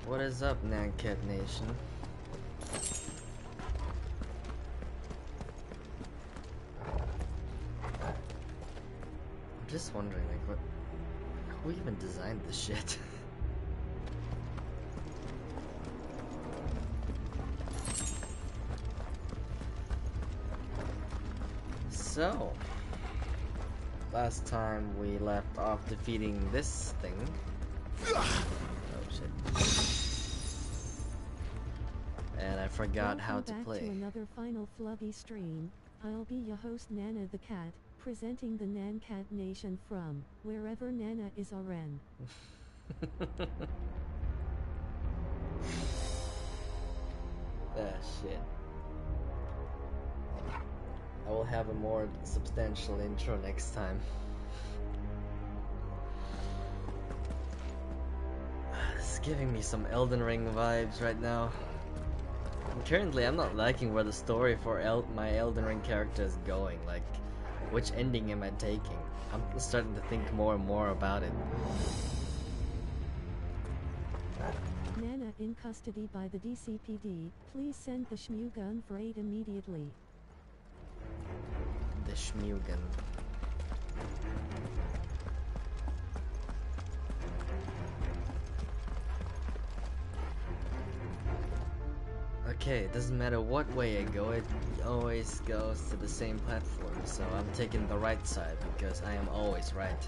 What is up, Nancat Nation? I'm just wondering, like, who even designed this shit? So, last time we left off defeating this thing. Oh shit. And I forgot how to play. Welcome back to another final Flubby stream. I'll be your host Nana the Cat, presenting the Nancat Nation from wherever Nana is RN. Ah shit. I will have a more substantial intro next time. It's giving me some Elden Ring vibes right now. And currently, I'm not liking where the story for my Elden Ring character is going. Like, which ending am I taking? I'm starting to think more and more about it. Nana in custody by the DCPD. Please send the Shmew gun for aid immediately. The Shmugen. Okay, it doesn't matter what way I go, it always goes to the same platform, so I'm taking the right side because I am always right.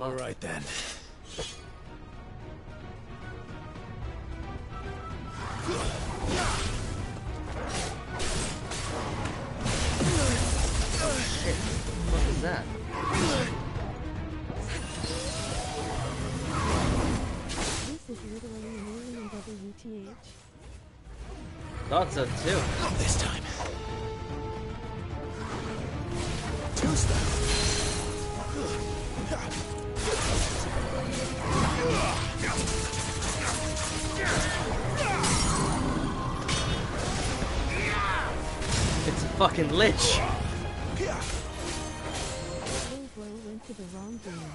All right then. Shit, what is that? This is literally an alien WTH. Thought so too. Not this time. Too slow. It's a fucking lich. Little bro went to the wrong game.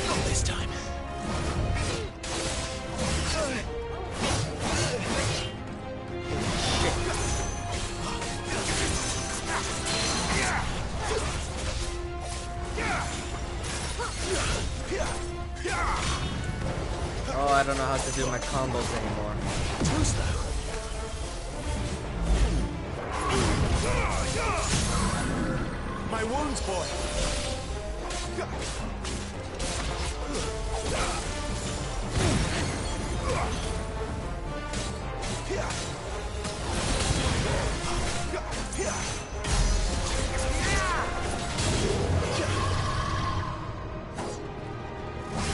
Not this time. Oh, I don't know how to do my combos anymore. Too slow. My wounds, boy.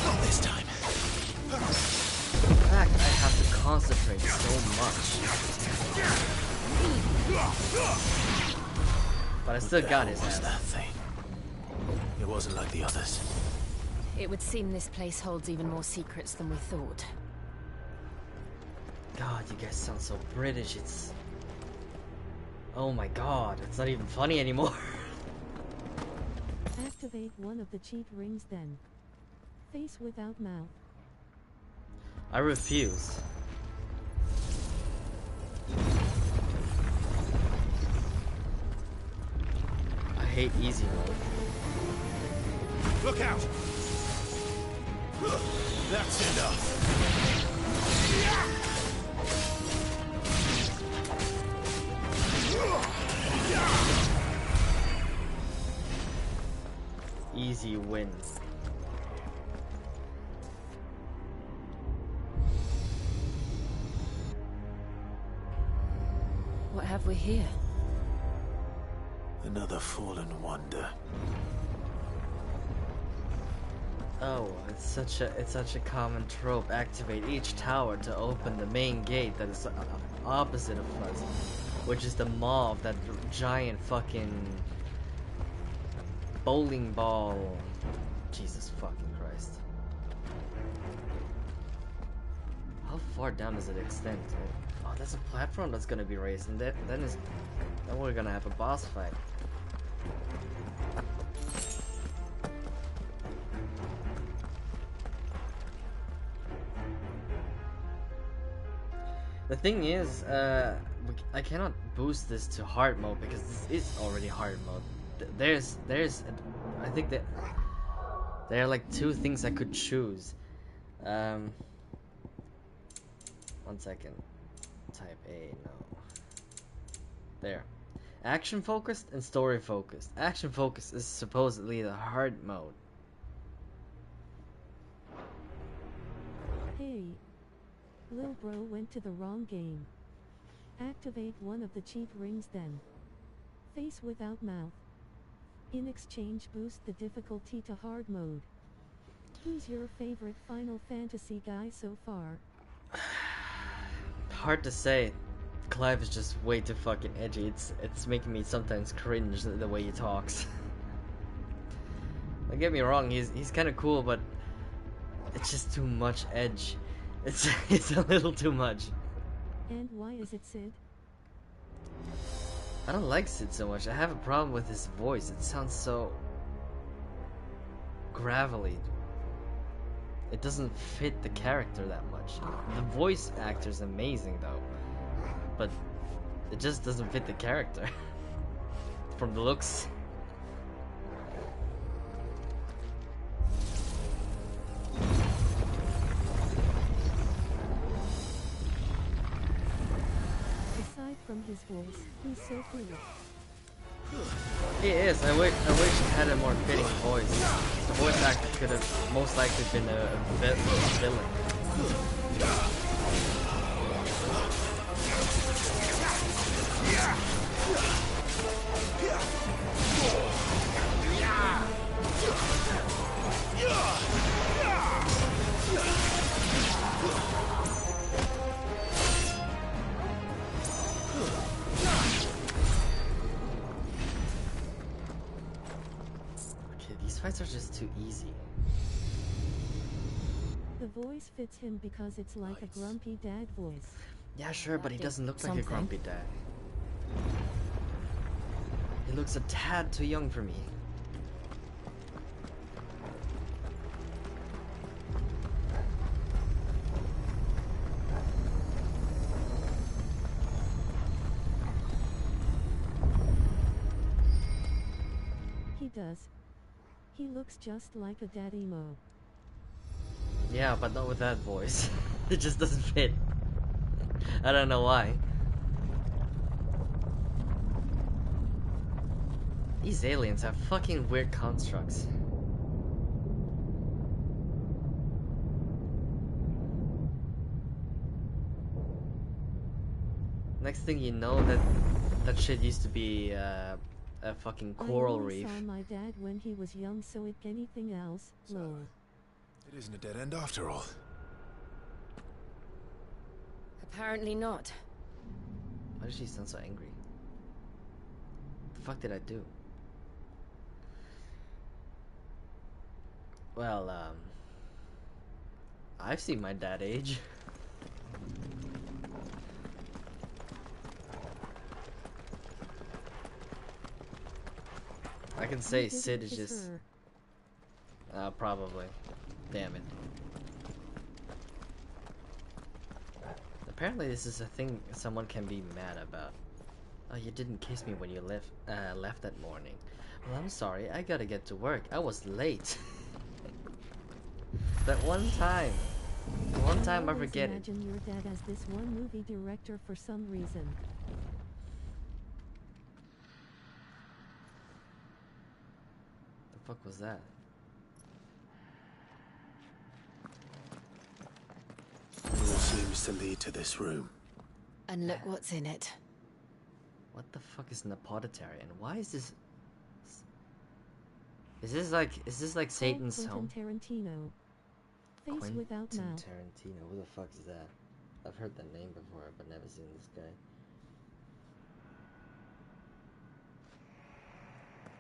Not this time. In fact, I have to concentrate so much. But I still got his What's ass. that thing? It wasn't like the others. It would seem this place holds even more secrets than we thought. God, you guys sound so British. It's... Oh my god, it's not even funny anymore. Activate one of the cheat rings then. Face without mouth. I refuse. I hate easy mode. Look out! That's enough. Easy win. What have we here? Another fallen wonder. Oh, it's such a common trope. Activate each tower to open the main gate that is opposite of us, which is the maw of that giant fucking bowling ball. Jesus fucking Christ. How far down does it extend? Oh, that's a platform that's gonna be raised, and then we're gonna have a boss fight. The thing is, I cannot boost this to hard mode because this is already hard mode. I think that there are like two things I could choose. 1 second. Type A, no. There. Action focused and story focused. Action focused is supposedly the hard mode. Hey. Lil bro went to the wrong game. Activate one of the cheat rings then. Face without mouth. In exchange boost the difficulty to hard mode. Who's your favorite Final Fantasy guy so far? Hard to say. Clive is just way too fucking edgy. It's making me sometimes cringe the way he talks. Don't get me wrong, he's kind of cool, but it's just too much edge. It's a little too much. And why is it Sid? I don't like Sid so much. I have a problem with his voice. It sounds so gravelly. It doesn't fit the character that much. The voice actor's amazing though, but it just doesn't fit the character from the looks. Aside from his voice, he's so cool. He is. I wish he had a more fitting voice. The voice actor could have most likely been a villain. These fights are just too easy. The voice fits him because it's like a grumpy dad voice. Yeah, sure, but he doesn't look like a grumpy dad. He looks a tad too young for me. He does. He looks just like a daddy mo. Yeah, but not with that voice. It just doesn't fit. I don't know why. These aliens have fucking weird constructs. Next thing you know, that shit used to be a fucking coral reef. I only saw my dad when he was young, so if anything else, lol. It isn't a dead end after all. Apparently not. Why does she sound so angry? What the fuck did I do? Well, I've seen my dad age. I can say Sid is just... probably. Damn it. Apparently this is a thing someone can be mad about. Oh, you didn't kiss me when you left that morning. Well, I'm sorry, I gotta get to work. I was late. That one time. One time I forget it. Imagine your dad as this one movie director for some reason. The fuck was that? All seems to lead to this room. And look what's in it. What the fuck is an apothecary? And why is this? Is this like Satan's home? Quentin Tarantino. Face Quentin without mouth. Tarantino. Who the fuck is that? I've heard that name before, but never seen this guy.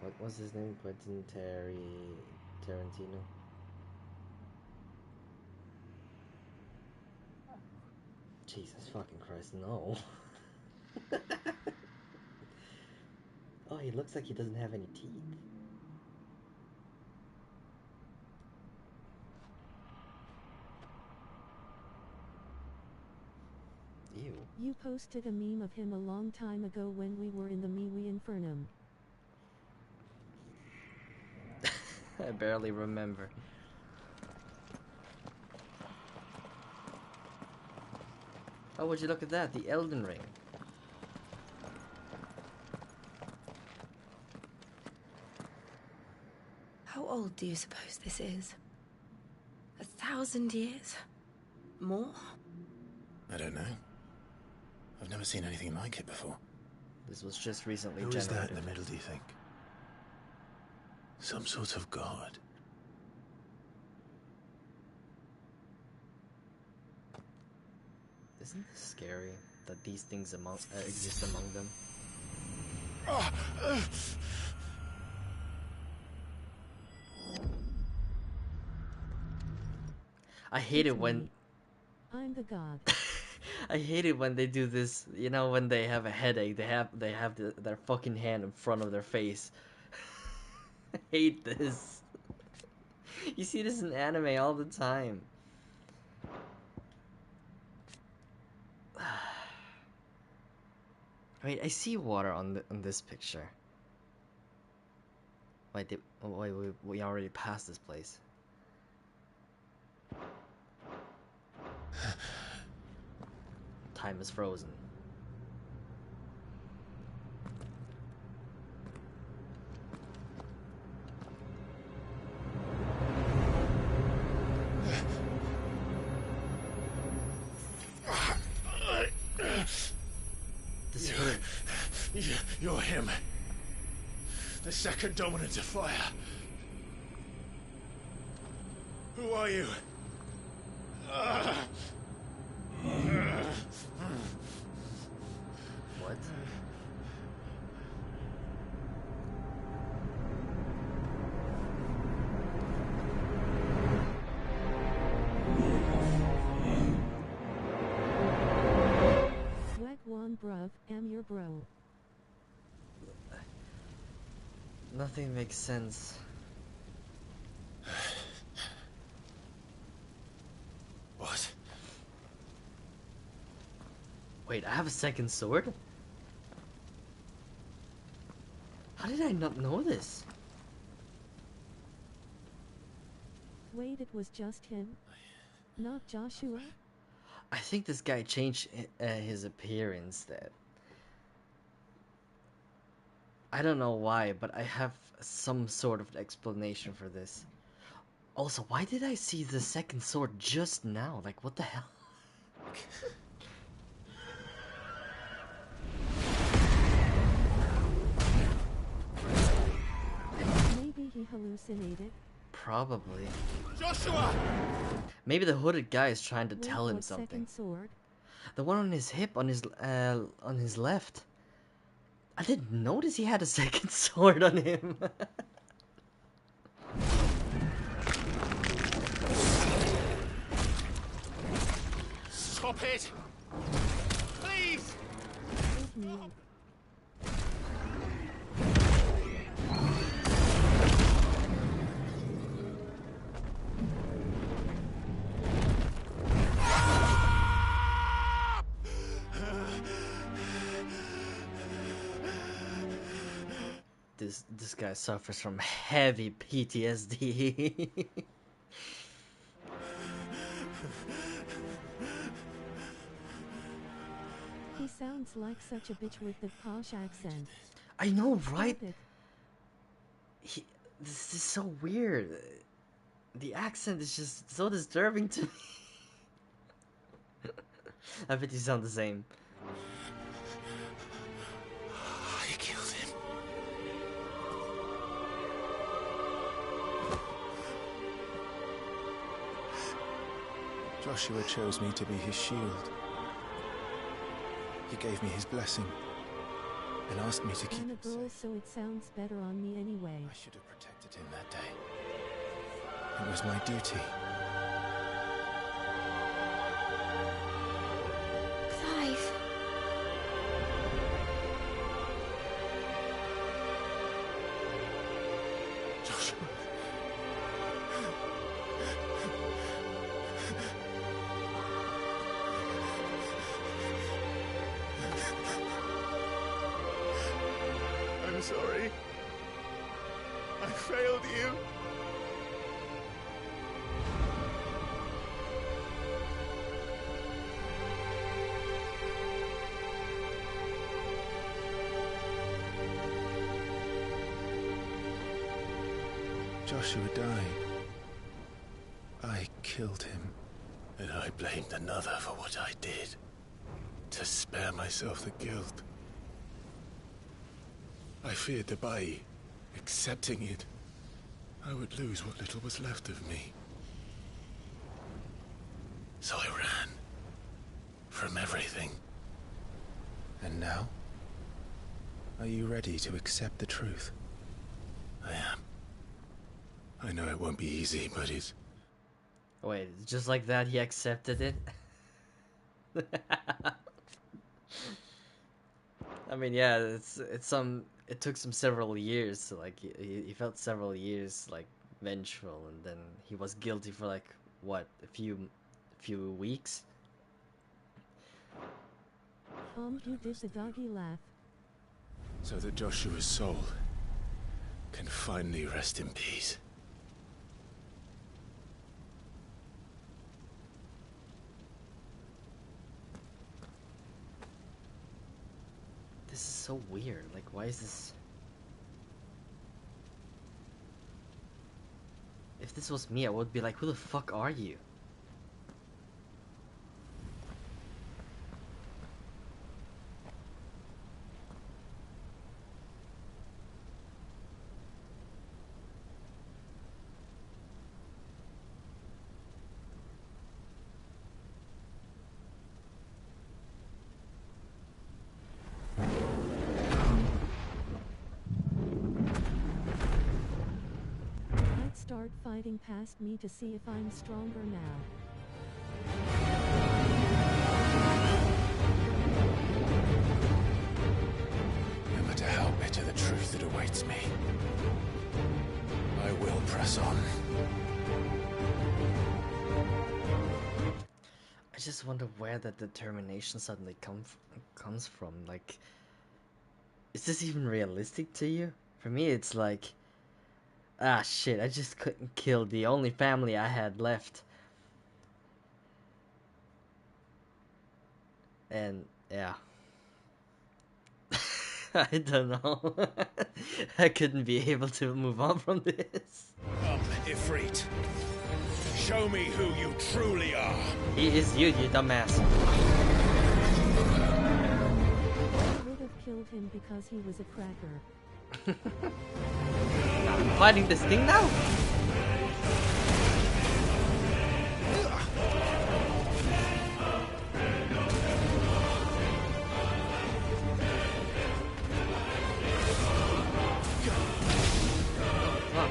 What was his name? Quentin Tarantino. Jesus fucking Christ, no. Oh, he looks like he doesn't have any teeth. Ew. You posted a meme of him a long time ago when we were in the MeWe Infernum. I barely remember. Oh, would you look at that? The Elden Ring. How old do you suppose this is? 1,000 years? More? I don't know. I've never seen anything like it before. This was just recently Who generated. is that in the middle, do you think? Some sort of god. Isn't this scary that these things exist among them? I hate it when I'm the god. I hate it when they do this. You know, when they have a headache, they have their fucking hand in front of their face. I hate this. You see this in anime all the time. Wait, I see water on this picture. Wait, we already passed this place. Time is frozen. This hood. You're him. The second dominant of fire. Who are you? What? Wagwan bruv, am your bro. Nothing makes sense. What? Wait, I have a second sword? How did I not know this? Wait, it was just him? Not Joshua? I think this guy changed his appearance. That I don't know why, but I have some sort of explanation for this. Also, why did I see the second sword just now? Like, what the hell? Maybe he hallucinated. Probably. Joshua! Maybe the hooded guy is trying to Wait, tell him what something. second sword? The one on his hip, on his left. I didn't notice he had a second sword on him. Stop it! Please! Give me. this guy suffers from heavy PTSD. He sounds like such a bitch with the posh accent. I know, right? Stop it. This is so weird. The accent is just so disturbing to me. I bet you sound the same. I killed him. Joshua chose me to be his shield. He gave me his blessing and asked me to keep I'm a him girl, safe. so it sounds better on me anyway. I should have protected him that day. It was my duty. Clive. Joshua. I'm sorry. I failed you. Joshua died. I killed him. And I blamed another for what I did. To spare myself the guilt. I feared that by accepting it, I would lose what little was left of me. So I ran. From everything. And now? Are you ready to accept the truth? I am. I know it won't be easy, but it's... Wait, just like that, he accepted it? I mean, yeah, it took some several years, so like he felt several years like vengeful, and then he was guilty for like what, a few weeks. You did the doggy laugh. so that Joshua's soul can finally rest in peace. This is so weird. Like, why is this? If this was me, I would be like, who the fuck are you? I'd start fighting past me to see if I'm stronger now. No matter how bitter the truth that awaits me, I will press on. I just wonder where that determination suddenly comes from. Like, is this even realistic to you? For me, it's like, ah shit, I just couldn't kill the only family I had left. And yeah. I don't know. I couldn't be able to move on from this. Come, Ifrit. Show me who you truly are. He is you dumbass. I would have killed him because he was a cracker. I'm fighting this thing now? Fuck.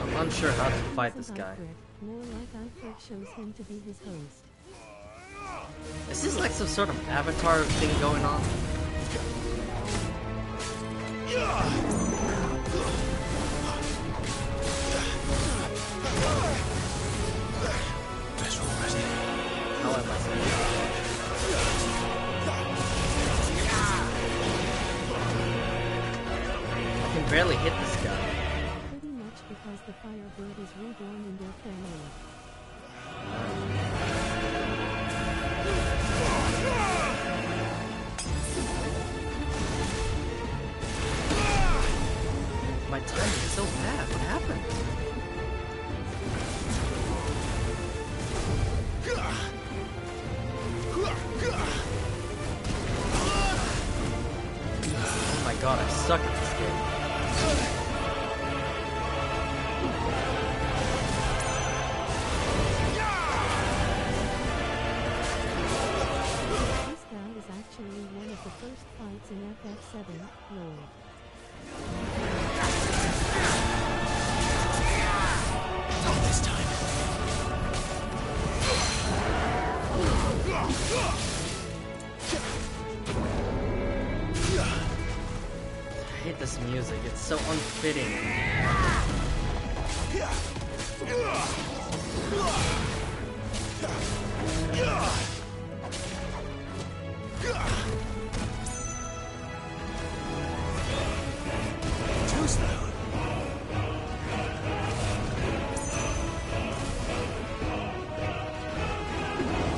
I'm unsure how to fight this Isn't guy. Alfred? More like Alfred chose him to be his host. Is this like some sort of avatar thing going on? There's already actually hit this guy. Pretty much because the Firebird is reborn in their family. My timing is so bad. What happened? Oh my god, I suck at this game. This guy is actually one of the first fights in FF7, lol. Not this time. I hate this music, it's so unfitting. Too slow.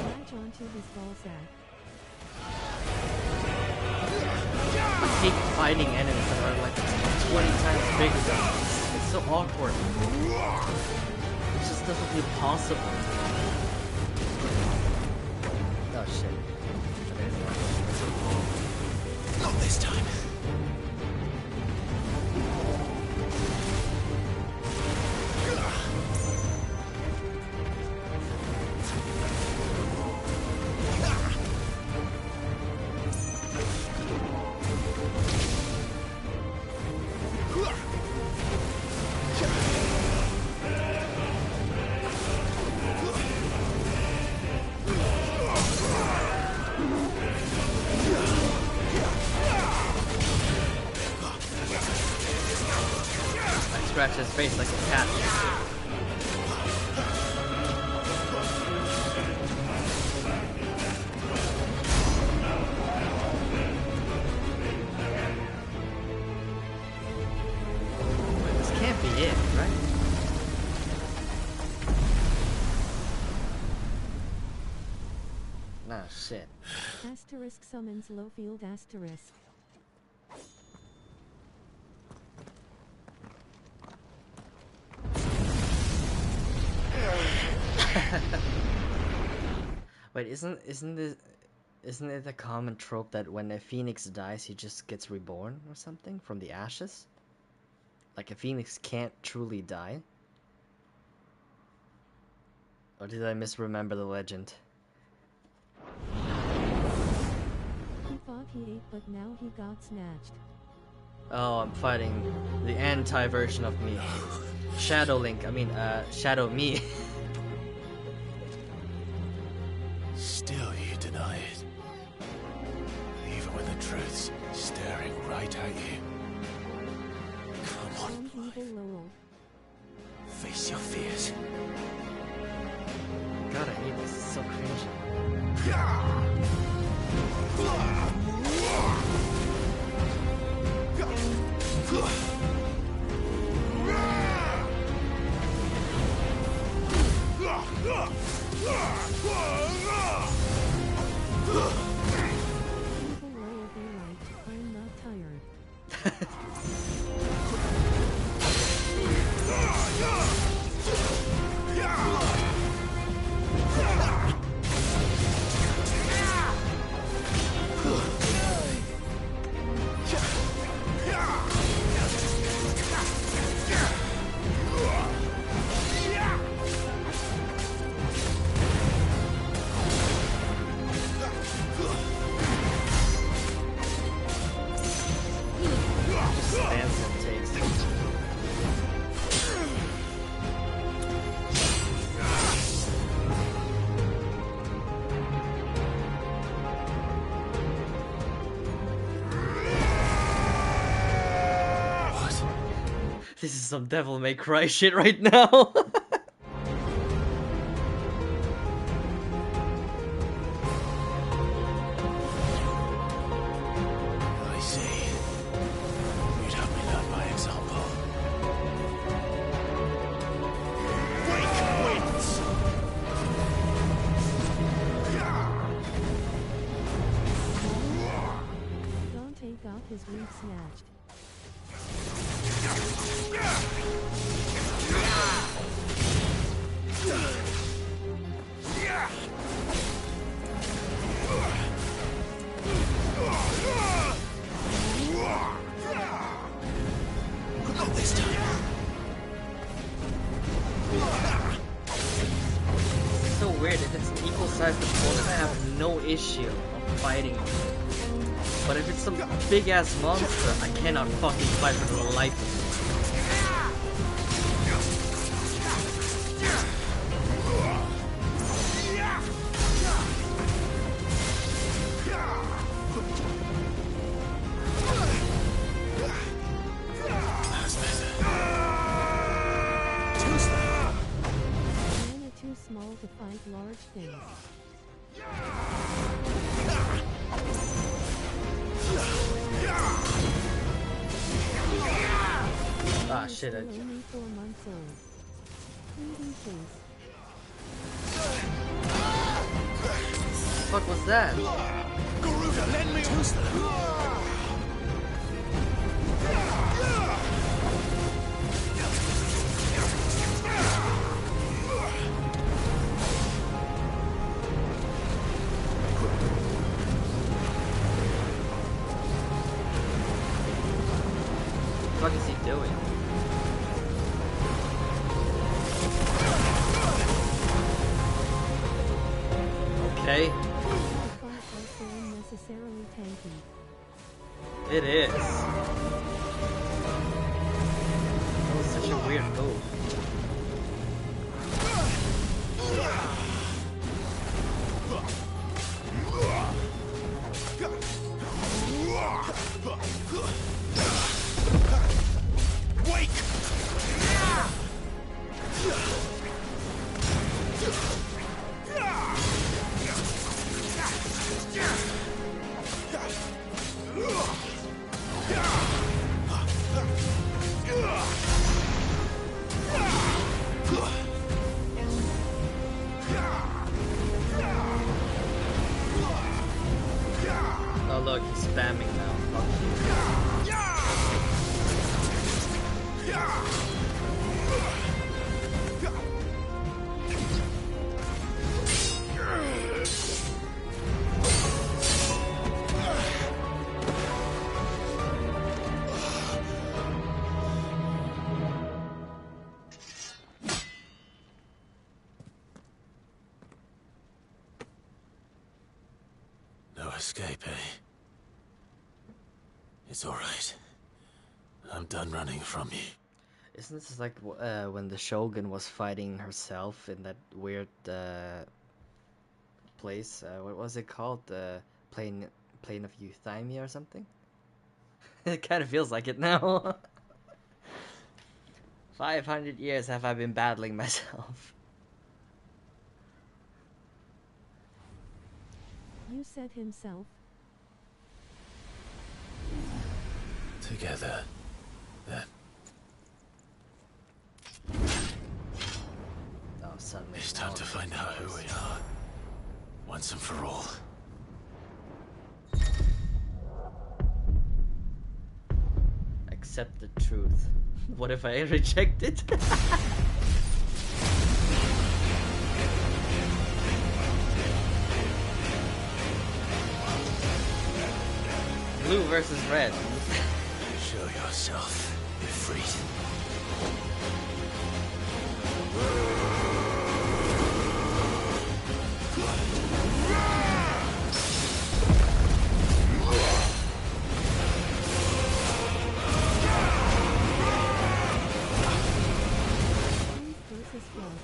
Latch onto his ballsack. I hate fighting enemies that are like 20 times bigger than me. It's so awkward. It just doesn't feel possible. Oh shit. Not this time. Scratch his face like a cat. This can't be it, right? Nah, shit. Asterisk summons Lowfield asterisk. Wait, isn't it a common trope that when a phoenix dies, he just gets reborn or something from the ashes? Like a phoenix can't truly die? Or did I misremember the legend? He thought he ate, but now he got snatched. Oh, I'm fighting the anti-version of me. Shadow Link, Shadow me. Still you deny it. Even when the truth's staring right at you. Come on, Some boy. evil Lowell. Face your fears. God, I hate this. It's so cringy. Evil Lowell be like, I'm not tired. Stands and takes. What? This is some Devil May Cry shit right now. I see. You'd have me learn by example. snatched. Not this time. It's so weird. If it's an equal-sized opponent, I have no issue of fighting him. But if it's some big-ass monster, I cannot fucking fight for the life of me. Mana too small to fight large things. Ah shit, Still I... only 4 months old. Pleading case. fuck was that? Garuda, lend me Tuesday. What the fuck is he doing? Okay, The fight also unnecessarily tanky. it is. That was such a weird move. Wake! Oh look, he's spamming now. Fuck you. No escape, eh? It's alright. I'm done running from you. Isn't this like when the Shogun was fighting herself in that weird place? What was it called? The plane of Euthymia or something? It kind of feels like it now. 500 years have I been battling myself. You said himself. Together, then. Oh, suddenly It's time to find out who we are. Once and for all. Accept the truth. What if I reject it? Blue versus red. Show yourself, Ifrit. Truth versus love.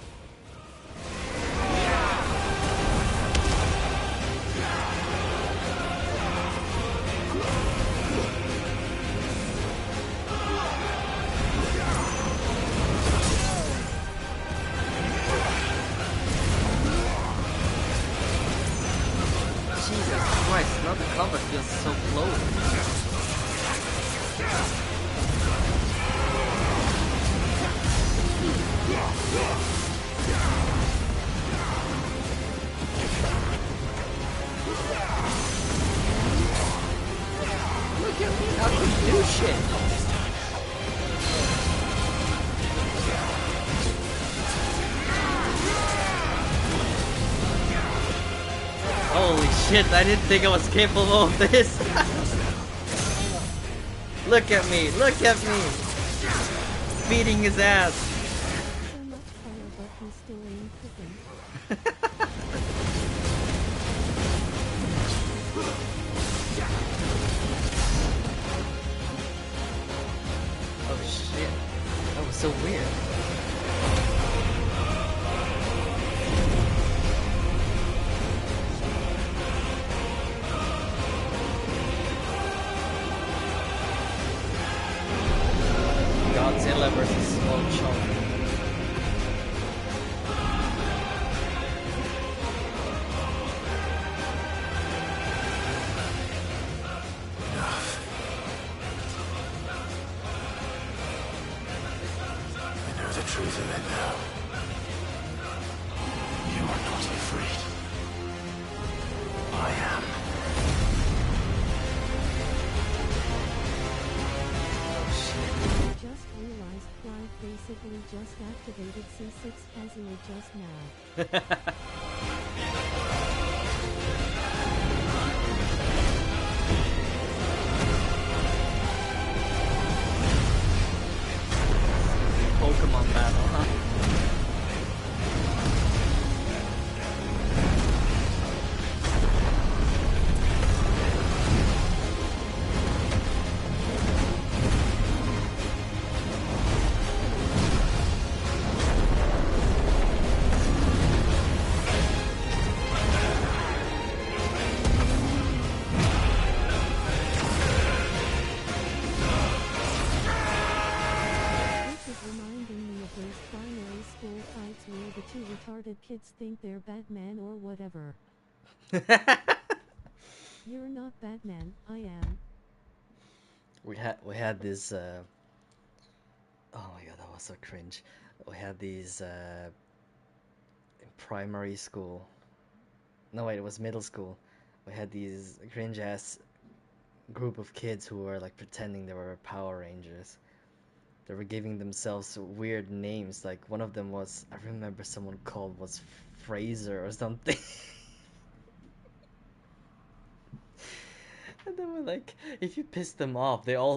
shit, I didn't think I was capable of this. Look at me, look at me. Beating his ass. So much fire, but he still ain't cooking. Oh shit, that was so weird. Godzilla versus Small Chunk. I know the truth of it now. You are not afraid. I am. Just realized Clive basically just activated C6 Kazuya just now. Pokemon battle, huh? This is reminding me of those primary school fights where the two retarded kids think they're Batman or whatever. You're not Batman, I am. We had this oh my god, that was so cringe. We had these in primary school. No wait, it was middle school. We had these cringe ass group of kids who were like pretending they were Power Rangers. They were giving themselves weird names. Like one of them was, I remember someone called was Fraser or something. And they were like, if you piss them off, they ah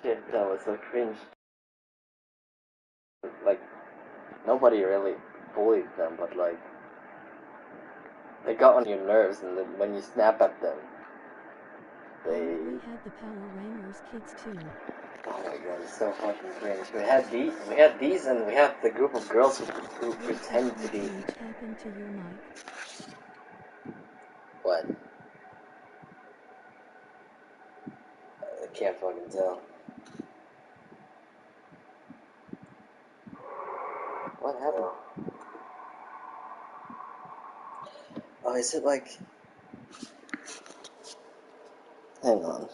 shit, that was so cringe. Like nobody really bullied them, but like they got on your nerves, and then when you snap at them, they. We had the Power Rangers kids too. Oh my god, it's so fucking cringe. We had these, and we had the group of girls who pretend to be. What happened to your mic? What? I can't fucking tell. What happened? Oh, is it like? Hang on.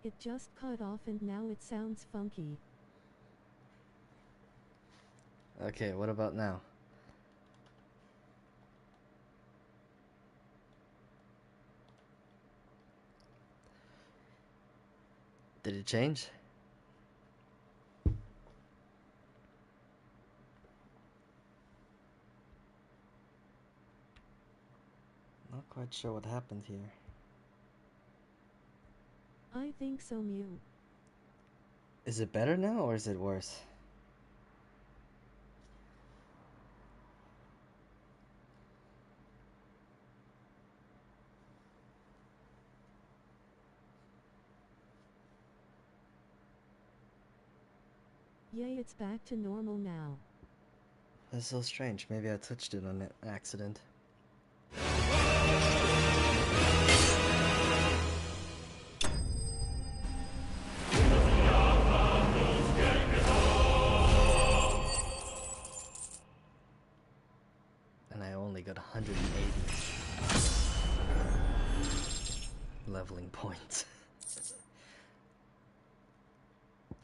It just cut off and now it sounds funky. Okay, what about now? Did it change? Not quite sure what happened here. I think so, Mew. Is it better now or is it worse? Yay, it's back to normal now. That's so strange. Maybe I touched it on accident. And I only got 180 leveling points.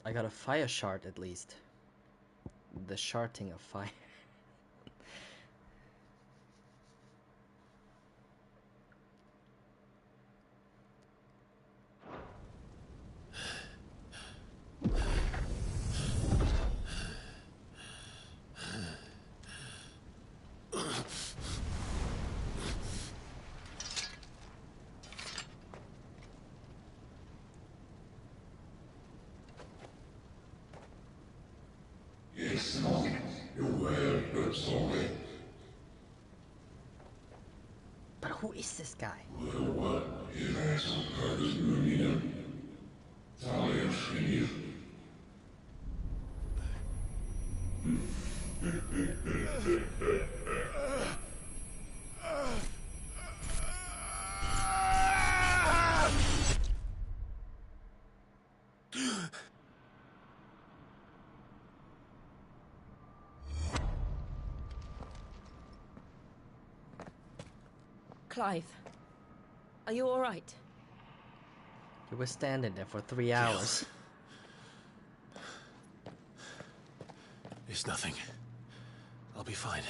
I got a fire shard at least. The sharding of fire. But who is this guy? Clive, are you all right? You were standing there for 3 hours. It's nothing. I'll be fine.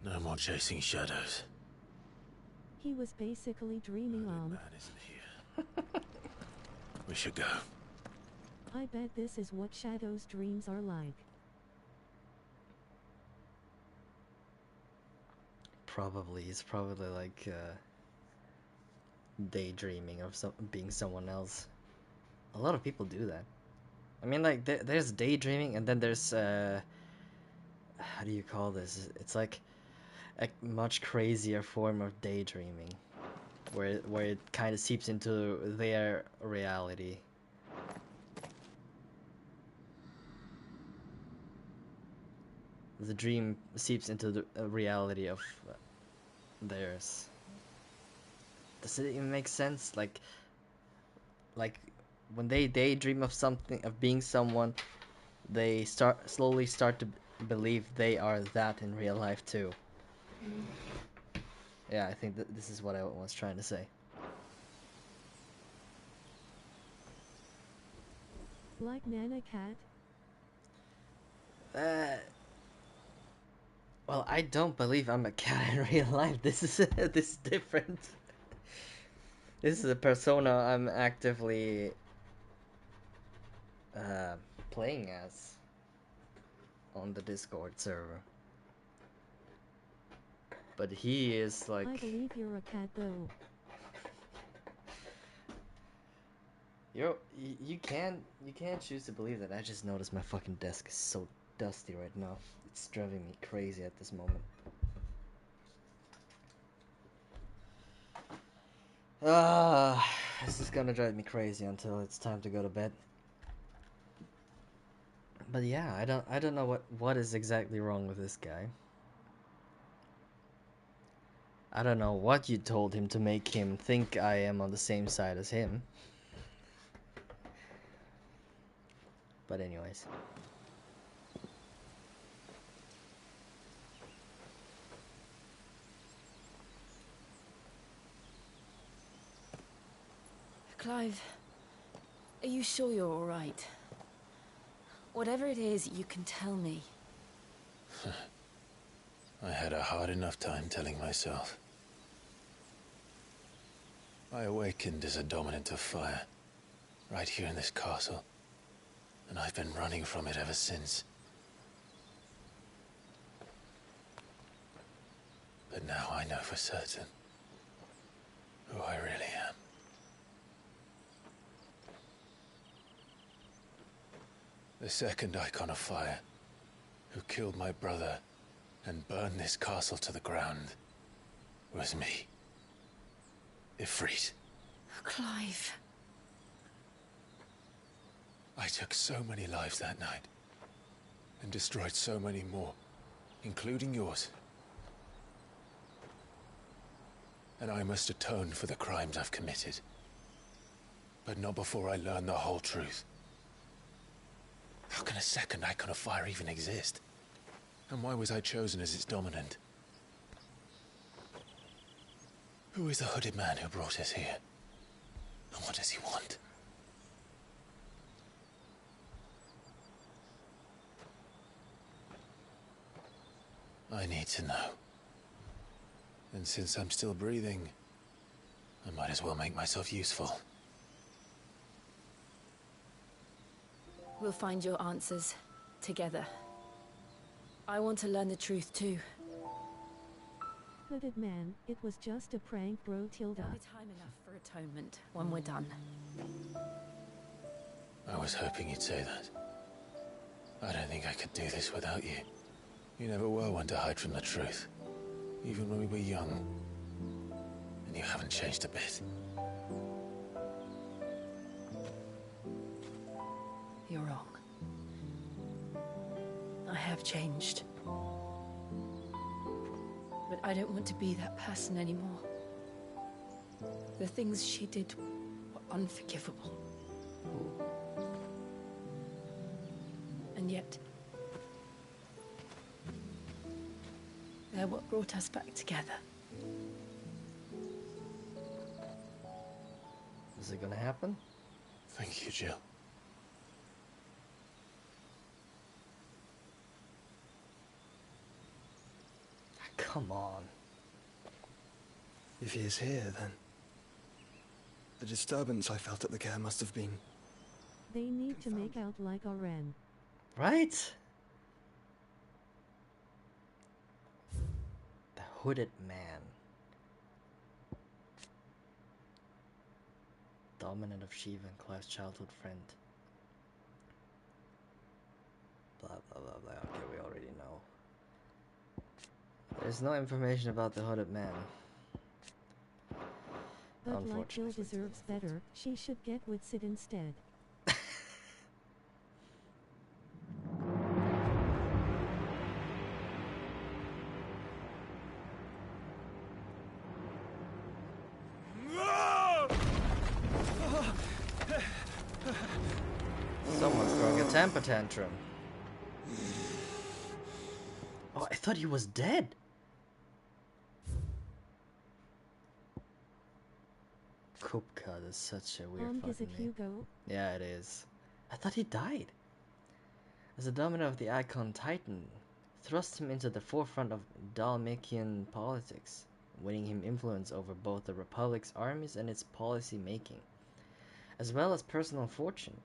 No more chasing shadows. He was basically dreaming on. Man isn't here. We should go. I bet this is what Shadow's dreams are like. Probably. It's probably like daydreaming of being someone else. A lot of people do that. I mean, like, there's daydreaming, and then there's, how do you call this? It's like a much crazier form of daydreaming, where it kind of seeps into their reality. The dream seeps into the reality of theirs. Does it even make sense? Like when they daydream of something, of being someone, they slowly start to believe they are that in real life too. Yeah, I think this is what I was trying to say. Like Nana Cat? Well, I don't believe I'm a cat in real life. This is different. This is a persona I'm actively playing as on the Discord server. But he is like... I believe you're a cat though. You can't choose to believe that. I just noticed my fucking desk is so dusty right now. It's driving me crazy at this moment. This is gonna drive me crazy until it's time to go to bed. But yeah, I don't know what is exactly wrong with this guy. I don't know what you told him to make him think I am on the same side as him. But anyways. Clive, are you sure you're all right? Whatever it is, you can tell me. I had a hard enough time telling myself. I awakened as a dominant of fire, right here in this castle, and I've been running from it ever since. But now I know for certain who I really am. The second icon of fire, who killed my brother and burned this castle to the ground, was me. Ifrit. Clive. I took so many lives that night, and destroyed so many more, including yours. And I must atone for the crimes I've committed. But not before I learn the whole truth. How can a second icon of fire even exist? And why was I chosen as its dominant? Who is the hooded man who brought us here? And what does he want? I need to know. And since I'm still breathing, I might as well make myself useful. We'll find your answers together. I want to learn the truth too. Hooded man, it was just a prank, bro. Tilda. There'll be time enough for atonement when we're done. I was hoping you'd say that. I don't think I could do this without you. You never were one to hide from the truth. Even when we were young. And you haven't changed a bit. You're wrong. I have changed. But I don't want to be that person anymore. The things she did were unforgivable. And yet, they're what brought us back together. Is it gonna happen? Thank you, Jill. Come on. If he is here, then the disturbance I felt at the care must have been... They need to make out like Oren. Right? The hooded man. Dominant of Shiva and Clive's childhood friend. Blah blah blah blah. Okay, we already know. There's no information about the hooded man. But like Jill deserves better, she should get with Sid instead. Someone's throwing a temper tantrum. Oh, I thought he was dead. Kupka is such a weird Is it fucking name. Hugo? Yeah, it is. I thought he died. As the dominant of the Icon Titan, thrust him into the forefront of Dalmakian politics, winning him influence over both the Republic's armies and its policy making, as well as personal fortune.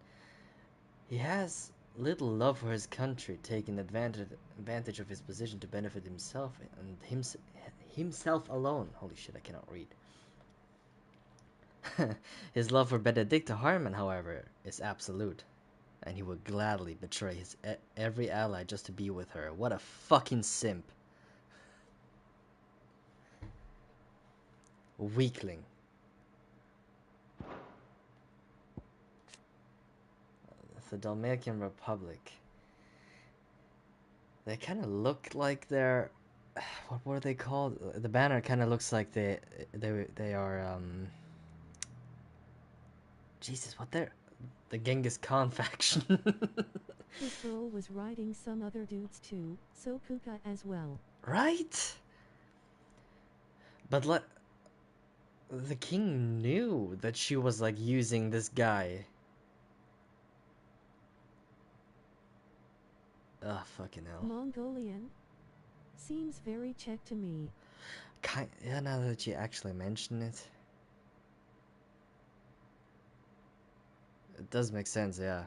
He has little love for his country, taking advantage of his position to benefit himself and himself alone. Holy shit, I cannot read. His love for Benedicta Harman, however, is absolute, and he would gladly betray his every ally just to be with her. What a fucking simp. Weakling. The Dalmatian Republic. They kind of look like they're... What were they called? The banner kind of looks like they are... Jesus, what they're... The Genghis Khan faction. This girl was riding some other dudes too, so Kuka as well. Right? But the king knew that she was like using this guy. Ugh, fucking hell. Mongolian? Seems very Czech to me. Yeah, now that you actually mention it. It does make sense, yeah.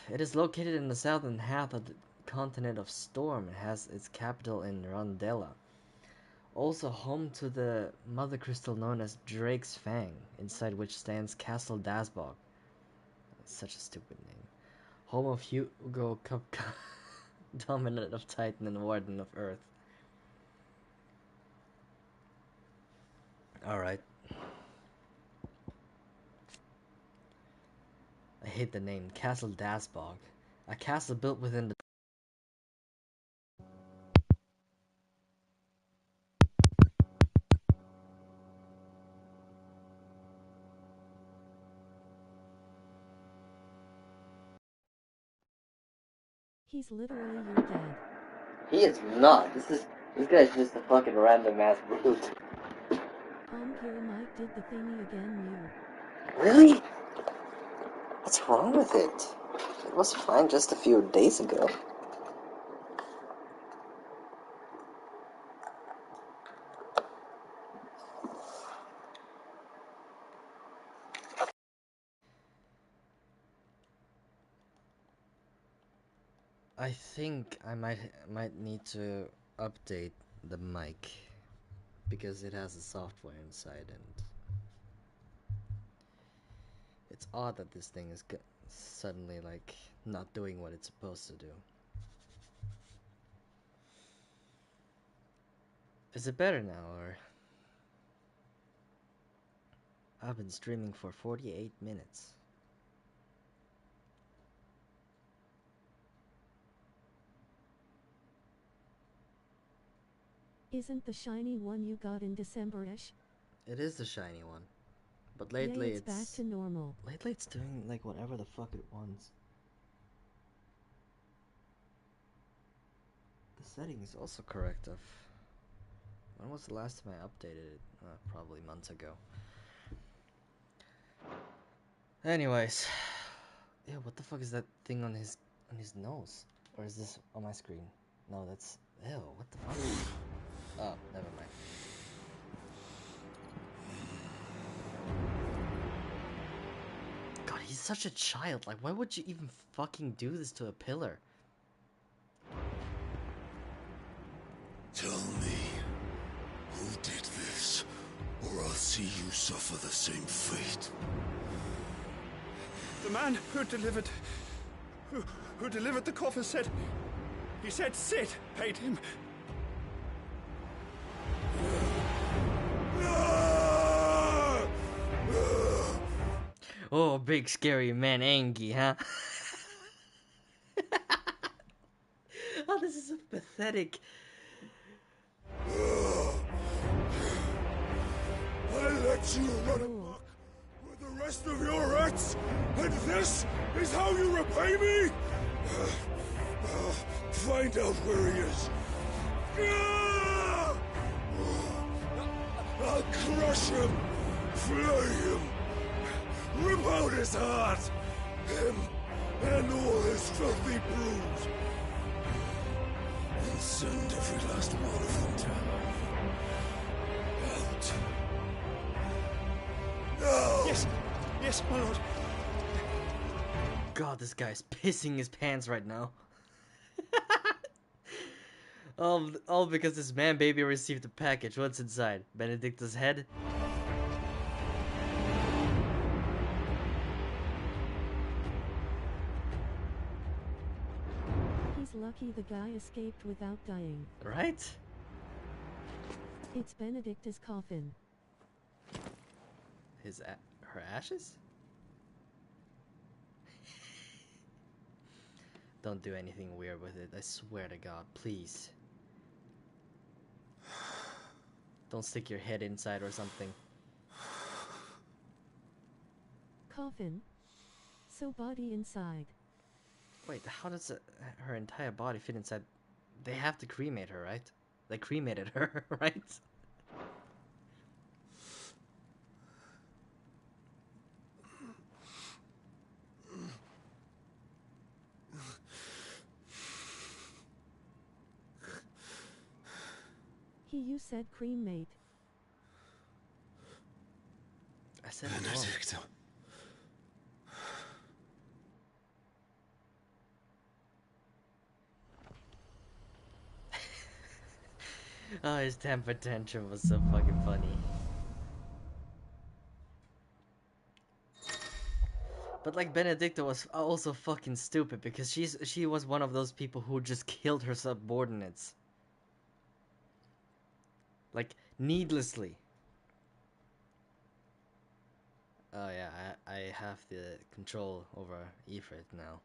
It is located in the southern half of the continent of Storm and has its capital in Rondella. Also home to the mother crystal known as Drake's Fang, inside which stands Castle Dasbog. Such a stupid name. Home of Hugo Kupka, dominant of Titan and warden of Earth. Alright. I hate the name, Castle Dasbog. A castle built within the... He's literally your dad. He is not. This guy's just a fucking random ass brute. Pyramite did the thingy again, you. Really? What's wrong with it? It was fine just a few days ago. I think I might need to update the mic because it has a software inside, and it's odd that this thing is suddenly like not doing what it's supposed to do. Is it better now, or? I've been streaming for 48 minutes. Isn't the shiny one you got in December-ish? It is the shiny one. But lately Yay, it's back to normal. Lately it's doing like whatever the fuck it wants. The setting is also corrective. When was the last time I updated it? Probably months ago. Anyways. Ew, what the fuck is that thing on his nose? Or is this on my screen? No, that's... Ew, what the fuck? Oh, never mind. God, he's such a child. Like, why would you even fucking do this to a pillar? Tell me, who did this, or I'll see you suffer the same fate. The man who delivered the coffin said... He said Sid paid him. Oh, big scary man Angie, huh? Oh, this is so pathetic. I let you run amok with the rest of your rats, and this is how you repay me? Find out where he is. I'll crush him, flay him, rip out his heart, him and all his filthy brood, and send every last one of them down. Out. No! Yes, my lord. God, this guy's pissing his pants right now. All because this man baby received a package. What's inside? Benedicta's head? He's lucky the guy escaped without dying. Right? It's Benedicta's coffin. Her ashes? Don't do anything weird with it. I swear to God, please. Don't stick your head inside or something. Coffin. So body inside. Wait, how does her entire body fit inside? They have to cremate her, right? They cremated her, right? You said cremate. I said it wrong. Benedicta. Oh, his temper tantrum was so fucking funny. But like Benedicta was also fucking stupid because she was one of those people who just killed her subordinates. Like needlessly. Oh yeah, I have the control over Ifrit now.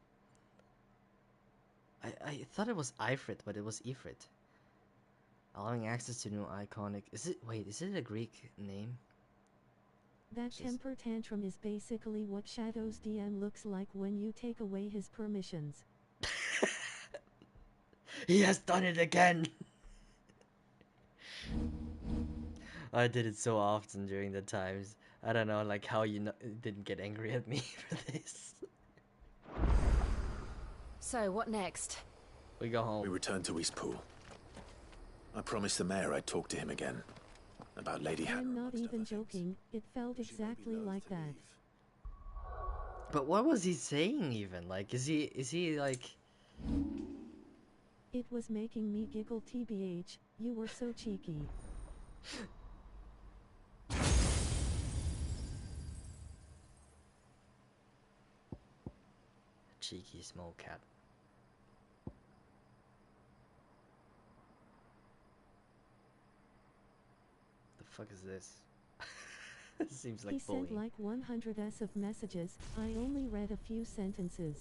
I thought it was Ifrit, but it was Ifrit. Allowing access to new iconic... Is it a Greek name? That temper tantrum is basically what Shadow's DM looks like when you take away his permissions. He has done it again! I did it so often during the times. I don't know, like how you didn't get angry at me for this. So, what next? We go We home. return to Eastpool. I promised the mayor I'd talk to him again. About Lady Hannah. I'm not amongst even other things. joking, it felt She may be exactly loath like to that. leave. But what was he saying even? Like, is he like... It was making me giggle tbh, you were so cheeky. Cheeky small cat. The fuck is this? It seems like He sent bullying. like 100s of messages, I only read a few sentences.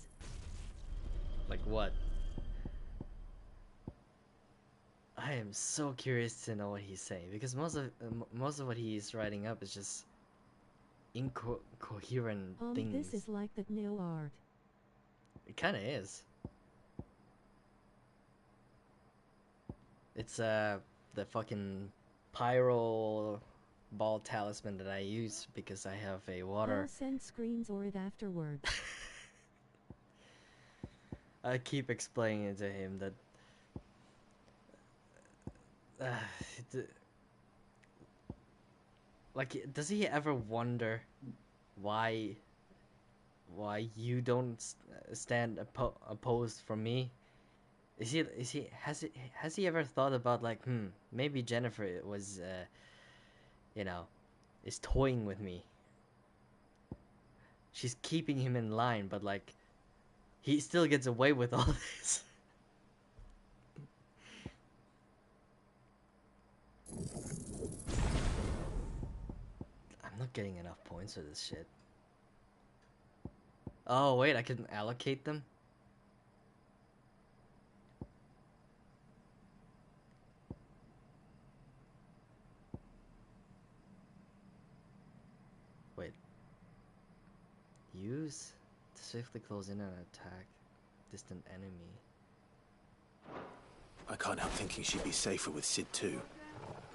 Like what? I am so curious to know what he's saying because most of what he's writing up is just incoherent things. This is like that neo art. It kind of is. It's the fucking pyro ball talisman that I use because I have a water. I'll send screens or it afterwards. I keep explaining it to him that it- like, does he ever wonder why you don't stand opposed from me? Has he ever thought about like, maybe Jennifer was you know, is toying with me. She's keeping him in line, but like he still gets away with all this. I'm not getting enough points for this shit. Oh wait, I can allocate them? Wait. Use to safely close in and attack distant enemy. I can't help thinking she'd be safer with Sid too.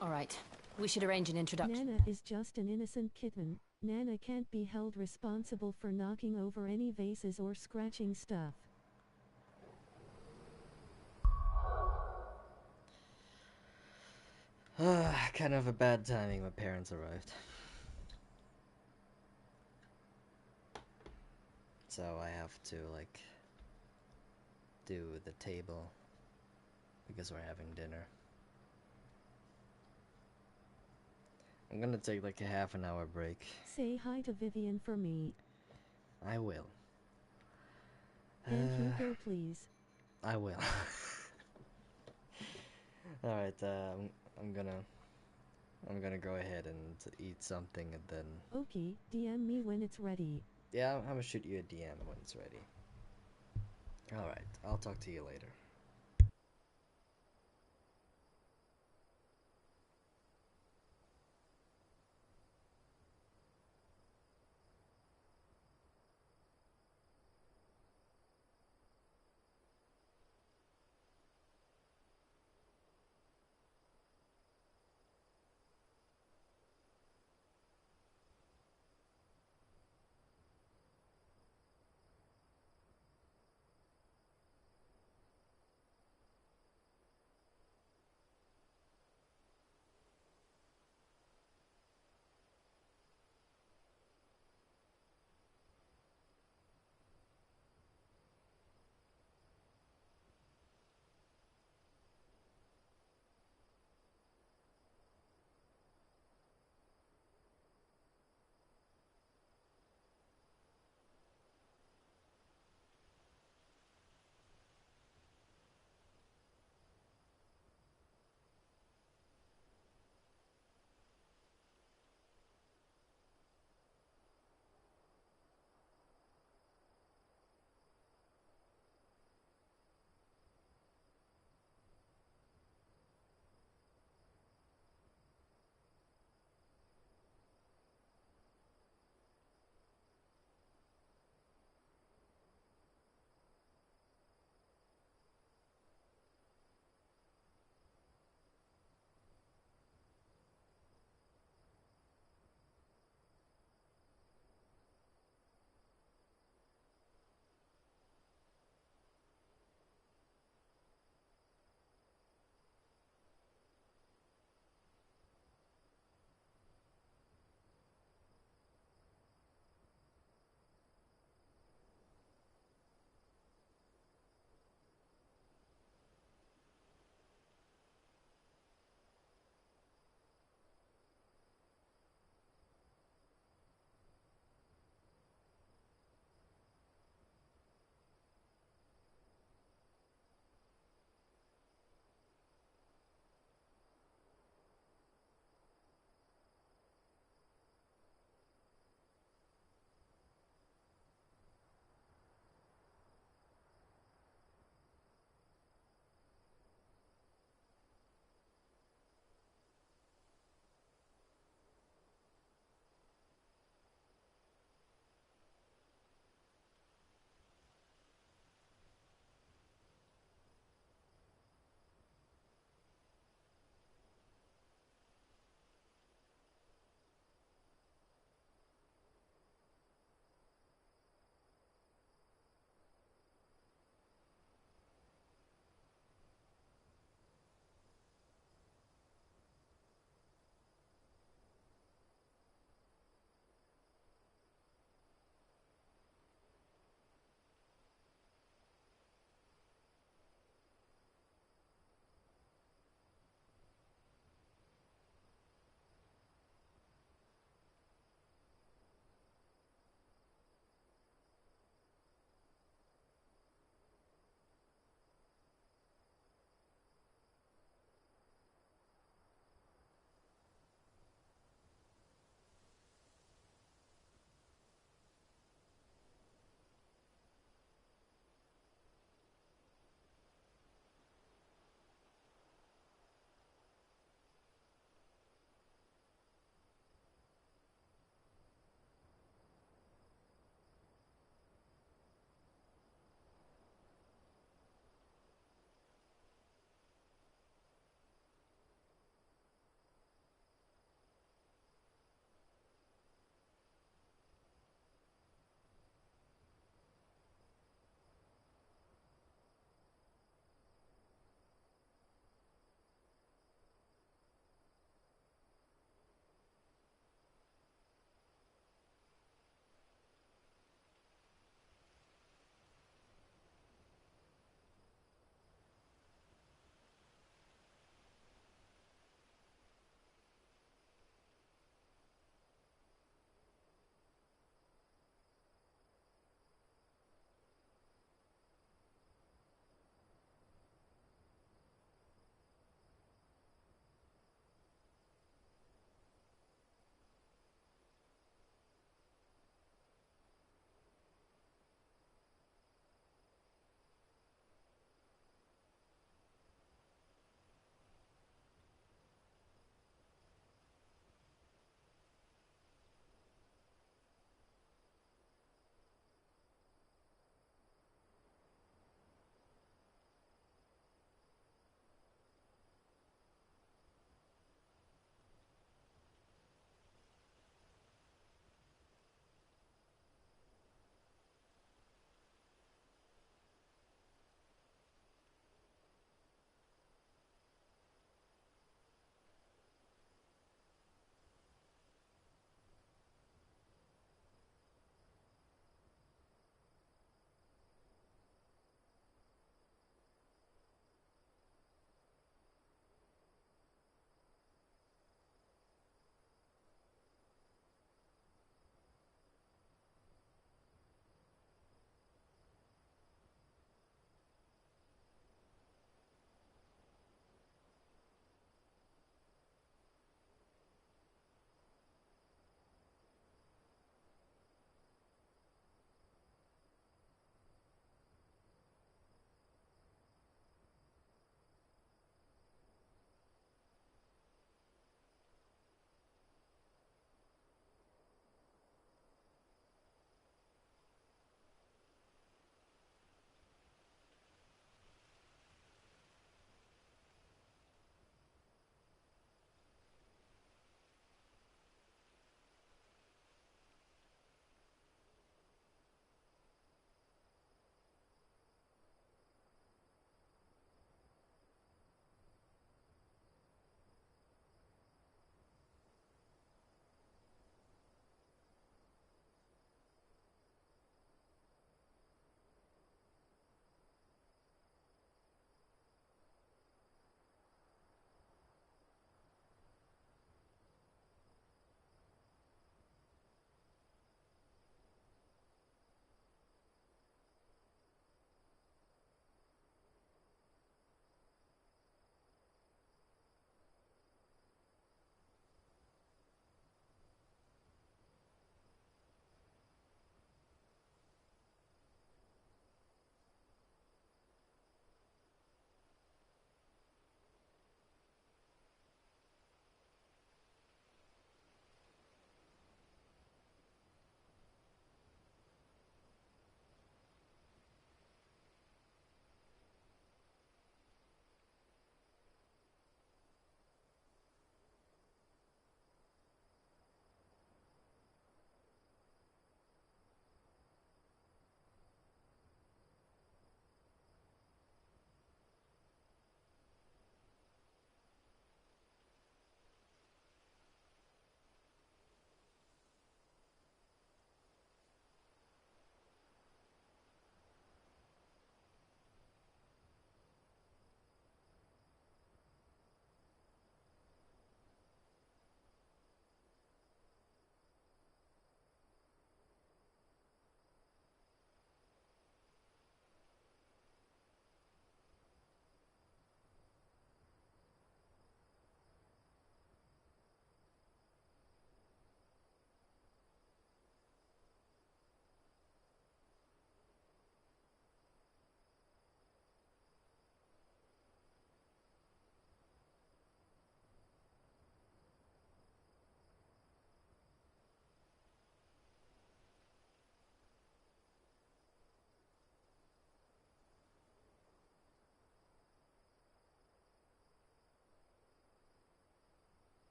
Alright, we should arrange an introduction. Nana is just an innocent kitten. Nana can't be held responsible for knocking over any vases or scratching stuff. Kind of a bad timing. My parents arrived. So I have to like do the table because we're having dinner. I'm gonna take like a half an hour break. Say hi to Vivian for me. I will. And Hugo, please. I will. All right. I'm gonna go ahead and eat something and then. Okay, DM me when it's ready. Yeah, I'm gonna shoot you a DM when it's ready. All right. I'll talk to you later.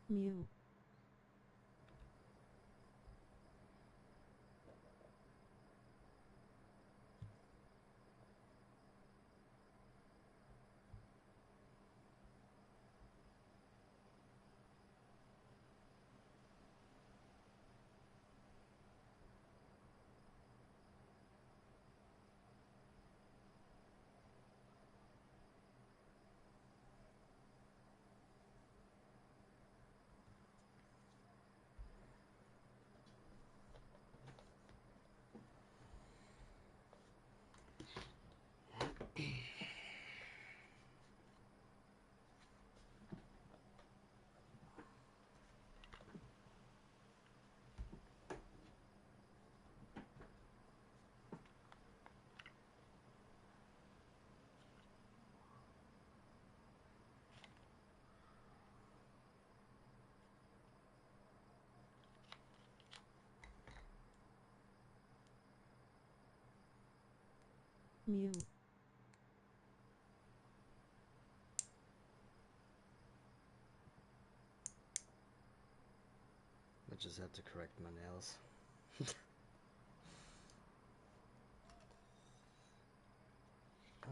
Mew. Mew. I just had to correct my nails.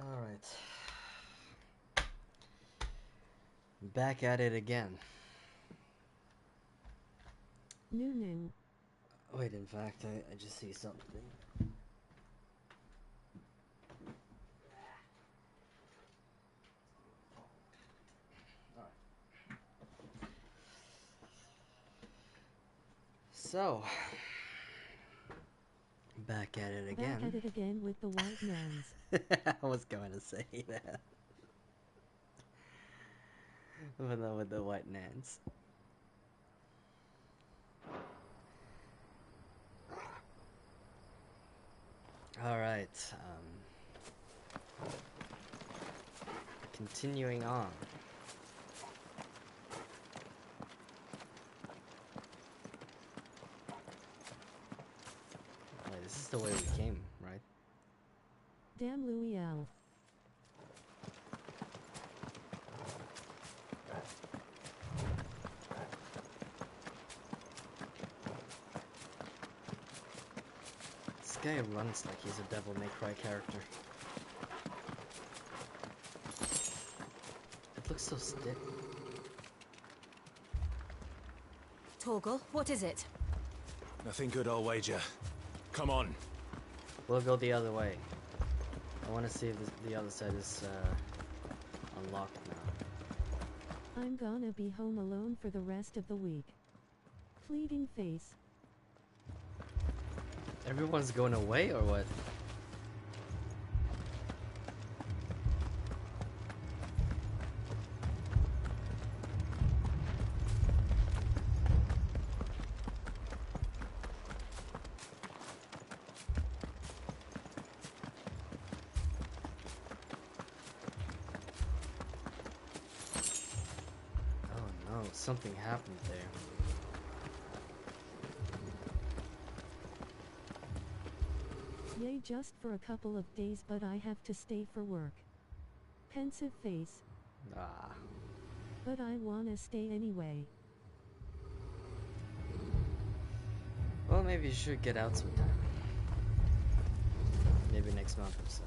Alright. Back at it again. New. Wait, in fact, I just see something. So, back at it again. Back at it again with the white nans. I was going to say that. But not with the white nans. Alright, continuing on. Wait, this is the way we came, right? Damn Louis L. This guy runs like he's a Devil May Cry character. It looks so stiff. Torgal, what is it? Nothing good, I'll wager. Come on. We'll go the other way. I want to see if the other side is unlocked now. I'm gonna be home alone for the rest of the week. Pleading face. Everyone's going away or what? Oh no, something happened there. Yay, just for a couple of days, but I have to stay for work. Pensive face. Ah. But I wanna stay anyway. Well, maybe you should get out sometime. Maybe next month or so.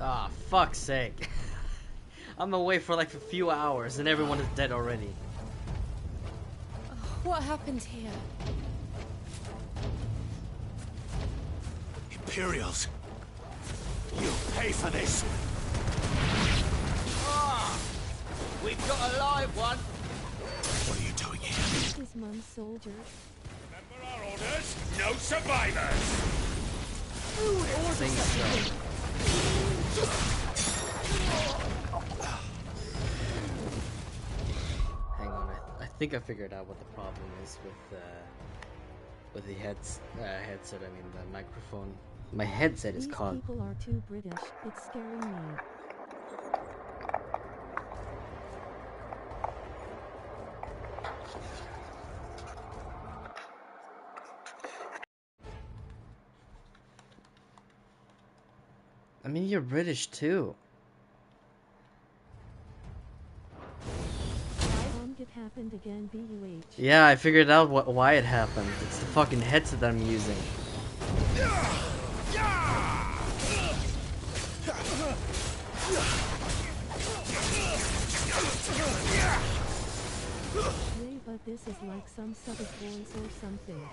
Ah, fuck's sake. I'm away for like a few hours and everyone is dead already. What happened here? Imperials! You'll pay for this! We've got a live one! What are you doing here? His mum's soldier. Remember our orders? No survivors! Who would order Think such a so. Hang on, I think I figured out what the problem is with the headset. I mean the microphone. My headset is These called. people are too British. It's scaring me. I mean, you're British too. happened again, BUH. Yeah, I figured out why it happened. It's the fucking headset that I'm using. Yay, but this is like some subbed voice or something.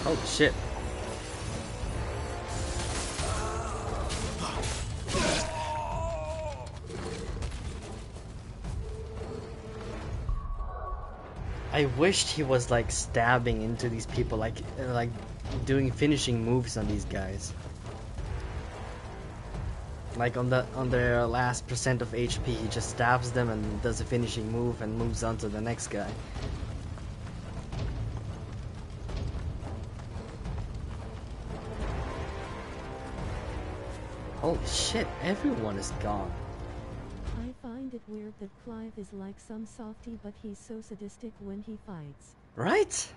Oh shit. I wished he was like stabbing into these people, like doing finishing moves on these guys. Like on their last percent of HP, he just stabs them and does a finishing move and moves on to the next guy. Holy shit, everyone is gone. I find it weird that Clive is like some softie, but he's so sadistic when he fights. Right?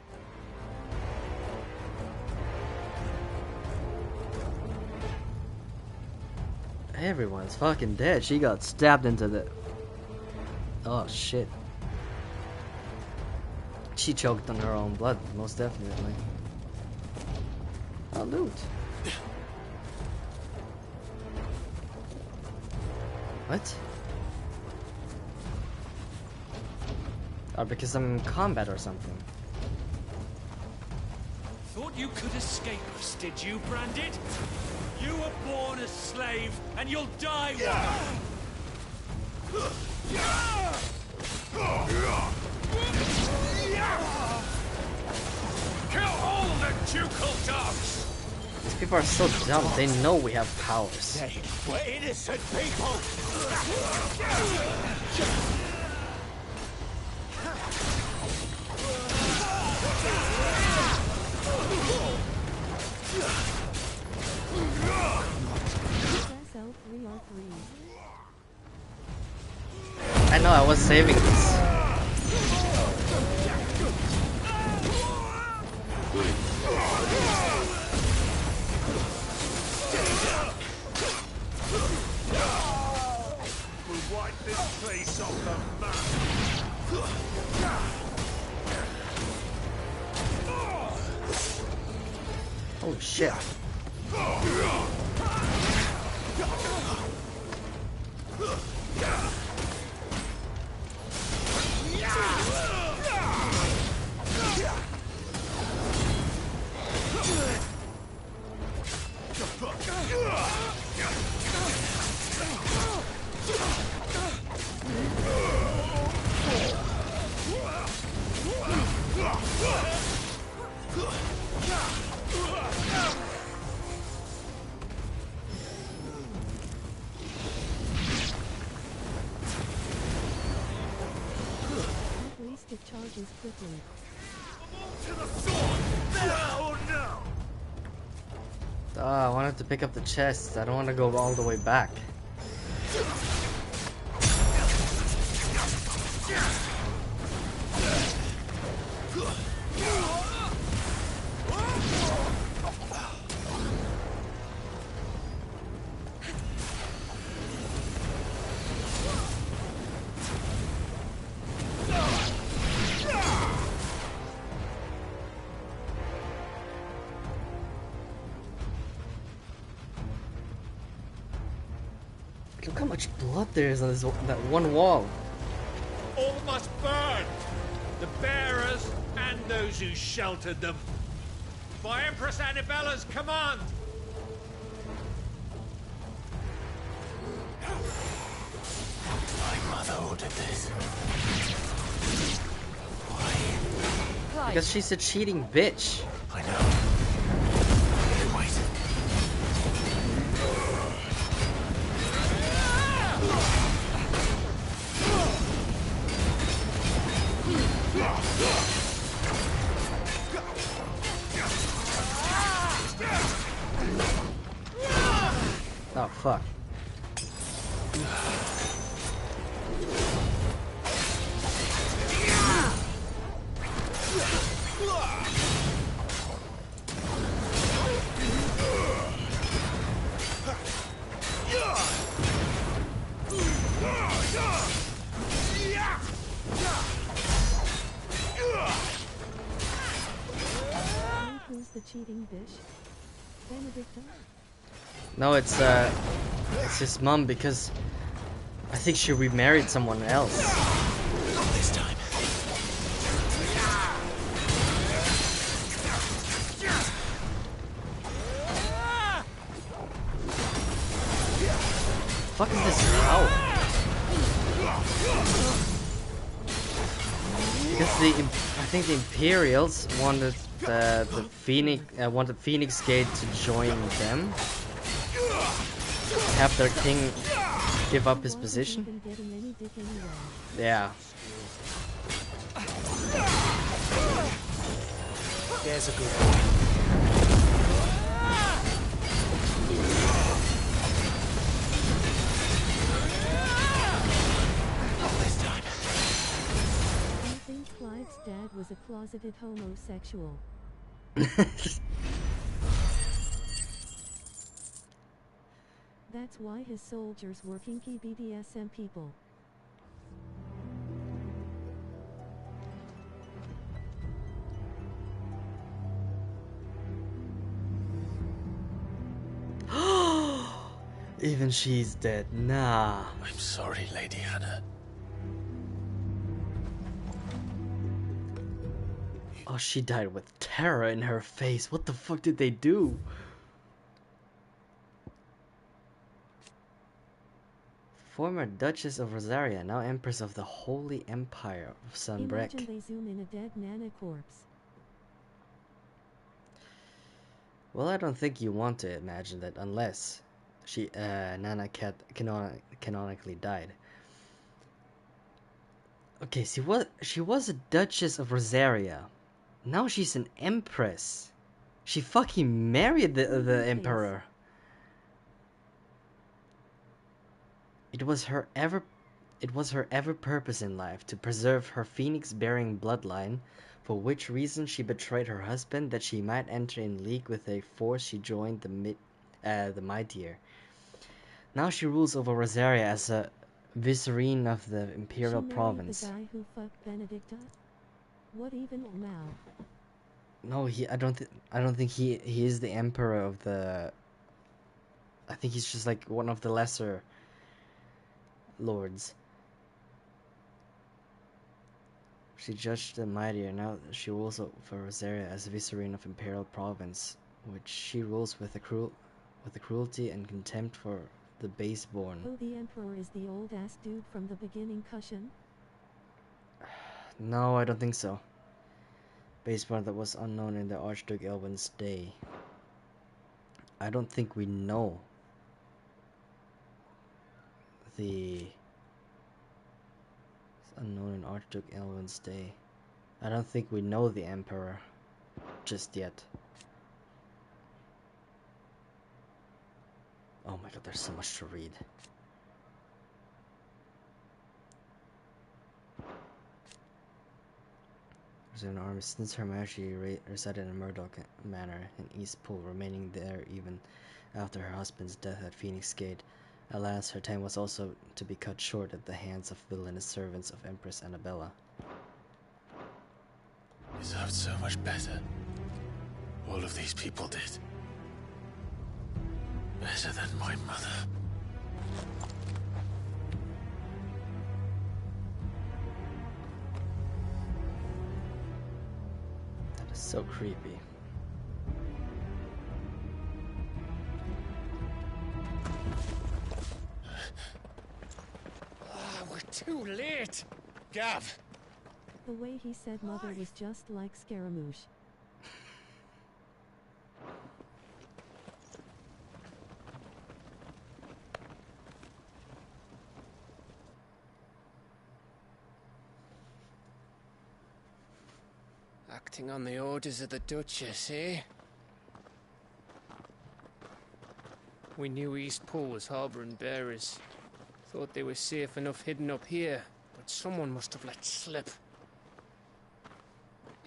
Everyone's fucking dead. She got stabbed into the... Oh shit. She choked on her own blood, most definitely. Oh, loot. What? Oh, because I'm in combat or something. Thought you could escape us, did you, Branded? You were born a slave, and you'll die one! Kill all the ducal dogs! These people are so dumb, they know we have powers. They were innocent people! SL3R3. I know, I was saving this. We'll wipe this place off the map! Oh shit. At least it charges quickly. To the sword! Now or no! I wanted to pick up the chest. I don't want to go all the way back. Look how much blood there is on that one wall. All must burn! The bearers and those who sheltered them. By Empress Annabella's command! My mother ordered this. Why? Because she's a cheating bitch. I know. Wait. Oh fuck. Who's the cheating bitch? Benedicta? No, it's his mom, because I think she remarried someone else. Not this time. Fuck is this power? Because I think the Imperials wanted the Phoenix Gate to join them, have their king give up his position. Yeah. There's a good one. I think Clive's dad was a closeted homosexual. That's why his soldiers were kinky BDSM people. Even she's dead. Nah. I'm sorry, Lady Hannah. Oh, she died with terror in her face. What the fuck did they do? Former Duchess of Rosaria, now Empress of the Holy Empire of Sunbreck. Imagine they zoom in a dead Nana corpse. Well, I don't think you want to imagine that unless Nana Cat canonically died. Okay, she was a Duchess of Rosaria. Now she's an Empress. She fucking married the Emperor. It was her ever purpose in life to preserve her phoenix-bearing bloodline, for which reason she betrayed her husband that she might enter in league with a force she joined the mightier. Now she rules over Rosaria as a vicereine of the imperial province. The guy who fucked Benedicta? What even now? No, I don't think he is the emperor of the. I think he's just like one of the lesser lords. She judged the mightier. Now she rules over Rosaria as vicereine of imperial province, which she rules with the cruelty and contempt for the baseborn. Oh, the emperor is the old ass dude from the beginning cushion? No, I don't think so. Baseborn that was unknown in the Archduke Elwin's day. I don't think we know the unknown in Archduke Elwin's day. I don't think we know the Emperor just yet. Oh my god, there's so much to read. There's an army since her marriage. She resided in Murdoch Manor in East Pool, remaining there even after her husband's death at Phoenix Gate. Alas, her time was also to be cut short at the hands of villainous servants of Empress Annabella. Deserved so much better. All of these people did. Better than my mother. That is so creepy. We're too late. Gav. The way he said mother was just like Scaramouche. Acting on the orders of the Duchess, eh? We knew East Pool was harbouring bearers. Thought they were safe enough hidden up here, but someone must have let slip.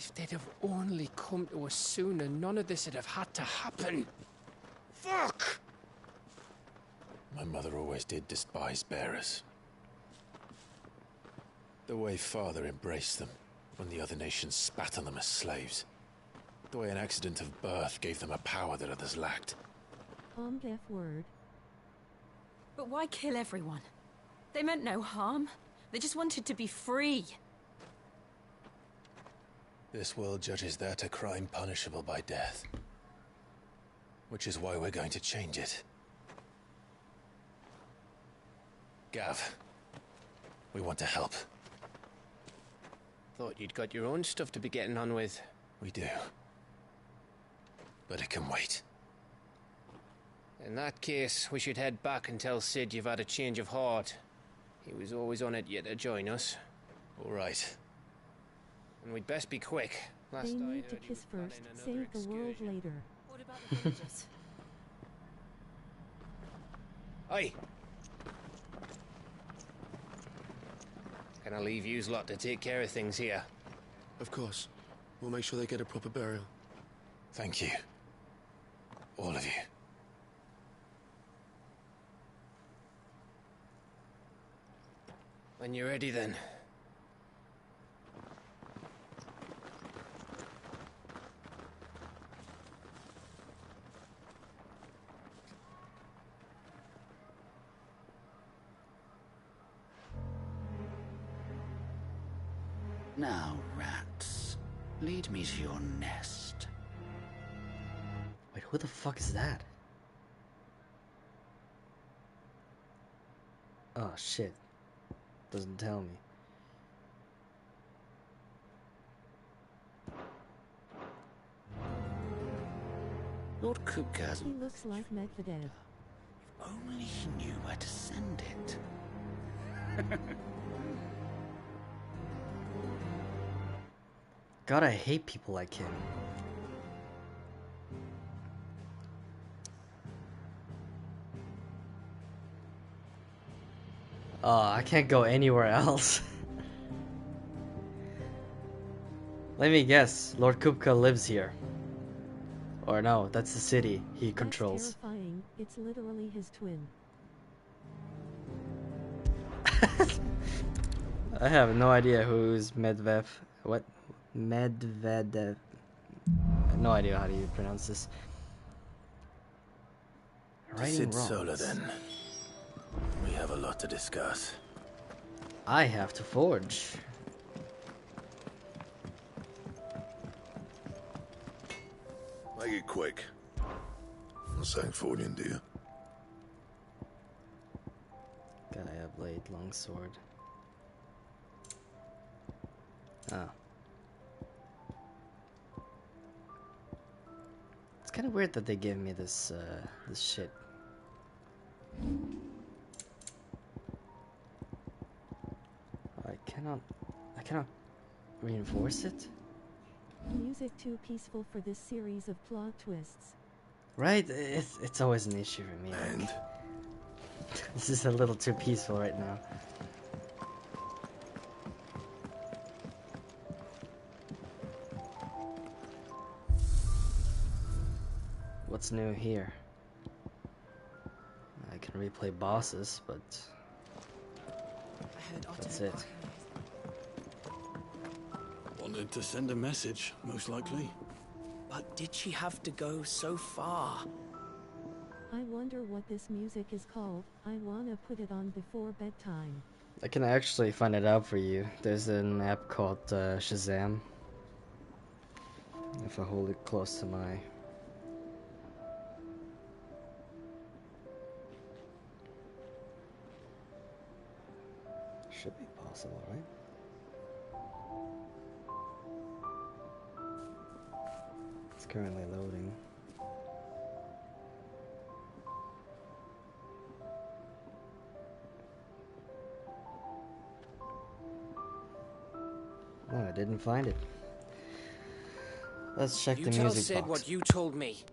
If they'd have only come to us sooner, none of this would have had to happen. Fuck! My mother always did despise bearers. The way Father embraced them when the other nations spat on them as slaves. The way an accident of birth gave them a power that others lacked. F word. But why kill everyone? They meant no harm. They just wanted to be free. This world judges that a crime punishable by death. Which is why we're going to change it. Gav, we want to help. Thought you'd got your own stuff to be getting on with. We do. But it can wait. In that case, we should head back and tell Sid you've had a change of heart. He was always on it yet to join us. All right. And we'd best be quick. They need to kiss first, save the world later. What about the villagers? Aye. Can I leave yous lot to take care of things here? Of course. We'll make sure they get a proper burial. Thank you. All of you. When you're ready, then. Now, rats, lead me to your nest. Wait, who the fuck is that? Oh shit. Doesn't tell me. Lord Kupka. He looks like Medvedev. If only he knew where to send it. God, I hate people like him. Oh, I can't go anywhere else. Let me guess, Lord Kupka lives here. Or no, that's the city he controls. That's terrifying. It's literally his twin. I have no idea who's Medvedev. What? Medvedev. I have no idea how do you pronounce this. Sid Solar, then. We have a lot to discuss. I have to forge. Make it quick. Not saying forging, do you? Gotta have blade, longsword. Oh. It's kind of weird that they gave me this this shit. I cannot reinforce it. Music too peaceful for this series of plot twists. Right? It's always an issue for me. And This is a little too peaceful right now. What's new here? I can replay bosses, but that's it. Wanted to send a message, most likely. But did she have to go so far? I wonder what this music is called. I wanna put it on before bedtime. I can actually find it out for you. There's an app called Shazam. If I hold it close to my... Should be possible, right? It's currently loading. Oh, I didn't find it. Let's check You the tell music Sid box. what you told me.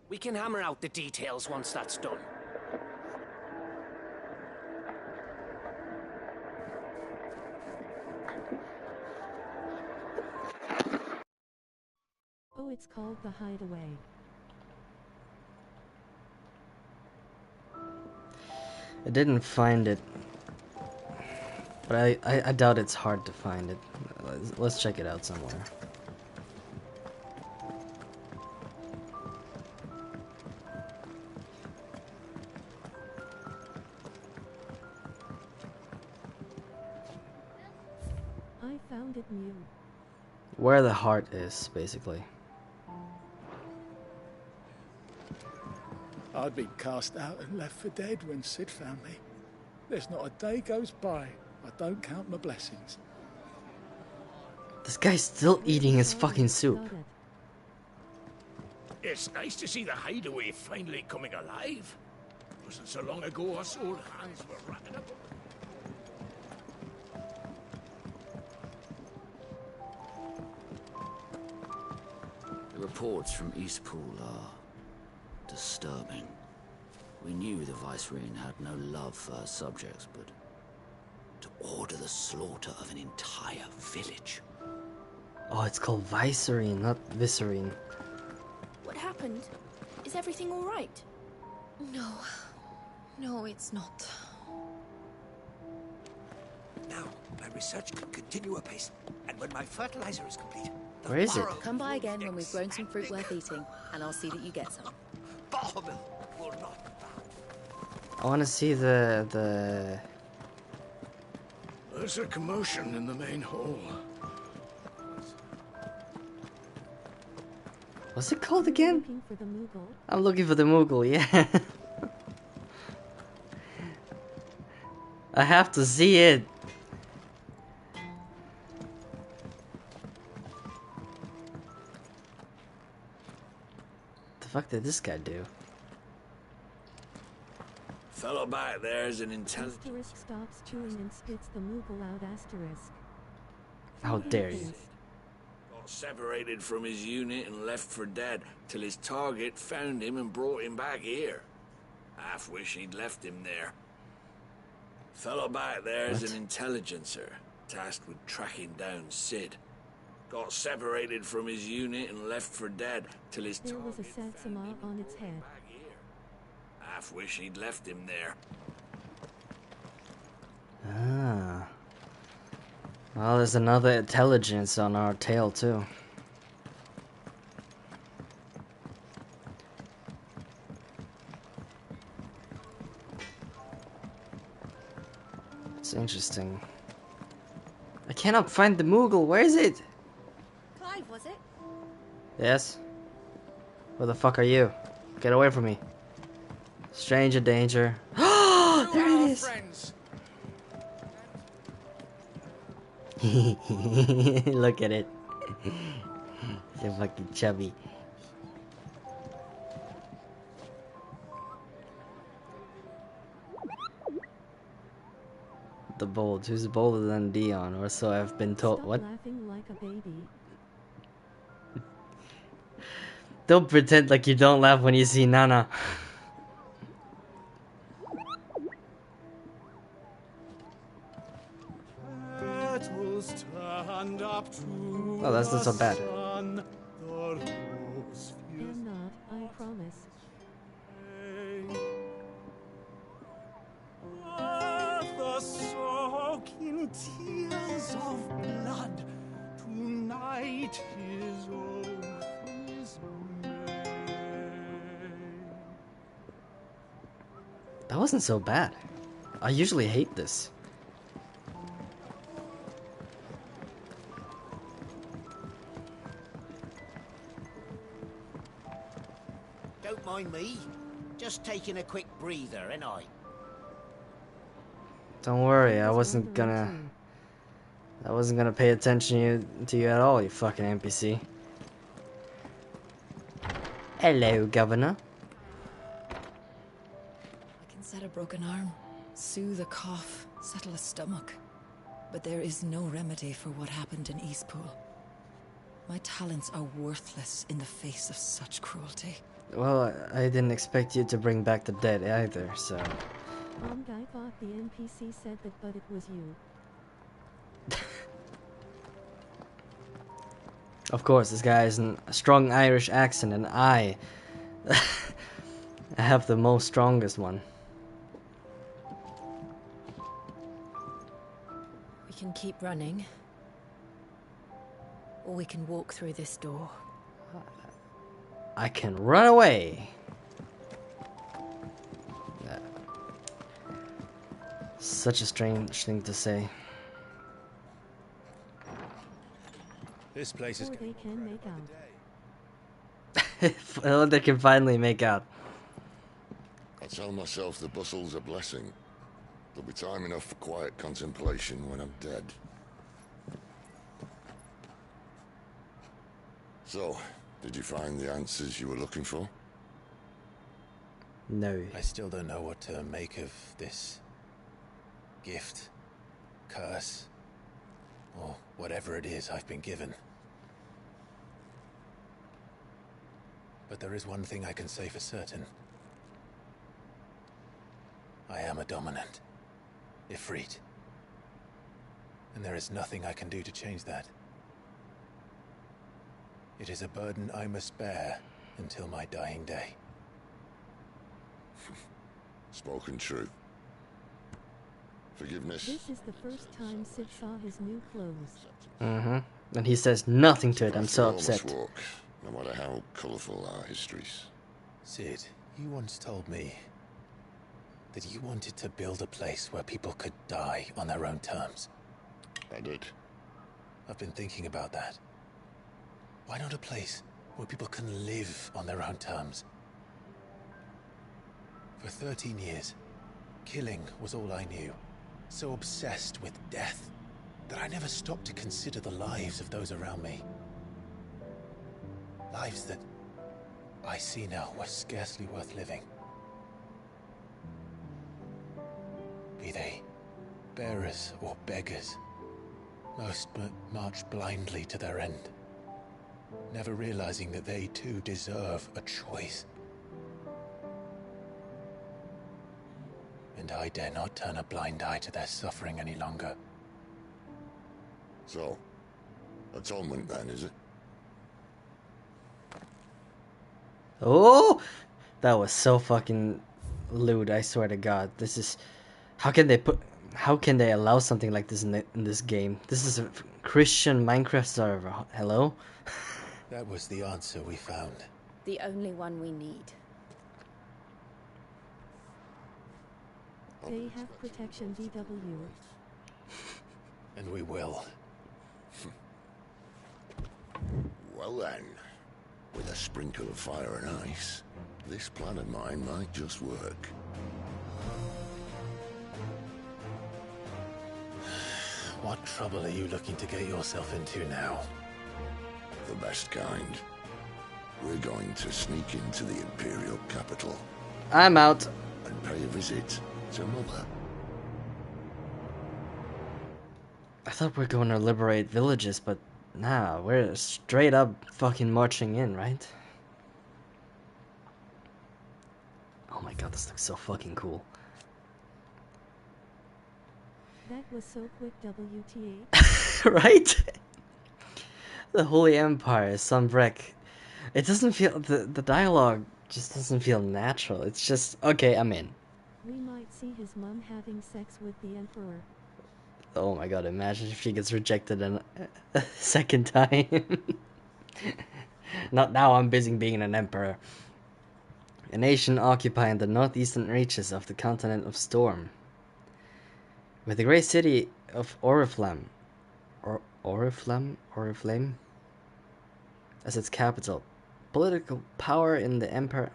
We can hammer out the details once that's done. Oh, it's called the Hideaway. I didn't find it, but I doubt it's hard to find it. Let's check it out somewhere. I found it new. Where the heart is, basically. I'd been cast out and left for dead when Sid found me. There's not a day goes by I don't count my blessings. This guy's still eating his fucking soup. It's nice to see the hideaway finally coming alive. Wasn't so long ago us old hands were wrapping up. The reports from Eastpool are disturbing. We knew the Vicereine had no love for her subjects, but to order the slaughter of an entire village. Oh, it's called Vicereine, not Viscerine. What happened? Is everything all right? No. No, it's not. Now, my research can continue apace, and when my fertilizer is complete, where is it? Come by again when we've grown some fruit worth eating, and I'll see that you get some. Buttermilk will not. I want to see the. There's a commotion in the main hall. What's it called again? Looking for the Moogle. I'm looking for the Moogle, yeah. I have to see it. The fuck did this guy do? Fellow back there's an intelligent. Asterisk stops chewing and spits the Moogle out. Asterisk. How dare you? Got separated from his unit and left for dead till his target found him and brought him back here. Half wish he'd left him there. Fellow back there's an intelligencer tasked with tracking down Sid. Got separated from his unit and left for dead till his There target was a found Satsuma him on and its brought him head. back here. Half wish he'd left him there. Ah. Well, there's another intelligence on our tail, too. It's interesting. I cannot find the Moogle. Where is it? Clive, was it? Yes? Where the fuck are you? Get away from me. Stranger danger. Oh, there it is. Friends. Look at it. So fucking chubby. The bold. Who's bolder than Dion? Or so I've been told. Stop What? laughing like a baby. Don't pretend like you don't laugh when you see Nana. Oh, that's not so bad. I'm not, I promise. The soaking tears of blood tonight his oath is made. That wasn't so bad. I usually hate this. Don't mind me. Just taking a quick breather, ain't I? Don't worry, I wasn't gonna pay attention to you at all, you fucking NPC. Hello, Governor. I can set a broken arm, soothe a cough, settle a stomach. But there is no remedy for what happened in Eastpool. My talents are worthless in the face of such cruelty. Well, I didn't expect you to bring back the dead either, so... Guy thought the NPC said that, but it was you. Of course, this guy has a strong Irish accent, and I have the most strongest one. We can keep running. Or we can walk through this door. I can run away. Such a strange thing to say. This place is. Or they can make out. Well, they can finally make out. I tell myself the bustle's a blessing. There'll be time enough for quiet contemplation when I'm dead. So, did you find the answers you were looking for? No. I still don't know what to make of this gift, curse, or whatever it is I've been given. But there is one thing I can say for certain. I am a dominant, Ifrit. And there is nothing I can do to change that. It is a burden I must bear until my dying day. Spoken true. Forgiveness. This is the first time Sid saw his new clothes. And he says nothing to it. I'm so We all must upset. walk, no matter how colourful our histories. Sid, you once told me that you wanted to build a place where people could die on their own terms. I did. I've been thinking about that. Why not a place where people can live on their own terms? For 13 years, killing was all I knew. So obsessed with death that I never stopped to consider the lives of those around me. Lives that I see now were scarcely worth living. Be they bearers or beggars, most march blindly to their end, never realizing that they too deserve a choice. And I dare not turn a blind eye to their suffering any longer. So, atonement then, is it? Oh, that was so fucking lewd. I swear to God, this is. How can they allow something like this in this game? This is a Christian Minecraft server. Hello. That was the answer we found. The only one we need. They have protection DW. And we will. Well then, with a sprinkle of fire and ice, this plan of mine might just work. What trouble are you looking to get yourself into now? The best kind. We're going to sneak into the Imperial capital. I'm out. And pay a visit to Mother. I thought we were going to liberate villages, but nah, we're straight up fucking marching in, right? Oh my God, this looks so fucking cool. That was so quick, WTH. Right? The Holy Empire, Sunbreak. It doesn't feel... The dialogue just doesn't feel natural. It's just... Okay, I'm in. We might see his mum having sex with the Emperor. Oh my God, imagine if she gets rejected a second time. Not now, I'm busy being an emperor. A nation occupying the northeastern reaches of the continent of Storm. With the great city of Oriflamme as its capital, political power in the empire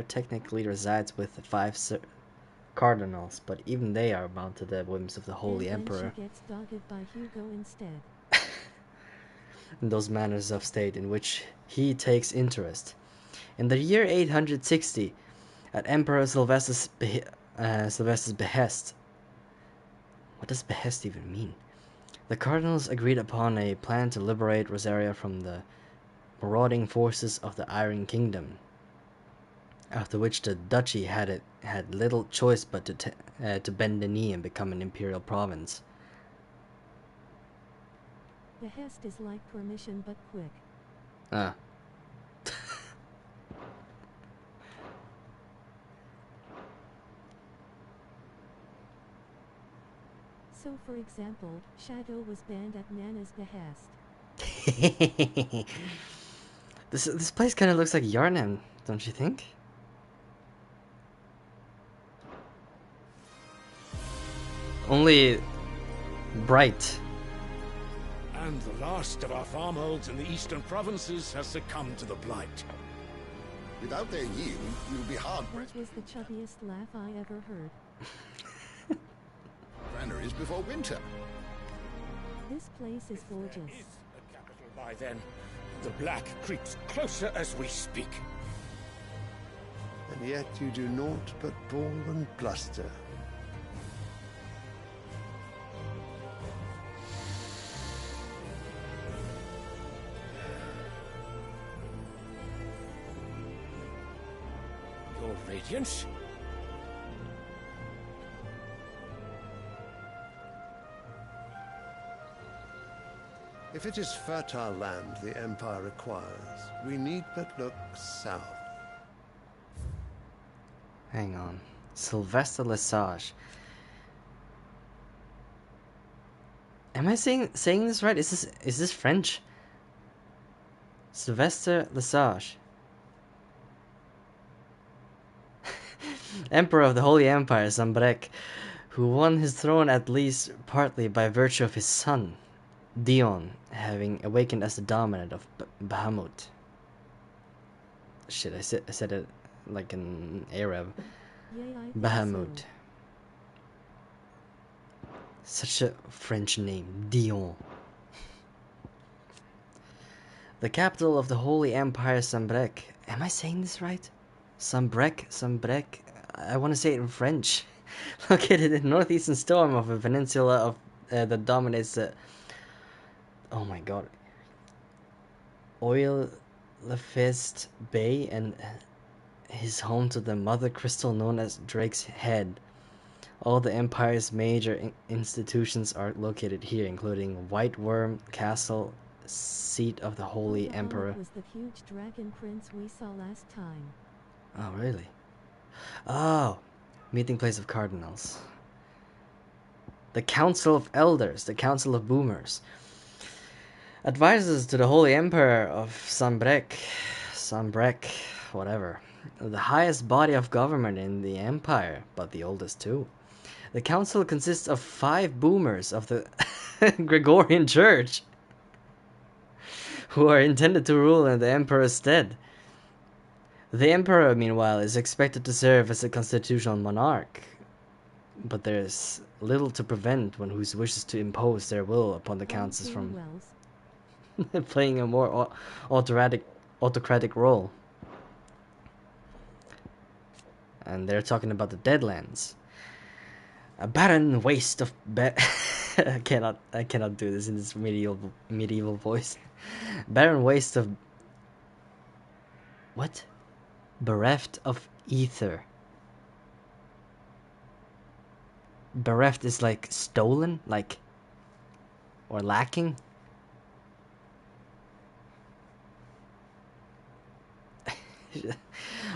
technically resides with the 5 cardinals, but even they are bound to the whims of the Holy Emperor. She gets dogged by Hugo instead. In those matters of state in which he takes interest. In the year 860, at Emperor Sylvester's behest. What does behest even mean? The cardinals agreed upon a plan to liberate Rosaria from the marauding forces of the Iron Kingdom, after which the duchy had little choice but to bend the knee and become an imperial province. Behest is like permission but quick. Ah. So for example, Shadow was banned at Nana's behest. This place kind of looks like Yarnam, don't you think? Only bright. And the last of our farmholds in the eastern provinces has succumbed to the blight. Without their yield, you'll be hard That was the chubbiest laugh I ever heard. granaries before winter. This place is gorgeous. The capital by then. The black creeps closer as we speak. And yet you do naught but bawl and bluster. Your Radiance? If it is fertile land the Empire requires, we need but look south. Hang on. Sylvester Lesage. Am I saying this right? Is this French? Sylvester Lesage. Emperor of the Holy Empire, Zambrek, who won his throne at least partly by virtue of his son, Dion, having awakened as the dominant of Bahamut. Shit, I said it like an Arab. Bahamut. Such a French name, Dion. The capital of the Holy Empire, Sambrek. Am I saying this right? Sambrek. I want to say it in French. Located in the northeastern storm of a peninsula of that dominates the. Oh my god. Oil Lefist Bay and is home to the mother crystal known as Drake's Head. All the Empire's major institutions are located here, including White Worm Castle, seat of the Holy Emperor. Was the huge dragon prince we saw last time. Oh, really? Oh, meeting place of cardinals. The Council of Elders, the Council of Boomers. Advisors to the Holy Emperor of Sambrek, whatever. The highest body of government in the Empire, but the oldest too. The council consists of 5 boomers of the Gregorian Church, who are intended to rule in the Emperor's stead. The Emperor, meanwhile, is expected to serve as a constitutional monarch, but there is little to prevent one who wishes to impose their will upon the councils from playing a more autocratic role. And they're talking about the Deadlands. A barren waste of I cannot do this in this medieval voice. Barren waste of what? Bereft of ether. Bereft is like stolen, like, or lacking.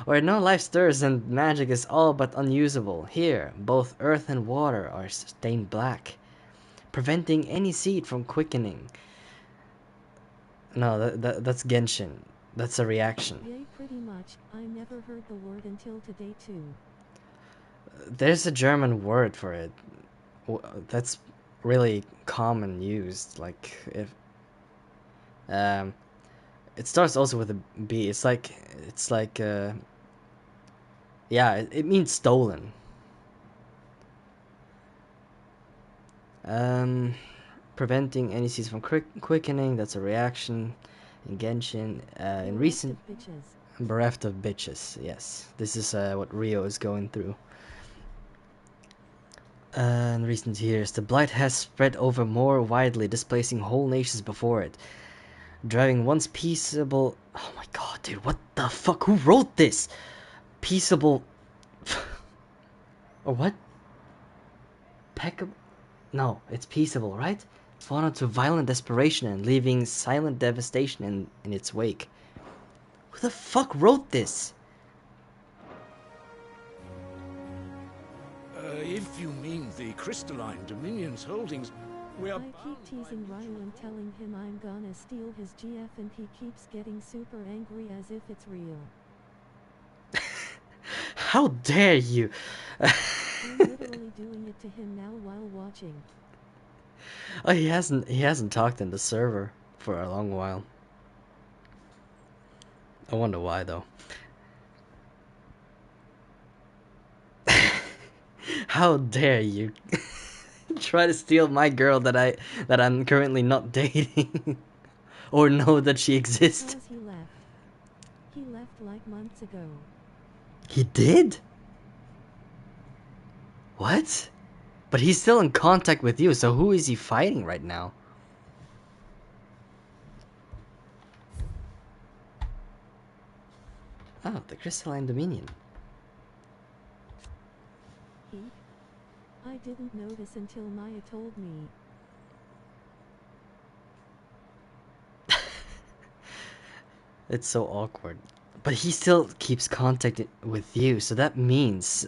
Where no life stirs and magic is all but unusable. Here, both earth and water are stained black, preventing any seed from quickening. No, that's Genshin. That's a reaction. Yay, pretty much. I never heard the word until today too. There's a German word for it. That's really common used. Like if it starts also with a B. It's like yeah, it means stolen. Preventing any seeds from quickening. That's a reaction in Genshin. In recent bereft of bitches. Yes, this is what Rio is going through. In recent years, the blight has spread over more widely, displacing whole nations before it. Driving once peaceable... Oh my god, dude, what the fuck? Who wrote this? Peaceable... or what? No, it's peaceable, right? fallen to violent desperation and leaving silent devastation in its wake. Who the fuck wrote this? If you mean the Crystalline Dominion's holdings, we are... I keep teasing Ryu and telling him I'm gonna steal his GF and he keeps getting super angry as if it's real. How dare you? I'm literally doing it to him now while watching. Oh, he hasn't talked in the server for a long while. I wonder why though. How dare you try to steal my girl that I'm currently not dating or know that she exists? Because he left. He left like months ago. He did? What? But he's still in contact with you, so who is he fighting right now? Oh, the Crystalline Dominion. I didn't notice until Maya told me. It's so awkward. But he still keeps contact with you, so that means...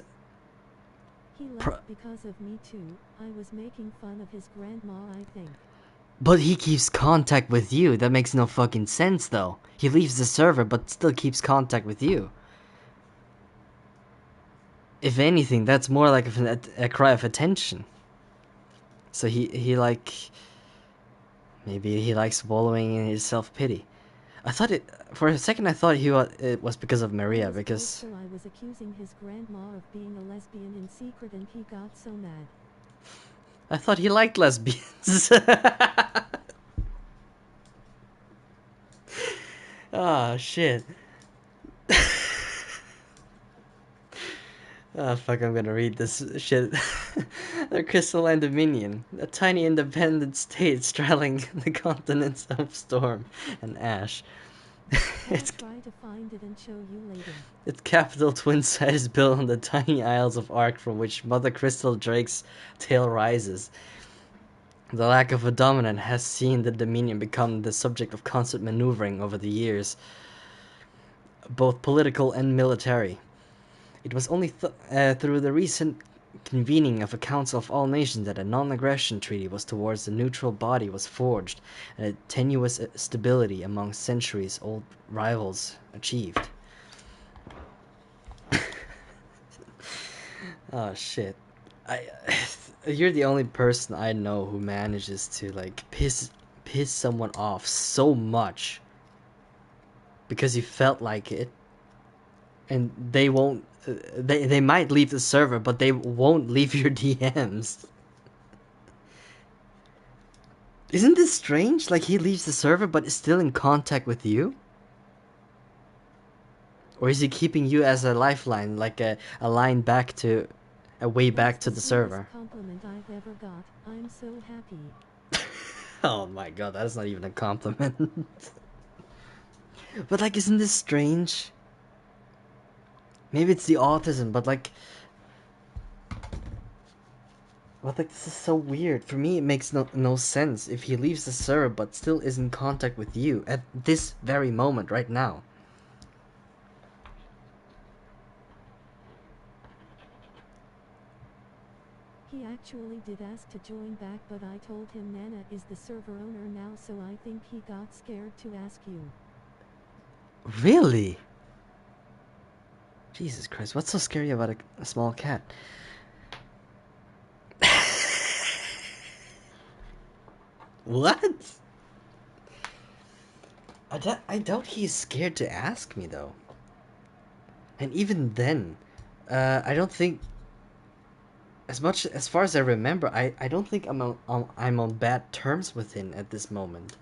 He left because of me too. I was making fun of his grandma, I think. But he keeps contact with you. That makes no fucking sense, though. He leaves the server, but still keeps contact with you. If anything, that's more like a cry of attention. So he like... Maybe he likes wallowing in his self-pity. I thought it... For a second I thought it was because of Maria, because... So I was accusing his grandma of being a lesbian in secret and he got so mad. I thought he liked lesbians. Ah, shit. Ah, fuck, I'm gonna read this shit. The Crystalline Dominion, a tiny independent state straddling the continents of Storm and Ash. I'll try to find it and show you later. Its capital twin-sized built on the tiny isles of Ark from which Mother Crystal Drake's tail rises. The lack of a dominant has seen the Dominion become the subject of constant maneuvering over the years, both political and military. It was only through the recent convening of a Council of All Nations that a non-aggression treaty was towards the neutral body was forged, and a tenuous stability among centuries-old rivals achieved. Oh shit. You're the only person I know who manages to like piss someone off so much because you felt like it, and they won't. They might leave the server, but they won't leave your DMs. Isn't this strange? Like, he leaves the server, but is still in contact with you? Or is he keeping you as a lifeline, like a line back to... a way back to the server? Compliment I've ever got. I'm so happy. Oh my god, that is not even a compliment. But like, isn't this strange? Maybe it's the autism, but like... But like, this is so weird. For me, it makes no sense if he leaves the server but still is in contact with you at this very moment, right now. He actually did ask to join back, but I told him Nana is the server owner now, so I think he got scared to ask you. Really? Jesus Christ, what's so scary about a small cat? What? I doubt he's scared to ask me, though. And even then, I don't think... As far as I remember, I don't think I'm on bad terms with him at this moment.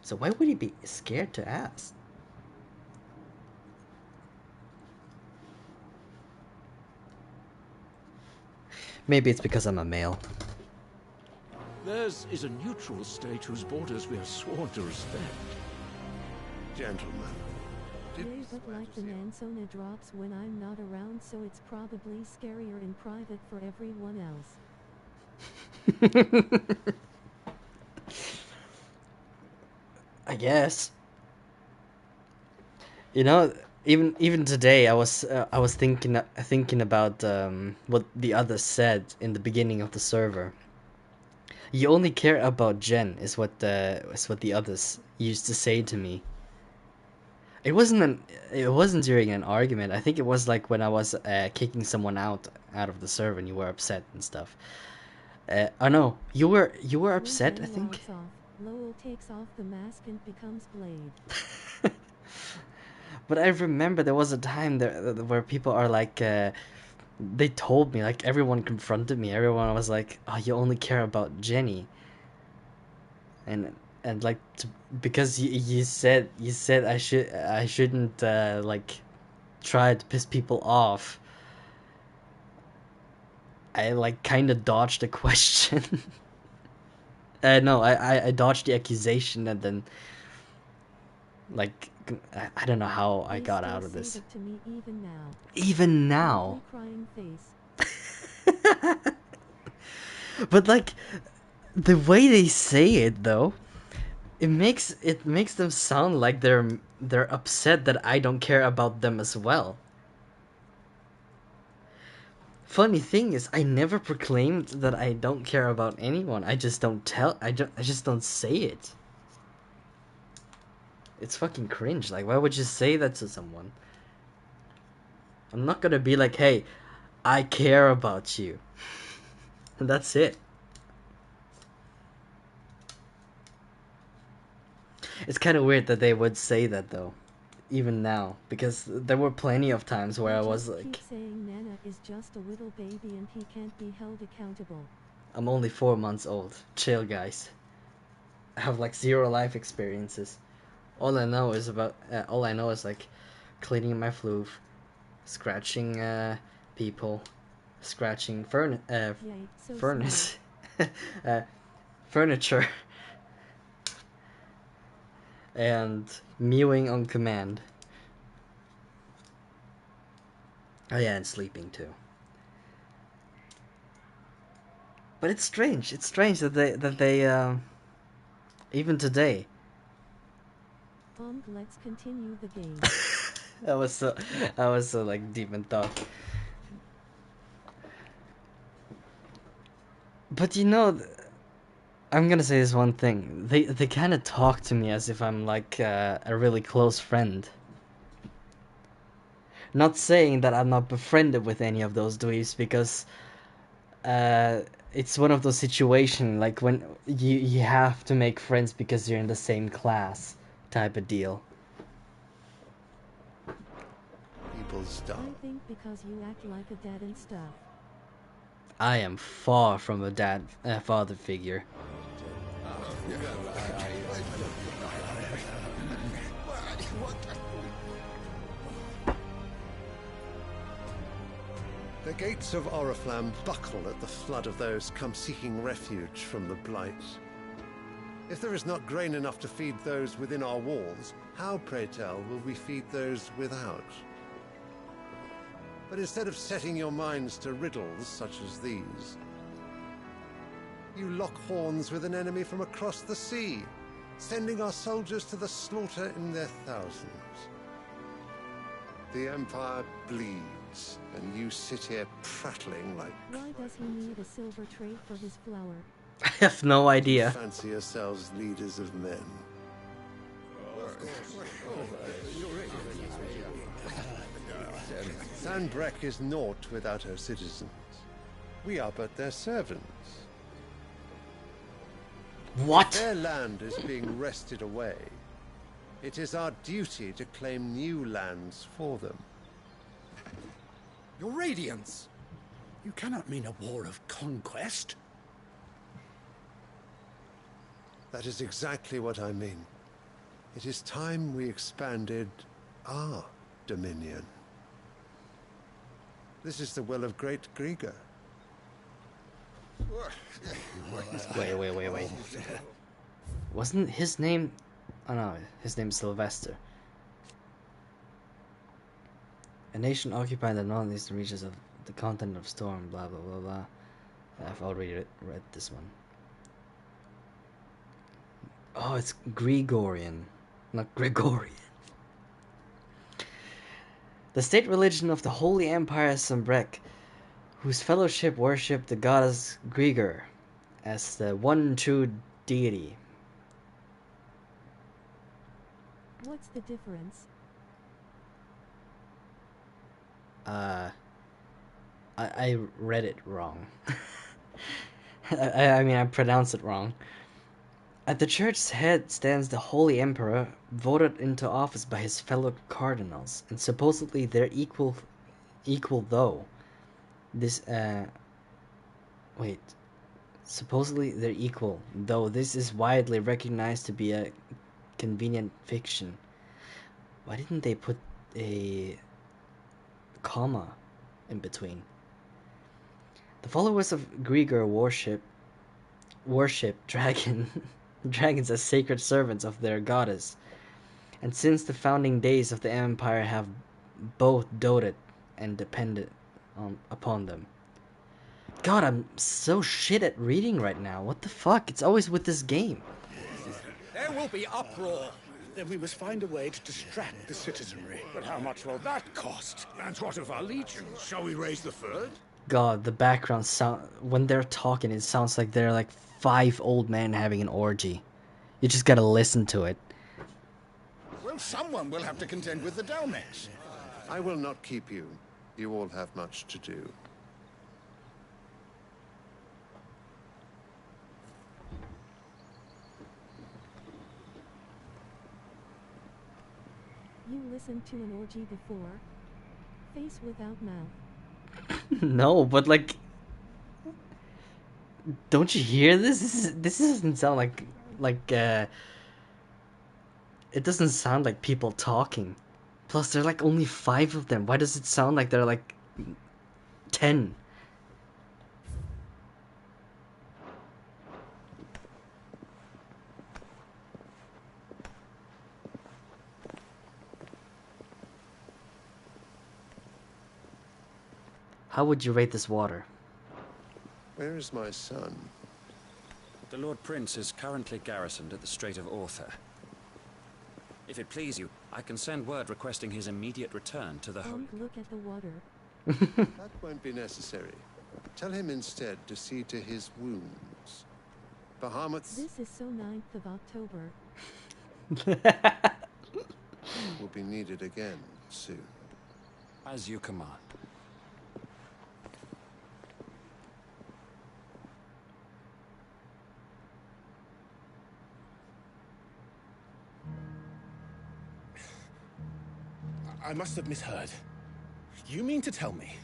So why would he be scared to ask? Maybe it's because I'm a male. Theirs is a neutral state whose borders we are sworn to respect. Gentlemen, Yeah, but like the Nansona drops when I'm not around, so it's probably scarier in private for everyone else. I guess. You know, even today, I was thinking about what the others said in the beginning of the server. You only care about Jen, is what the others used to say to me. It wasn't during an argument. I think it was like when I was kicking someone out of the server and you were upset and stuff. Oh no, you were upset, I think. Lowell takes off the mask and becomes Blade. But I remember there was a time there where people are like, they told me, like everyone confronted me. Everyone was like, "Oh, you only care about Jenny." And like because you said I shouldn't like try to piss people off. I like kind of dodged the question. No, I dodged the accusation and then like I don't know how I got out of this. To me even now. Even now. Lovely crying face. But like the way they say it though, it makes them sound like they're upset that I don't care about them as well. Funny thing is, I never proclaimed that I don't care about anyone. I just don't say it. It's fucking cringe. Like, why would you say that to someone? I'm not gonna be like, hey, I care about you. And that's it. It's kind of weird that they would say that though, even now, because there were plenty of times where I was like, keep saying Nana is just a little baby and he can't be held accountable. I'm only 4 months old. Chill, guys. I have like 0 life experiences. All I know is like cleaning my floof, scratching people, scratching furnace, furniture, and mewing on command. Oh yeah, and sleeping too. But it's strange. It's strange that they even today. Let's continue the game. I was so like deep in thought. But you know, I'm gonna say this one thing. They kind of talk to me as if I'm like a really close friend. Not saying that I'm not befriended with any of those dweebs, because it's one of those situations like when you have to make friends because you're in the same class type of deal. I think because you act like a dad and stuff. I am far from a father figure. The gates of Oriflamme buckle at the flood of those come seeking refuge from the Blight. If there is not grain enough to feed those within our walls, how, pray tell, will we feed those without? But instead of setting your minds to riddles such as these, you lock horns with an enemy from across the sea, sending our soldiers to the slaughter in their thousands. The Empire bleeds, and you sit here prattling like... Why does he need a silver tray for his flour? I have no idea. You fancy yourselves leaders of men. Sanbreque is naught without her citizens. We are but their servants. What? Their land is being wrested away. It is our duty to claim new lands for them. Your Radiance! You cannot mean a war of conquest. That is exactly what I mean. It is time we expanded our dominion. This is the will of great Grieger. Wait. Wasn't his name... Oh no, his name's Sylvester. A nation occupied the northeastern reaches of the continent of Storm, blah blah blah blah. I've already read this one. Oh, it's Gregorian, not Gregorian. The state religion of the Holy Empire Sombrek, whose fellowship worship the goddess Gregor as the one true deity. What's the difference? I read it wrong. I mean, I pronounced it wrong. At the church's head stands the Holy Emperor, voted into office by his fellow cardinals, and supposedly they're equal though. Supposedly they're equal, though this is widely recognized to be a convenient fiction. Why didn't they put a comma in between? The followers of Gregor worship dragons as sacred servants of their goddess, and since the founding days of the empire have both doted and depended upon them. God, I'm so shit at reading right now. What the fuck? It's always with this game. There will be uproar. Then we must find a way to distract the citizenry. But how much will that cost? And what of our legions? Shall we raise the third? God, the background sound when they're talking, it sounds like they're like 5 old men having an orgy. You just gotta listen to it. Well, someone will have to contend with the Dalmeks. I will not keep you. You all have much to do. You listened to an orgy before? Face without mouth. No, but like, don't you hear this? This doesn't sound like it doesn't sound like people talking. Plus, there are like only 5 of them. Why does it sound like there are like 10? How would you rate this water? Where is my son? The Lord Prince is currently garrisoned at the Strait of Orther. If it please you, I can send word requesting his immediate return to the Don't look at the water. That won't be necessary. Tell him instead to see to his wounds. Bahamut's This is so 9th of October. will be needed again soon. As you command. I must have misheard. You mean to tell me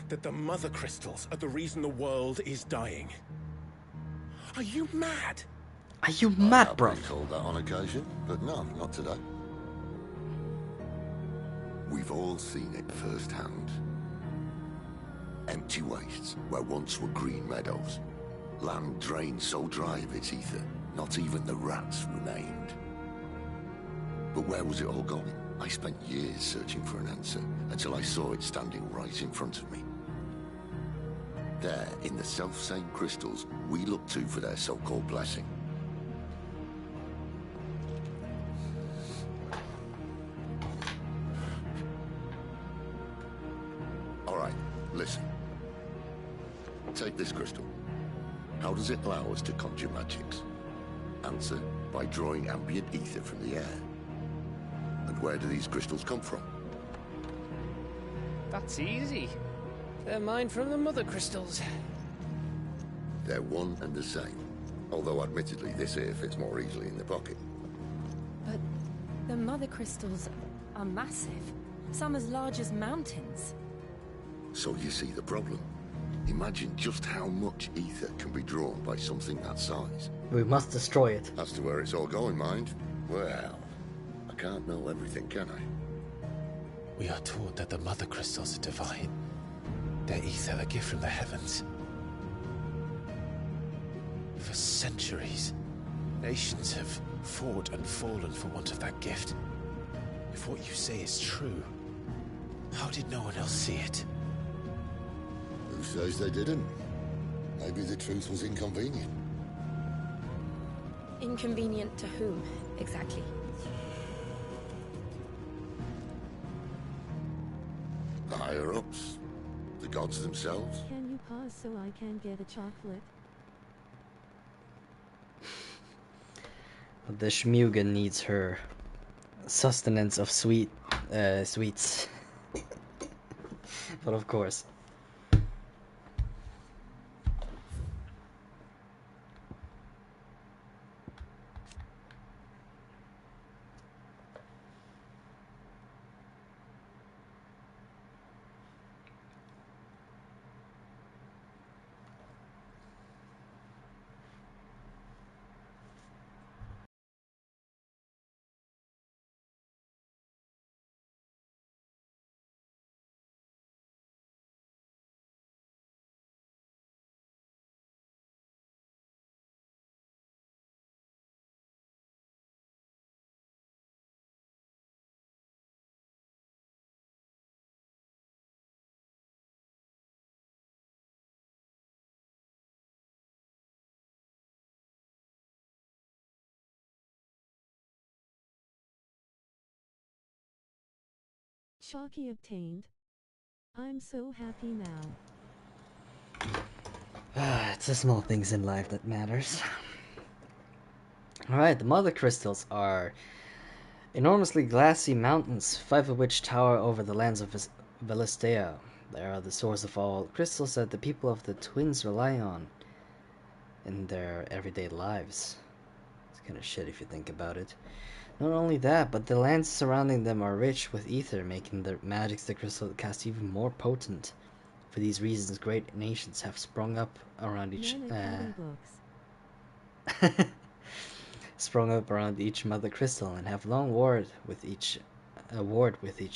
that the mother crystals are the reason the world is dying? Are you mad? Are you mad, bro? I've been told that on occasion, but no, not today. We've all seen it firsthand. Empty wastes where once were green meadows. Land drained so dry of its ether, not even the rats remained. But where was it all going? I spent years searching for an answer, until I saw it standing right in front of me. There, in the self-same crystals we look to for their so-called blessing. All right, listen. Take this crystal. How does it allow us to conjure magics? Answer, by drawing ambient ether from the air. And where do these crystals come from? That's easy. They're mined from the mother crystals. They're one and the same. Although admittedly this here fits more easily in the pocket. But the mother crystals are massive. Some as large as mountains. So you see the problem. Imagine just how much ether can be drawn by something that size. We must destroy it. As to where it's all going, mind? Well, I can't know everything, can I? We are taught that the mother crystals are divine. Their ether a gift from the heavens. For centuries, nations have fought and fallen for want of that gift. If what you say is true, how did no one else see it? Who says they didn't? Maybe the truth was inconvenient. Inconvenient to whom, exactly? The higher-ups? The gods themselves? Can you pause so I can get a chocolate? The Schmugen needs her sustenance of sweets. But of course. Chalky obtained. I'm so happy now. It's the small things in life that matters. Alright, the mother crystals are enormously glassy mountains, 5 of which tower over the lands of Velistea. They are the source of all crystals that the people of the twins rely on in their everyday lives. It's kind of shit if you think about it. Not only that, but the lands surrounding them are rich with ether, making the magics the crystal cast even more potent. For these reasons, great nations have sprung up around each mother crystal and have long warred with each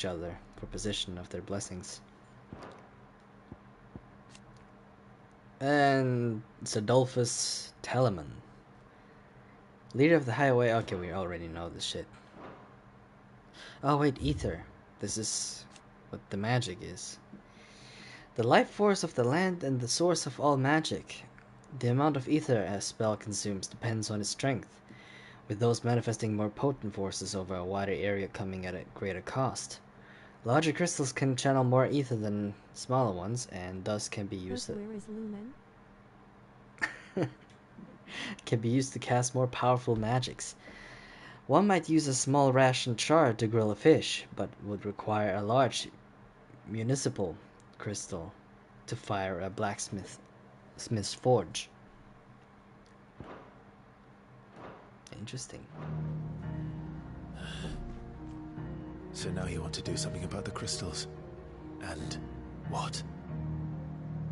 other for possession of their blessings. And Zadolphus Telemann, leader of the highway. Okay, we already know this shit. Oh wait, ether. This is what the magic is. The life force of the land and the source of all magic. The amount of ether a spell consumes depends on its strength, with those manifesting more potent forces over a wider area coming at a greater cost. Larger crystals can channel more ether than smaller ones, and thus can be used Where is Lumen? can be used to cast more powerful magics. One might use a small ration shard to grill a fish, but would require a large municipal crystal to fire a blacksmith's forge. Interesting. So now you want to do something about the crystals. And what?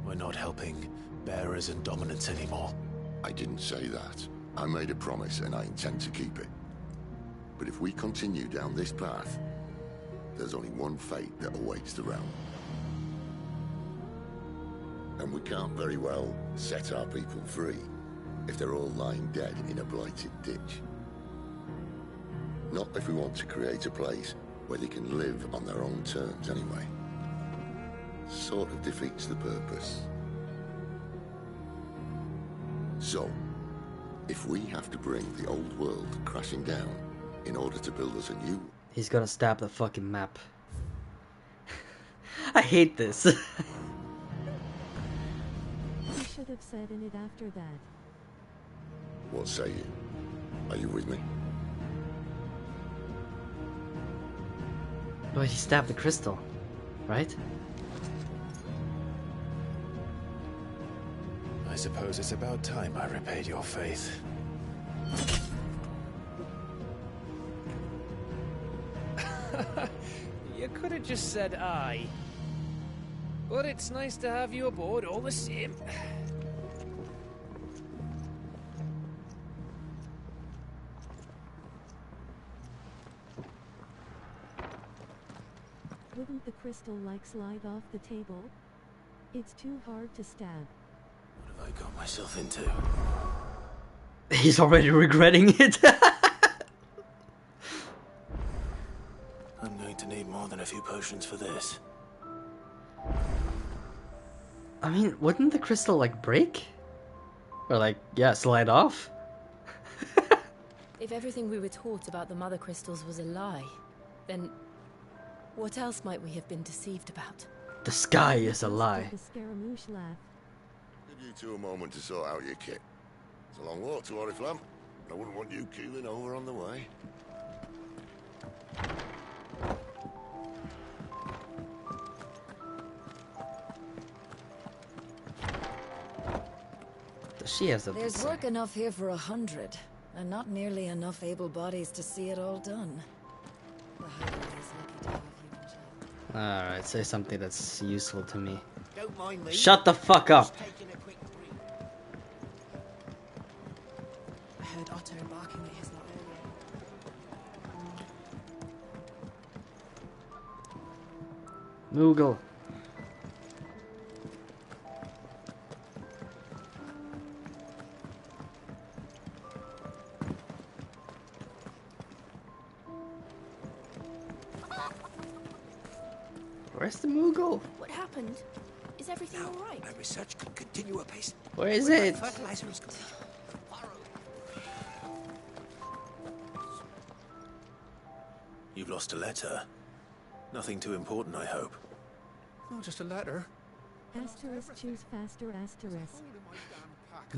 We're not helping bearers and dominants anymore. I didn't say that. I made a promise and I intend to keep it. But if we continue down this path, there's only one fate that awaits the realm. And we can't very well set our people free if they're all lying dead in a blighted ditch. Not if we want to create a place where they can live on their own terms anyway. Sort of defeats the purpose. So, if we have to bring the old world crashing down in order to build us a new... He's gonna stab the fucking map. I hate this. You should have said in it after that. What say you? Are you with me? Wait, he stabbed the crystal, right? I suppose it's about time I repaid your faith. You could have just said aye. But it's nice to have you aboard all the same. Wouldn't the crystal like slide off the table? It's too hard to stab. What have I got myself into? He's already regretting it. I'm going to need more than a few potions for this. I mean, wouldn't the crystal like break? Or like, yeah, slide off? If everything we were taught about the Mother Crystals was a lie, then what else might we have been deceived about? The sky is a lie. The Scaramouche laugh. Give you two a moment to sort out your kit. It's a long walk to Oriflamme. I wouldn't want you keeling over on the way. She has something to There's say. work enough here for 100, and not nearly enough able bodies to see it all done. The hideaway is lucky to have you and Jill. Alright, say something that's useful to me. Don't mind me. Shut the fuck up! Just taking a quick breathe. I heard Otto barking at his lot earlier. Moogle. Where's the Moogle? What happened? Is everything all right? My research can continue apace. Where is When my it? fertilizer is complete. You've lost a letter. Nothing too important, I hope. Oh, just a letter. Asterisk choose faster asterisk.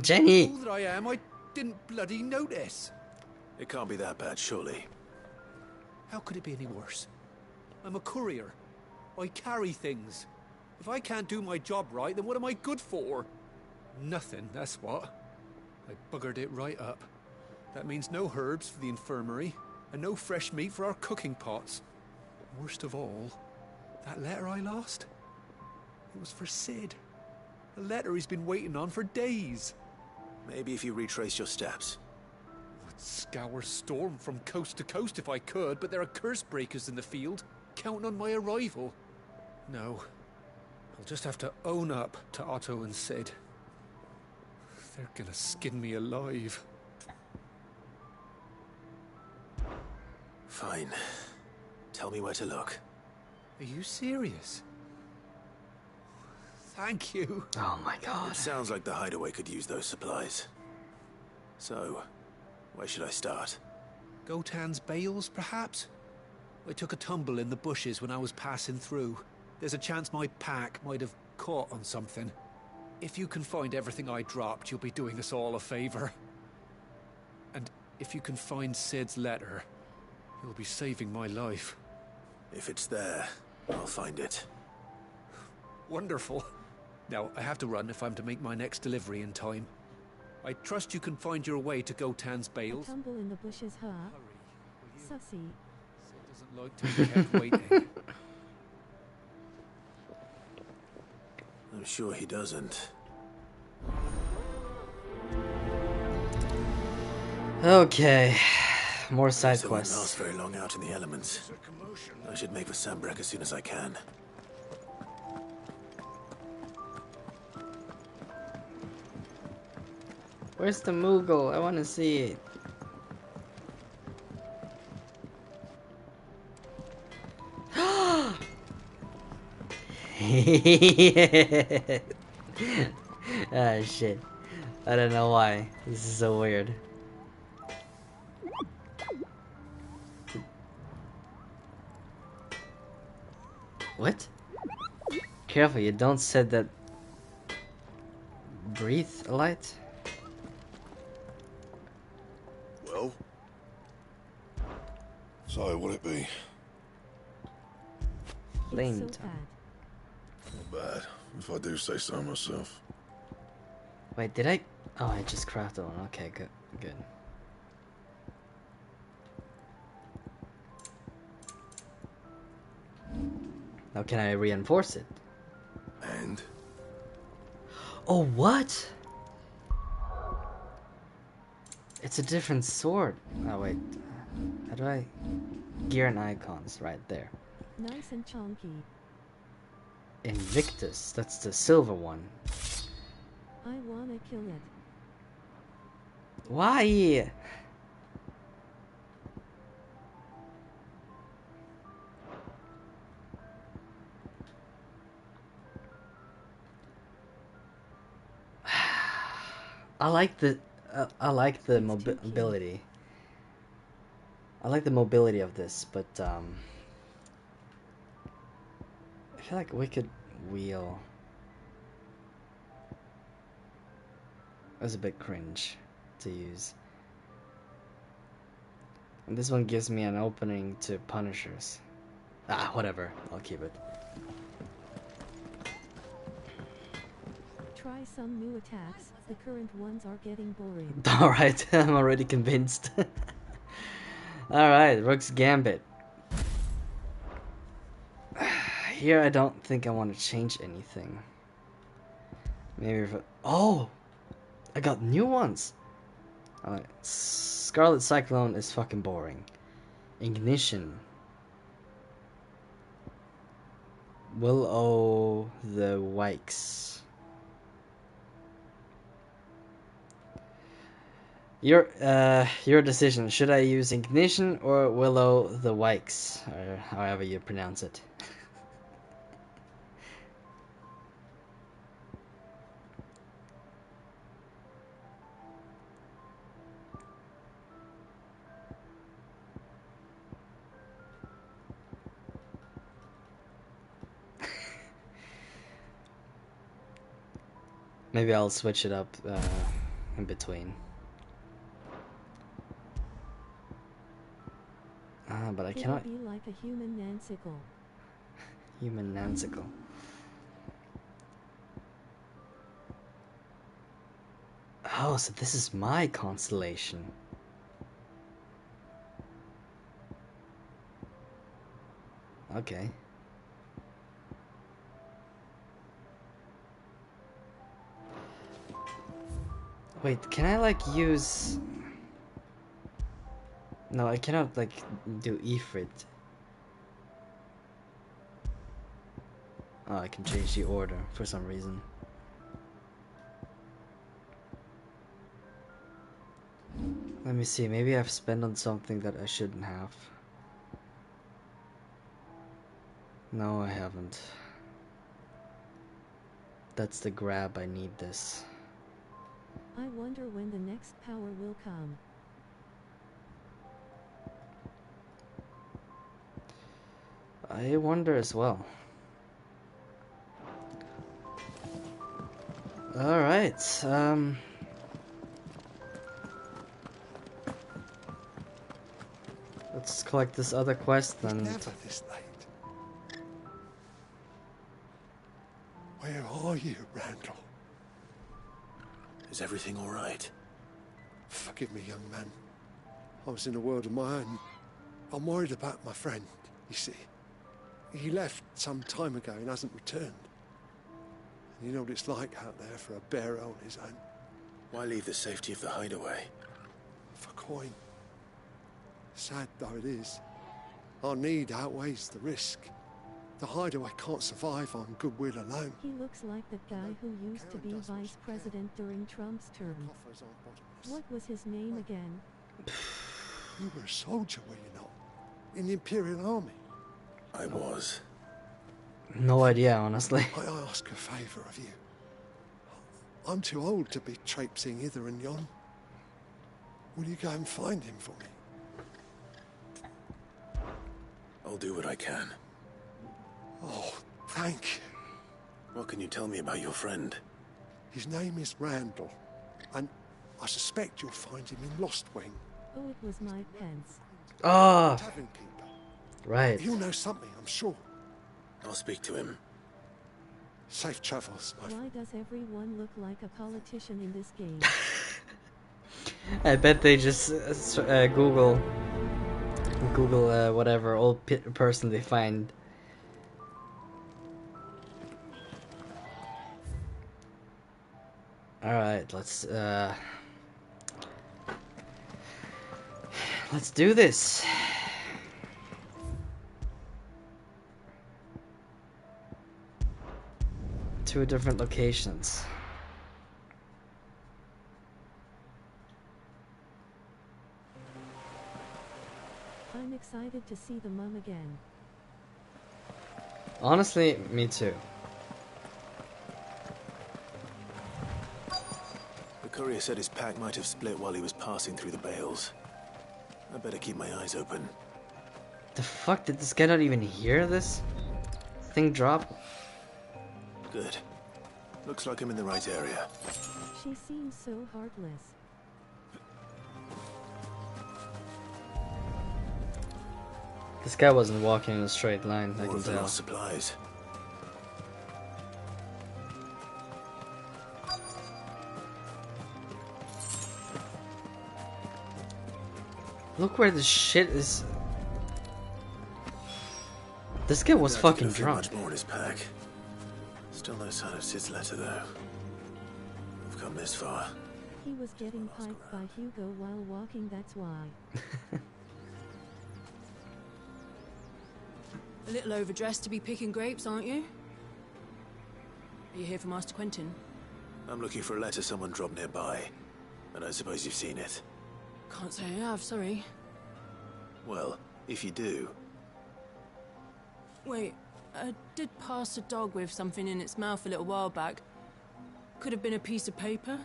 Jenny! Fool that I am, I didn't bloody notice. It can't be that bad, surely. How could it be any worse? I'm a courier. I carry things. If I can't do my job right, then what am I good for? Nothing, that's what. I buggered it right up. That means no herbs for the infirmary, and no fresh meat for our cooking pots. Worst of all, that letter I lost? It was for Sid. A letter he's been waiting on for days. Maybe if you retrace your steps. I'd scour Storm from coast to coast if I could, but there are curse breakers in the field, counting on my arrival. No. I'll just have to own up to Otto and Sid. They're gonna skin me alive. Fine. Tell me where to look. Are you serious? Thank you. Oh my god. It sounds like the hideaway could use those supplies. So, where should I start? Gotan's bales, perhaps? I took a tumble in the bushes when I was passing through. There's a chance my pack might have caught on something. If you can find everything I dropped, you'll be doing us all a favor. And if you can find Sid's letter, you'll be saving my life. If it's there, I'll find it. Wonderful. Now, I have to run if I'm to make my next delivery in time. I trust you can find your way to Gotan's A bales. tumble in the bushes, huh? Sussy. Sid doesn't like to be kept waiting. I'm sure he doesn't. Okay. More side So I won't last quests. very long out in the elements. I should make for Sambrek as soon as I can. Where's the Moogle? I want to see it. Ah shit. I don't know why. This is so weird. What? Careful, you don't set that. Breathe a light? Well? So, what'll it be? Flame So tongue. bad. Not bad, if I do say so myself. Wait, did I? Oh, I just crafted one. Okay, good, good. Now can I reinforce it? And? Oh, what? It's a different sword. Oh wait, how do I? Gear and icons right there. Nice and chunky. Invictus, that's the silver one. I wanna kill it. Why? I like the It's too cute. mobility. I like the mobility of this, but I feel like we could wheel. It was a bit cringe to use. And this one gives me an opening to Punishers. Ah, whatever. I'll keep it. Try some new attacks. The current ones are getting boring. Alright, I'm already convinced. Alright, Rook's Gambit. Here I don't think I want to change anything. Maybe if oh! I got new ones! Alright, Scarlet Cyclone is fucking boring. Ignition. Will-O the Wykes. Your decision. Should I use Ignition or Will-O the Wykes? Or however you pronounce it. Maybe I'll switch it up in between. But I cannot. Be like a human Nansicle. Human Nansicle. Oh, so this is my constellation. Okay. Wait, can I like use... No, I cannot like do Ifrit. Oh, I can change the order for some reason. Let me see, maybe I've spent on something that I shouldn't have. No, I haven't. That's the grab, I need this. I wonder when the next power will come. I wonder as well. Alright, let's collect this other quest then. Never this late. Where are you, Randall? Is everything all right? Forgive me, young man. I was in a world of my own. I'm worried about my friend, you see. He left some time ago and hasn't returned. And you know what it's like out there for a bearer on his own. Why leave the safety of the hideaway? For coin. Sad though it is, our need outweighs the risk. The hideaway can't survive on goodwill alone. He looks like that guy who used to be vice president during Trump's term. What was his name again? You were a soldier, were you not? In the Imperial Army? I was. No idea, honestly. I ask a favour of you. I'm too old to be traipsing hither and yon. Will you go and find him for me? I'll do what I can. Oh, thank you. What can you tell me about your friend? His name is Randall, and I suspect you'll find him in Lost Wing. Oh, it was my pence. Ah, Tavern keeper. right. He'll know something, I'm sure. I'll speak to him. Safe travels, my friend. Why does everyone look like a politician in this game? I bet they just Google whatever old person they find. All right, let's do this. Two different locations. I'm excited to see the mum again. Honestly, me too. The courier said his pack might have split while he was passing through the bales. I better keep my eyes open. The fuck, did this guy not even hear this thing drop? Good. Looks like I'm in the right area. She seems so heartless. This guy wasn't walking in a straight line, I can tell. Supplies. Look where this shit is. This guy was fucking drunk. Much more in his pack. Still no sign of Sid's letter though. We've come this far. He was getting piped by Hugo while walking, that's why. A little overdressed to be picking grapes, aren't you? Are you here for Master Quentin? I'm looking for a letter someone dropped nearby. And I suppose you've seen it. Can't say I have, sorry. Well, if you do... Wait, I did pass a dog with something in its mouth a little while back. Could have been a piece of paper.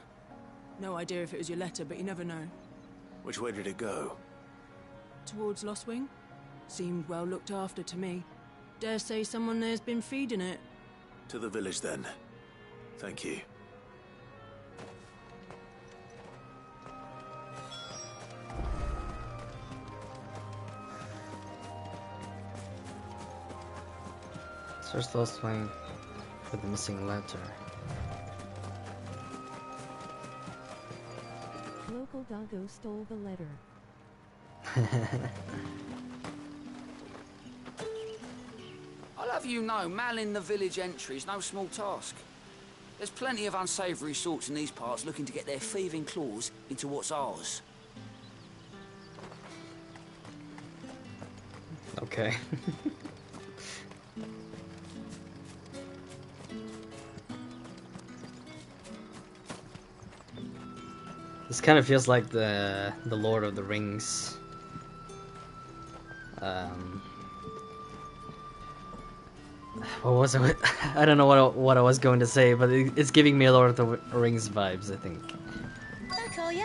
No idea if it was your letter, but you never know. Which way did it go? Towards Lostwing? Seemed well looked after to me. Dare say someone there's been feeding it. To the village then. Thank you. Search Lostwing for the missing letter. Local doggo stole the letter. I'll have you know, manning the village entry is no small task. There's plenty of unsavoury sorts in these parts looking to get their thieving claws into what's ours. Okay. This kind of feels like the Lord of the Rings. What was it? I don't know what I was going to say, but it's giving me a Lord of the Rings vibes, I think. Back, are ya?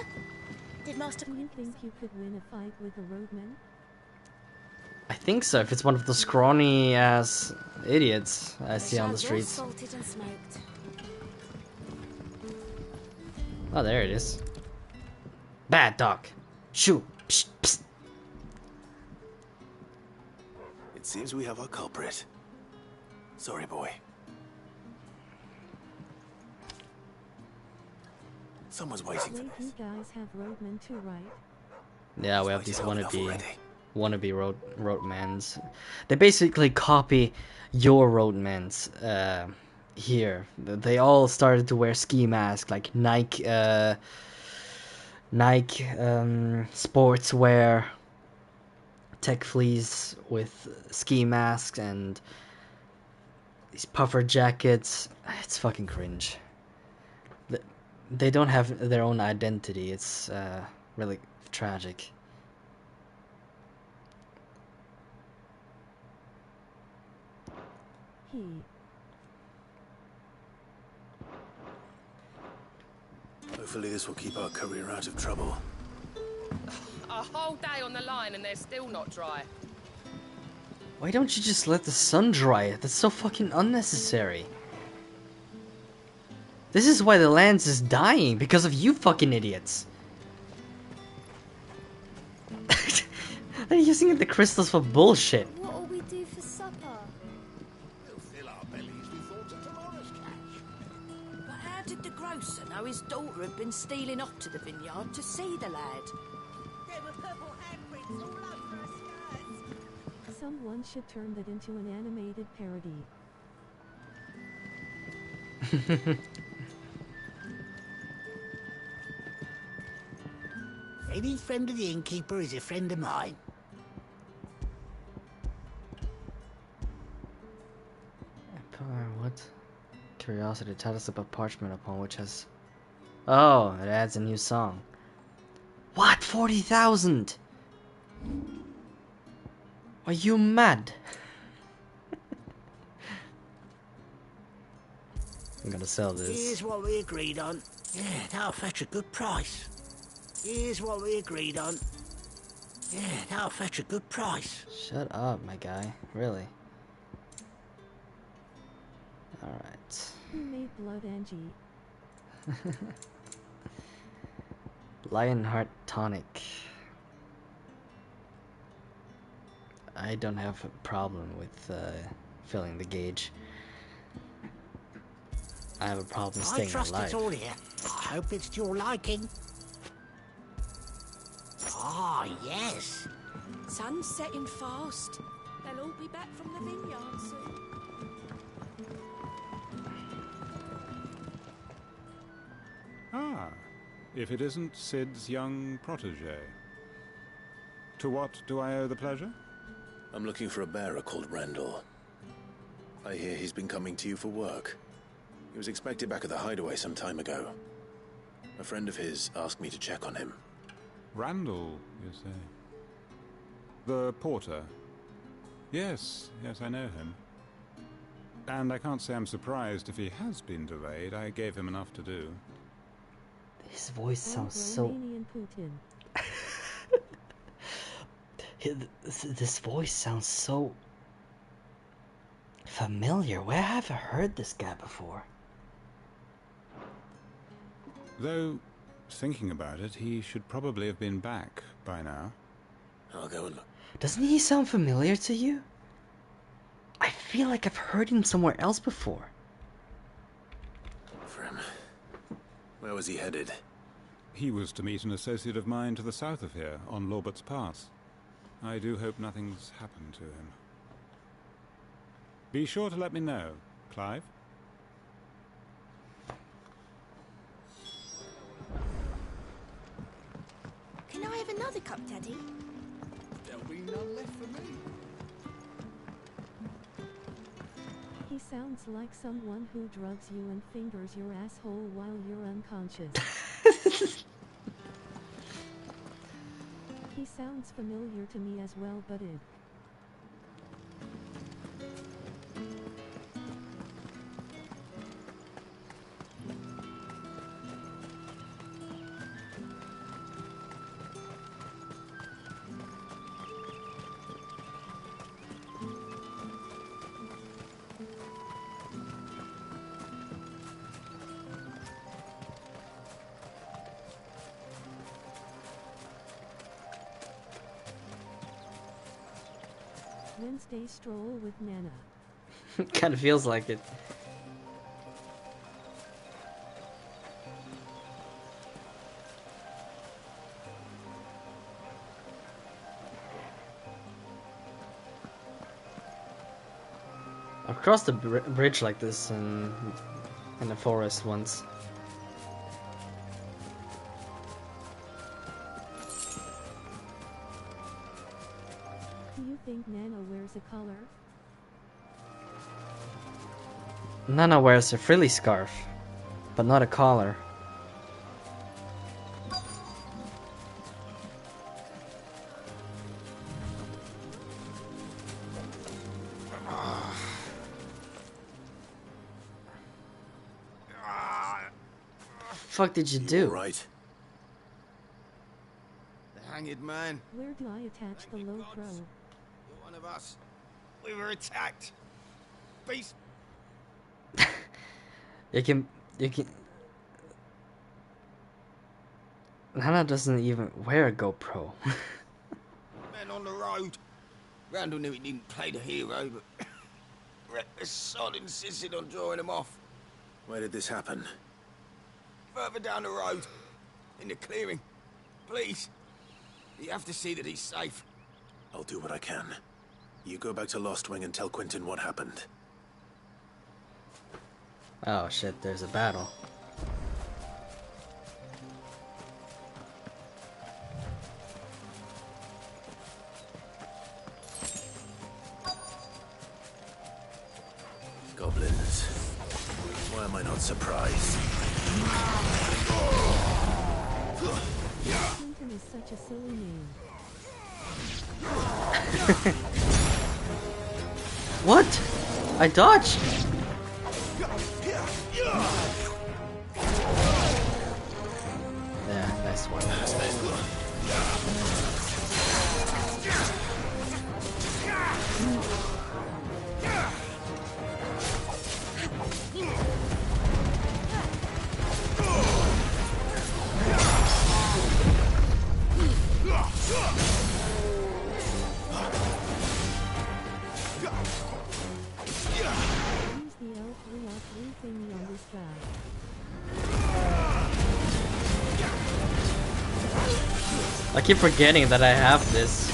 Did Master... Do you think you could win a fight with the roadman? I think so, if it's one of the scrawny ass idiots I see on the streets. Salted and smoked. Oh, there it is. Bad dog. Shoot. Psst, psst. It seems we have our culprit. Sorry, boy. Someone's waiting for Wait, you guys have roadmen too, right? Yeah, we have these wannabe roadmans. They basically copy your roadmans here. They all started to wear ski masks, like Nike sportswear, tech fleece with ski masks and these puffer jackets. It's fucking cringe. They don't have their own identity. It's really tragic. Hopefully this will keep our career out of trouble. A whole day on the line and they're still not dry. Why don't you just let the sun dry it? That's so fucking unnecessary. This is why the land is dying, because of you fucking idiots. They're using the crystals for bullshit. What'll we do for supper? We'll fill our bellies with thoughts of tomorrow's catch. But how did the grocer know his daughter had been stealing off to the vineyard to see the lad? There were purple handprints all over her skirts. Someone should turn that into an animated parody. Any friend of the innkeeper is a friend of mine. What? Curiosity tells us about parchment upon which has... Oh, it adds a new song. What? 40,000? Are you mad? I'm gonna sell this. Here's what we agreed on. Yeah, that'll fetch a good price. Here's what we agreed on. Yeah, that'll fetch a good price. Shut up, my guy. Really? Alright. Who made Blood Angie? Lionheart Tonic. I don't have a problem with filling the gauge. I have a problem staying I trust alive. it's all here. I hope it's to your liking. Ah, yes. Sun's setting fast. They'll all be back from the vineyard soon. Ah, if it isn't Sid's young protege. To what do I owe the pleasure? I'm looking for a bearer called Randall. I hear he's been coming to you for work. He was expected back at the hideaway some time ago. A friend of his asked me to check on him. Randall, you say? The porter? Yes, I know him. And I can't say I'm surprised if he has been delayed. I gave him enough to do. His voice sounds so... Romanian Putin. This voice sounds so... familiar. Where have I heard this guy before? Though, thinking about it, he should probably have been back by now. I'll go and look. Doesn't he sound familiar to you? I feel like I've heard him somewhere else before. Frem. Where was he headed? He was to meet an associate of mine to the south of here, on Lorbert's Pass. I do hope nothing's happened to him. Be sure to let me know, Clive. Can I have another cup, Daddy? There'll be none left for me. He sounds like someone who drugs you and fingers your asshole while you're unconscious. He sounds familiar to me as well, but it... Wednesday stroll with Nana. Kind of feels like it. I've crossed a bridge like this in the forest once. Do you think Nana wears a collar? Nana wears a frilly scarf, but not a collar. Fuck did you do? Right. The hanged man. Where do I attach the low pro? You're one of us. We were attacked. Beast. You can. Nana doesn't even wear a GoPro. Men on the road. Randall knew he didn't play the hero, but reckless sod insisted on drawing him off. Where did this happen? Further down the road. In the clearing. Please. You have to see that he's safe. I'll do what I can. You go back to Lost Wing and tell Quentin what happened. Oh shit, there's a battle. Goblins. Why am I not surprised? Clinton is such a silly name. What? I dodged. Yeah, nice one. thingy on this guy. I keep forgetting that I have this.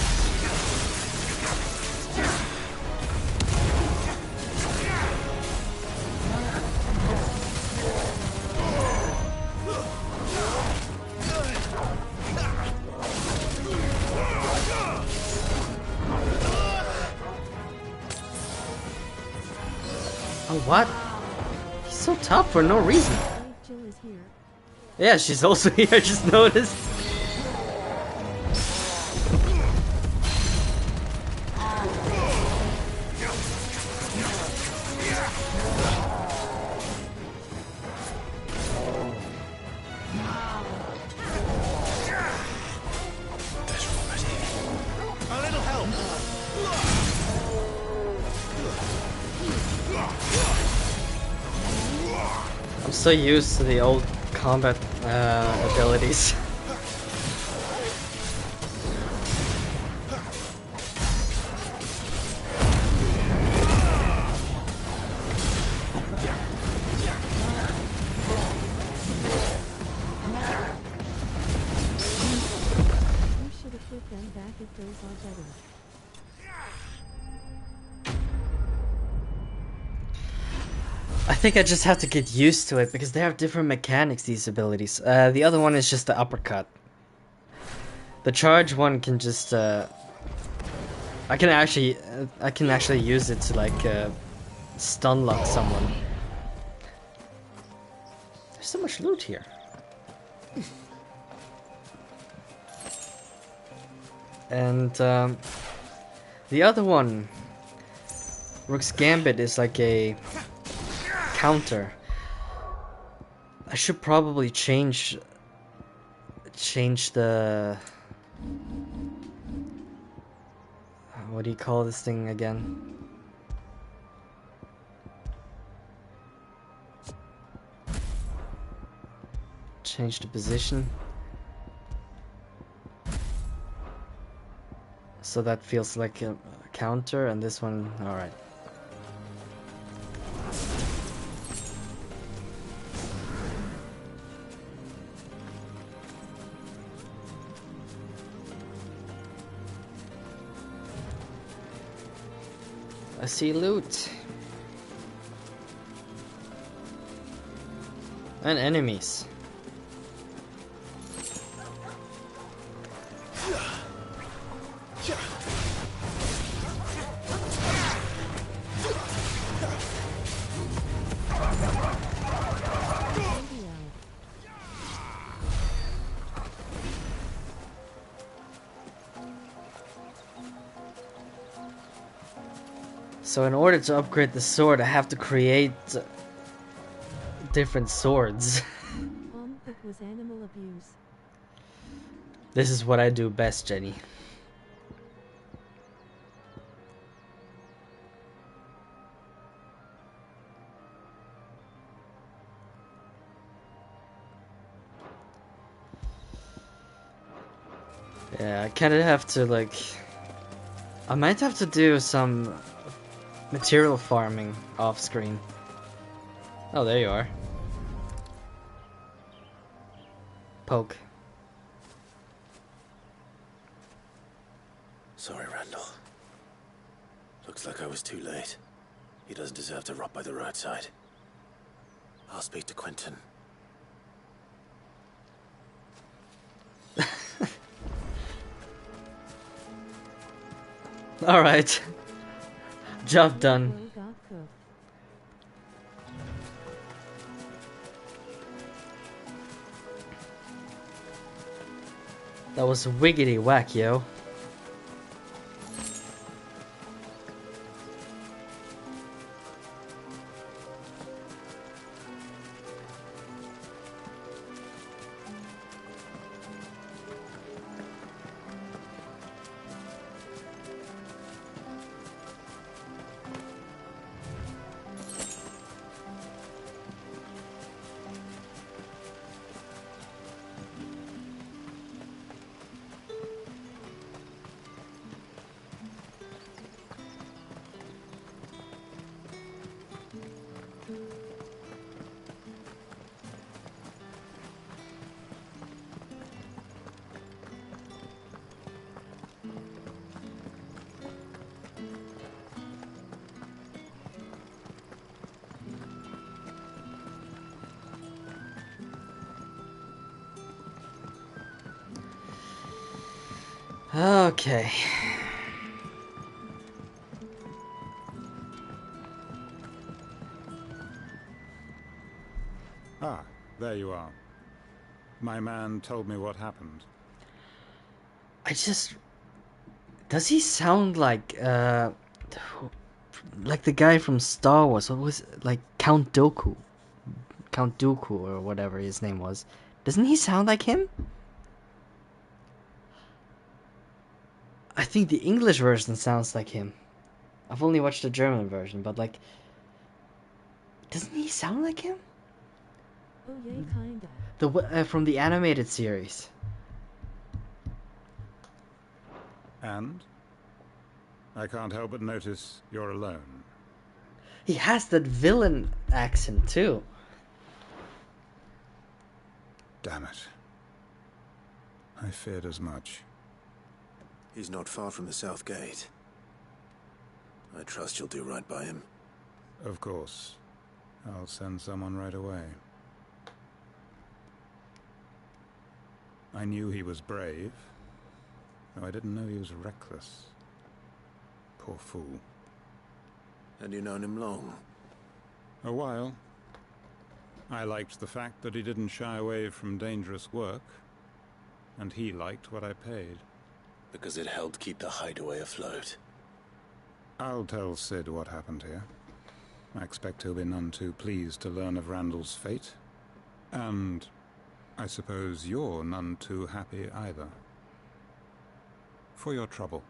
Oh, what? He's so tough for no reason. Jill is here. Yeah, she's also here, I just noticed. A little help. I'm so used to the old combat abilities. You should equip them back if those are better. I think I just have to get used to it because they have different mechanics, these abilities. The other one is just the uppercut. The charge one can just I can actually use it to like stun lock someone. There's so much loot here. And the other one, Rook's Gambit, is like a counter. I should probably change the what do you call this thing again? Change the position so that feels like a counter, and this one, all right. I see loot. And enemies. So in order to upgrade the sword, I have to create different swords. It was animal abuse. This is what I do best, Jenny. Yeah, I kind of have to like... I might have to do some material farming off screen. Oh, there you are. Poke. Sorry, Randall. Looks like I was too late. He doesn't deserve to rot by the roadside. I'll speak to Quentin. Alright. Job done. That was wiggity whack, yo. Okay. Ah, there you are. My man told me what happened. Does he sound like the guy from Star Wars? What was it? Like Count Dooku or whatever his name was. Doesn't he sound like him? I think the English version sounds like him. I've only watched the German version, but like, doesn't he sound like him? Oh yeah, kinda. From the animated series. And? I can't help but notice you're alone. He has that villain accent too. Damn it. I feared as much. He's not far from the South Gate. I trust you'll do right by him. Of course. I'll send someone right away. I knew he was brave, though I didn't know he was reckless. Poor fool. And you known him long? A while. I liked the fact that he didn't shy away from dangerous work, and he liked what I paid. Because it helped keep the hideaway afloat. I'll tell Sid what happened here. I expect he'll be none too pleased to learn of Randall's fate. And I suppose you're none too happy either. For your trouble.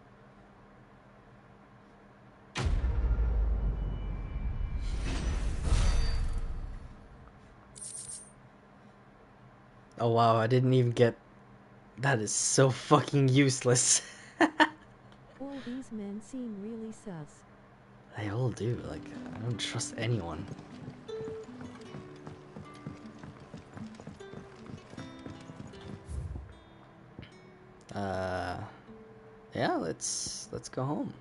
Oh wow, I didn't even get... That is so fucking useless. All these men seem really sus. They all do, like, I don't trust anyone. Yeah, let's go home.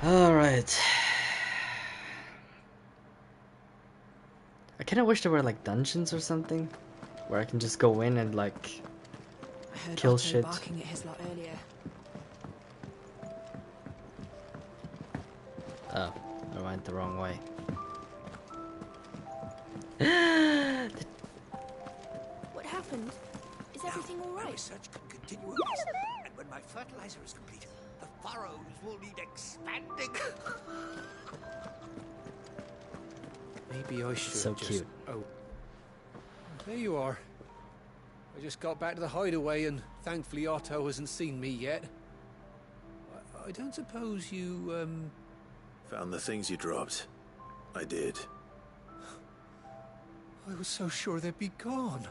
Alright. I kinda wish there were like dungeons or something where I can just go in and like I heard kill Otto shit. barking at his lot earlier. Oh, I went the wrong way. What happened? Is everything all right? Research can continue apace, and when my fertilizer is complete, the furrows will need expanding. Maybe I should So just... cute. Oh. There you are. I just got back to the hideaway and thankfully Otto hasn't seen me yet. I don't suppose you, Found the things you dropped. I did. I was so sure they'd be gone.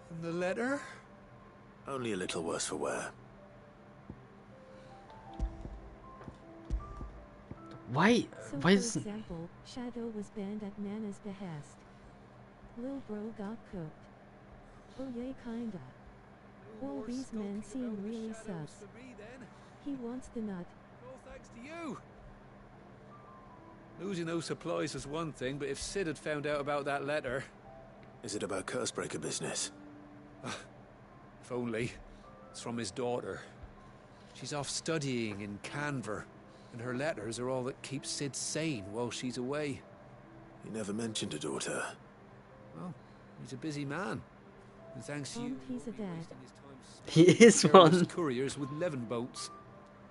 And the letter? Only a little worse for wear. Why So why for is example, Shadow was banned at Nana's behest. Lil Bro got cooked. Oh yay kinda. All these men seem really sus. He wants the nut. All thanks to you. Losing those supplies was one thing, but if Sid had found out about that letter... Is it about Cursebreaker business? If only. It's from his daughter. She's off studying in Canver, and her letters are all that keeps Sid sane while she's away. You never mentioned a daughter. Well, he's a busy man. And thanks to you, He's a dad. He is careless one. couriers with 11 boats.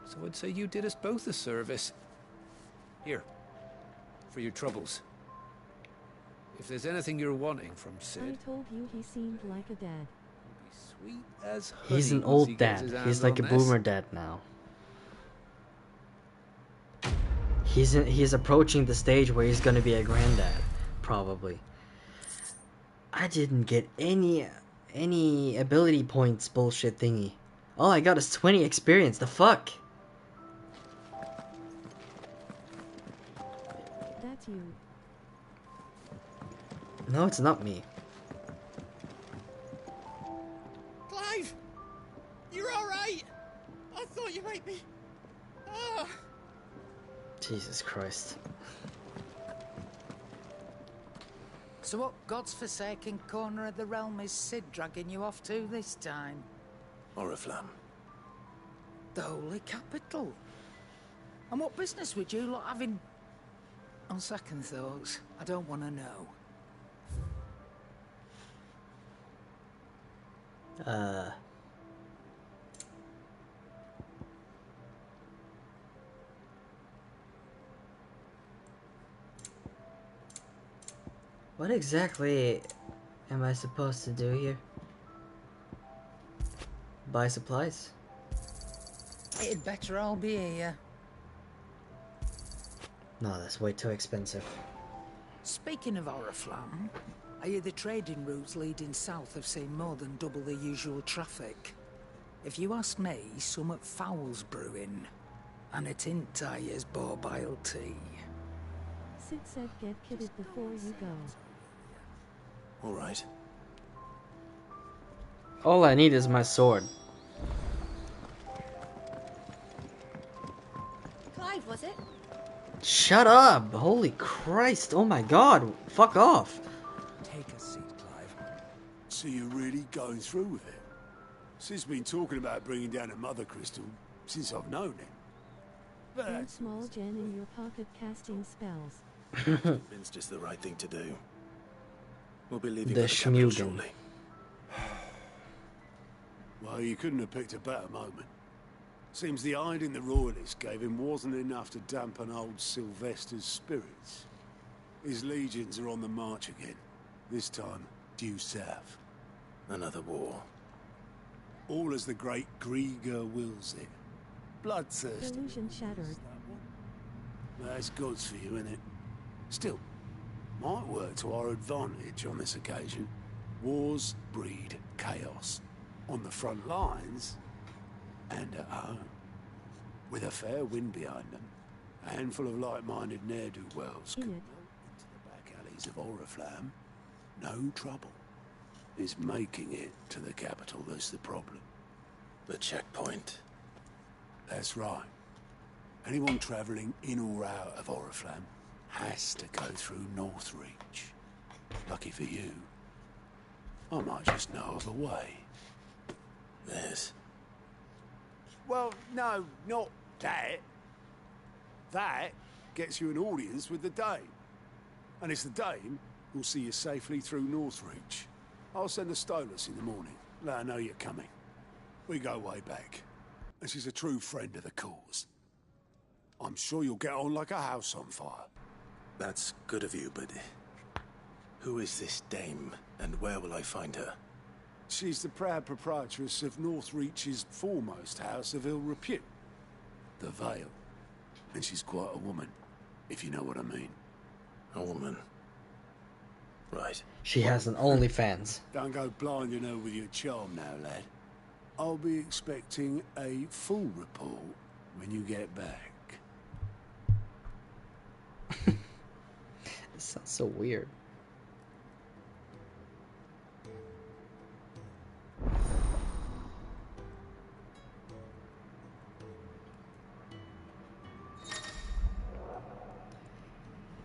So I'd say you did us both a service. Here, for your troubles. If there's anything you're wanting from I Sid, told you he seemed like a dad. sweet as He's honey an once he old gets dad. his He's hands like a on this. boomer dad now. He's approaching the stage where he's gonna be a granddad, probably. I didn't get any ability points bullshit thingy. All I got is 20 experience. The fuck? That's you. No, it's not me. Clive! You're alright! I thought you might be... Ah! Jesus Christ. So what God's forsaken corner of the realm is Sid dragging you off to this time? Oriflamme. The Holy Capital. And what business would you lot having... On second thoughts, I don't want to know. What exactly am I supposed to do here? Buy supplies? It'd better all be here. No, that's way too expensive. Speaking of Oriflamme, I hear the trading routes leading south have seen more than double the usual traffic. If you ask me, somewhat foul's brewing. And it ain't Tyre's borbile tea. Sid said get kitted before you go. All right. All I need is my sword. Clive, was it? Shut up! Holy Christ! Oh my God! Fuck off! Take a seat, Clive. So you're really going through with it? Sid's been talking about bringing down a mother crystal since I've known him. And small gen in your pocket casting spells. Convinced it's the right thing to do. We'll be leaving The for the capital Schmugen. shortly. Well, you couldn't have picked a better moment. Seems the hiding the royalists gave him wasn't enough to dampen old Sylvester's spirits. His legions are on the march again. This time, due south. Another war. All as the great Grieger wills it. Bloodthirsty. Illusion shattered. That's God's for you, innit? Still, might work to our advantage on this occasion. Wars breed chaos. On the front lines, and at home. With a fair wind behind them, a handful of like-minded ne'er-do-wells can roll into the back alleys of Oriflamme. No trouble. It's making it to the capital that's the problem. The checkpoint. That's right. Anyone travelling in or out of Oriflamme has to go through Northreach. Lucky for you, I might just know of a way. This. Well, no, not that. That gets you an audience with the Dame. And it's the Dame who'll see you safely through Northreach. I'll send a Stolas in the morning. Let her know you're coming. We go way back. And she's a true friend of the cause. I'm sure you'll get on like a house on fire. That's good of you, but... who is this dame, and where will I find her? She's the proud proprietress of Northreach's foremost house of ill repute, the Vale. And she's quite a woman, if you know what I mean. A woman. Right. She has an OnlyFans. Don't go blinding her with your charm now, lad. I'll be expecting a full report when you get back. This sounds so weird.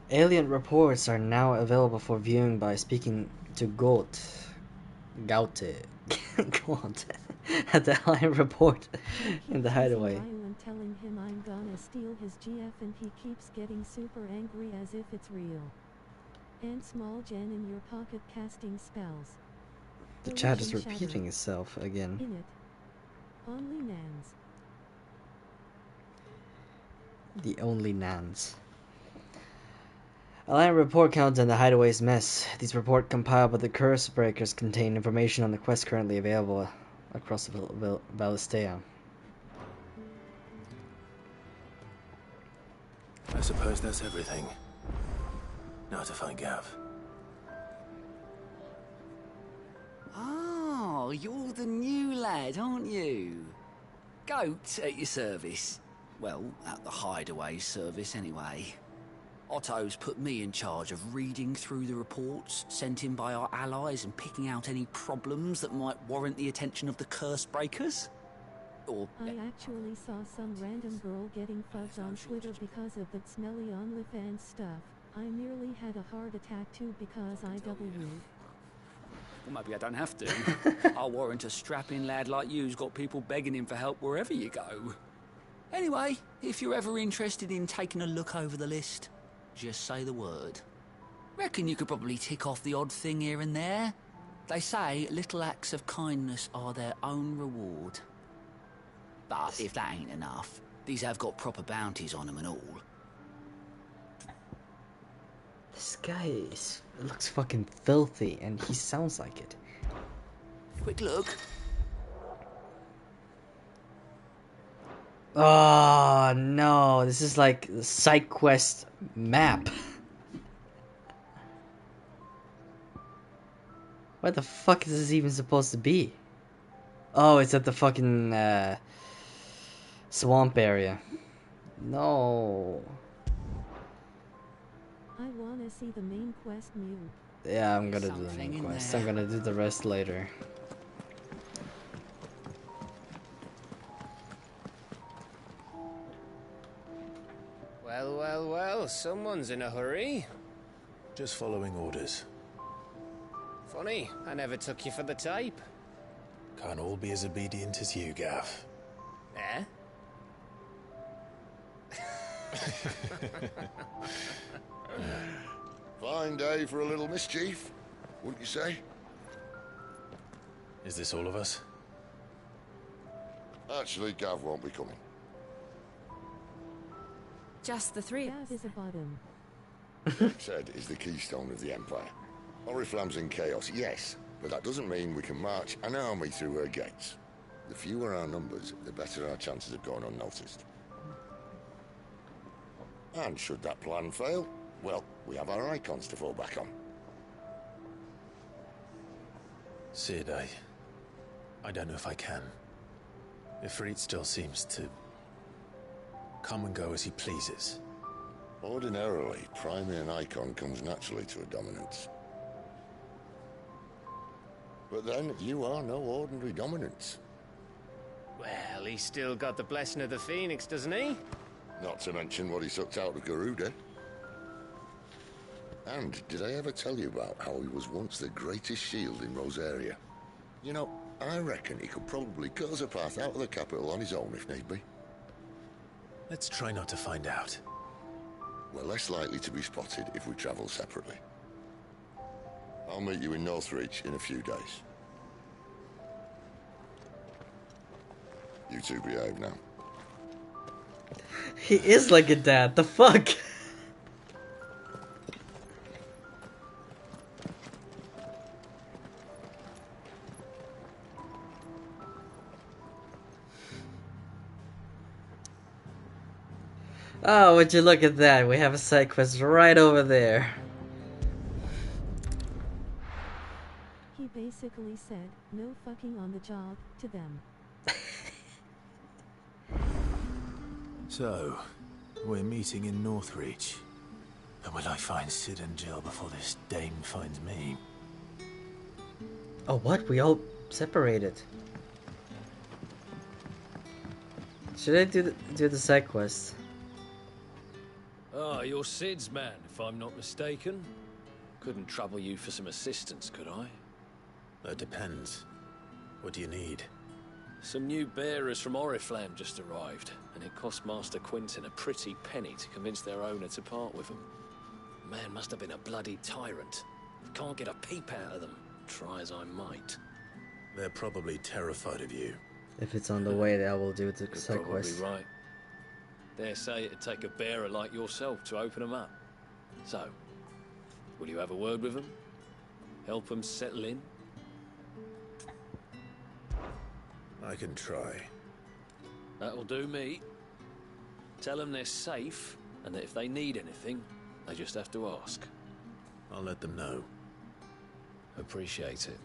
Alien reports are now available for viewing by speaking to Gaute at the Alien report in the hideaway. And telling him I'm gonna steal his GF, and he keeps getting super angry as if it's real. And small gen in your pocket casting spells. The chat is Illusion repeating shattered. itself again. In it. Only Nans. The only Nans. Alien report counts on the hideaway's mess. These reports compiled by the Curse Breakers contain information on the quest currently available across Valistea. I suppose that's everything. Now to find Gav. Oh, you're the new lad, aren't you? Goat at your service. Well, at the hideaway service anyway. Otto's put me in charge of reading through the reports sent in by our allies and picking out any problems that might warrant the attention of the curse breakers. Or I actually saw some random girl getting fucked on Twitter because of that smelly OnlyFans stuff. I nearly had a heart attack too because IW. well, maybe I don't have to. I'll warrant a strapping lad like you's got people begging him for help wherever you go. Anyway, if you're ever interested in taking a look over the list, just say the word. Reckon you could probably tick off the odd thing here and there. They say little acts of kindness are their own reward. But if that ain't enough, these have got proper bounties on them and all. This guy looks fucking filthy, and he sounds like it. Quick look. Oh no, this is like the side quest map. Where the fuck is this even supposed to be? Oh, it's at the fucking swamp area. No. I wanna see the main quest mule. Yeah, I'm gonna do the main quest. I'm gonna do the rest later. Well, well, well, someone's in a hurry. Just following orders. Funny, I never took you for the type. Can't all be as obedient as you, Gav. Eh? Fine day for a little mischief, wouldn't you say? Is this all of us? Actually, Gav won't be coming. Just the three of us. Gav is a bottom. Said is the keystone of the Empire. Oriflamme's in chaos, yes, but that doesn't mean we can march an army through her gates. The fewer our numbers, the better our chances of going unnoticed. And should that plan fail, well, we have our icons to fall back on. Sid, I don't know if I can. Ifrit still seems to come and go as he pleases. Ordinarily, priming an icon comes naturally to a dominance. But then, you are no ordinary dominance. Well, he's still got the blessing of the Phoenix, doesn't he? Not to mention what he sucked out of Garuda. And did I ever tell you about how he was once the greatest shield in Rosaria? You know, I reckon he could probably cut us a path out of the capital on his own if need be. Let's try not to find out. We're less likely to be spotted if we travel separately. I'll meet you in Northreach in a few days. You two behave now. He is like a dad, the fuck? Oh, would you look at that? We have a side quest right over there. He basically said, no fucking on the job, to them. So, we're meeting in Northreach. And will I find Sid and Jill before this dame finds me? Oh, what? We all separated. Should I do the side quest? Ah, you're Sid's man, if I'm not mistaken. Couldn't trouble you for some assistance, could I? That depends. What do you need? Some new bearers from Oriflamme just arrived, and it cost Master Quinton a pretty penny to convince their owner to part with them. The man must have been a bloody tyrant. Can't get a peep out of them, try as I might. They're probably terrified of you. If it's on the way, I will do the You're side probably quest. right. Dare say it'd take a bearer like yourself to open them up. So, will you have a word with them? Help them settle in? I can try. That'll do me. Tell them they're safe, and that if they need anything, they just have to ask. I'll let them know. Appreciate it.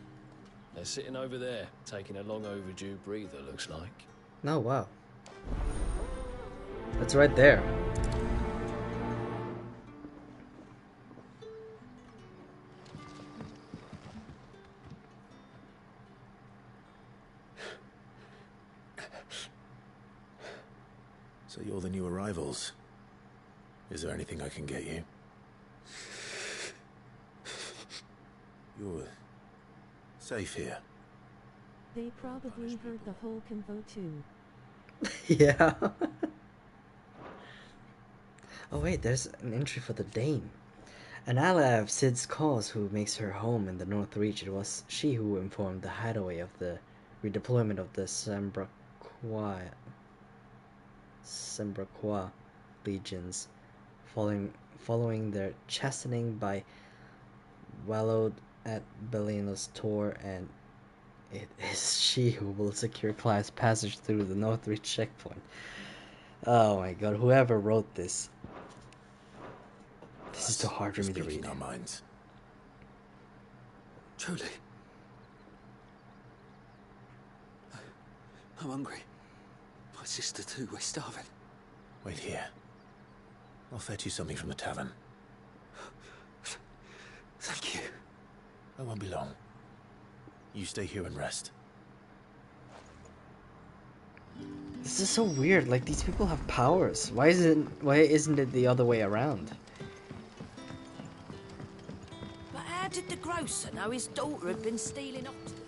They're sitting over there, taking a long overdue breather, looks like. No, wow. That's right there. So you're the new arrivals. Is there anything I can get you? You're safe here. They probably heard the whole convo too. Yeah. Oh wait, there's an entry for the Dane. An ally of Cid's cause who makes her home in the North Reach. It was she who informed the hideaway of the redeployment of the Sembraquois legions, following their chastening by Wallowed at Belina's Tor, and it is she who will secure Clive's passage through the North Reach checkpoint. Oh my god, whoever wrote this. This is too hard for me to read. Our minds. Truly. I'm hungry. My sister too, we're starving. Wait here. I'll fetch you something from the tavern. Thank you. I won't be long. You stay here and rest. This is so weird, like these people have powers. Why isn't it the other way around? But how did the grocer know his daughter had been stealing off to the...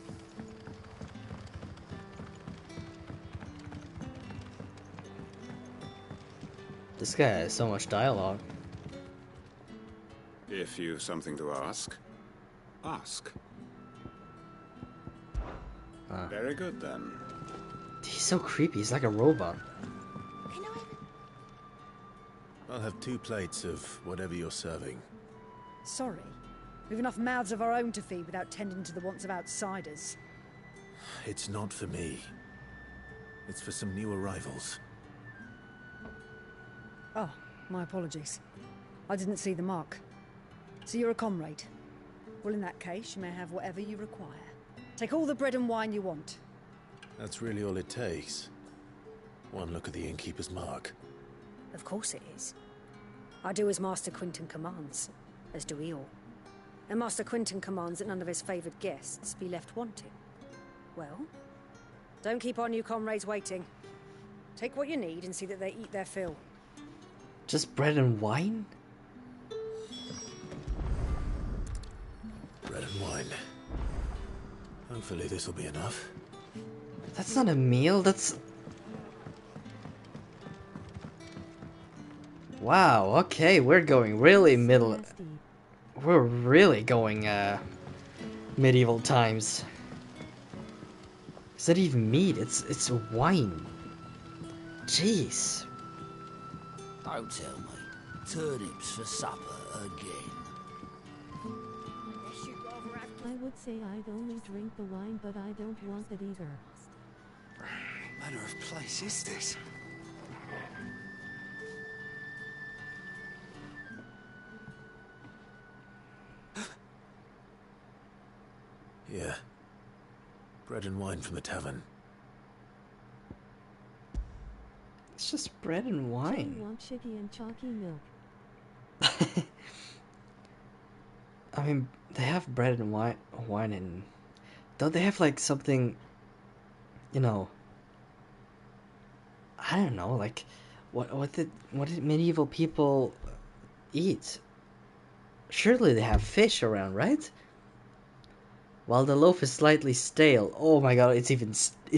This guy has so much dialogue. If you've something to ask, ask. Very good then. He's so creepy, he's like a robot. I'll have 2 plates of whatever you're serving. Sorry. We've enough mouths of our own to feed without tending to the wants of outsiders. It's not for me. It's for some new arrivals. Oh, my apologies. I didn't see the mark. So you're a comrade. Well, in that case, you may have whatever you require. Take all the bread and wine you want. That's really all it takes. One look at the innkeeper's mark. Of course it is. I do as Master Quinton commands, as do we all. And Master Quinton commands that none of his favoured guests be left wanting. Well, don't keep our new comrades waiting. Take what you need and see that they eat their fill. Just bread and wine? Bread and wine. Hopefully this will be enough. That's not a meal, that's... Wow, okay, we're going really middle... We're really going, medieval times. Is that even meat? It's wine. Jeez. Don't tell me. Turnips for supper again. I would say I'd only drink the wine, but I don't want it either. What manner of place is this? Yeah. Bread and wine from the tavern. It's just bread and I wine. want shitty and chalky milk. I mean, they have bread and wine and... Don't they have, like, something... You know... I don't know, like... What did medieval people eat? Surely they have fish around, right? While the loaf is slightly stale. Oh my god, it's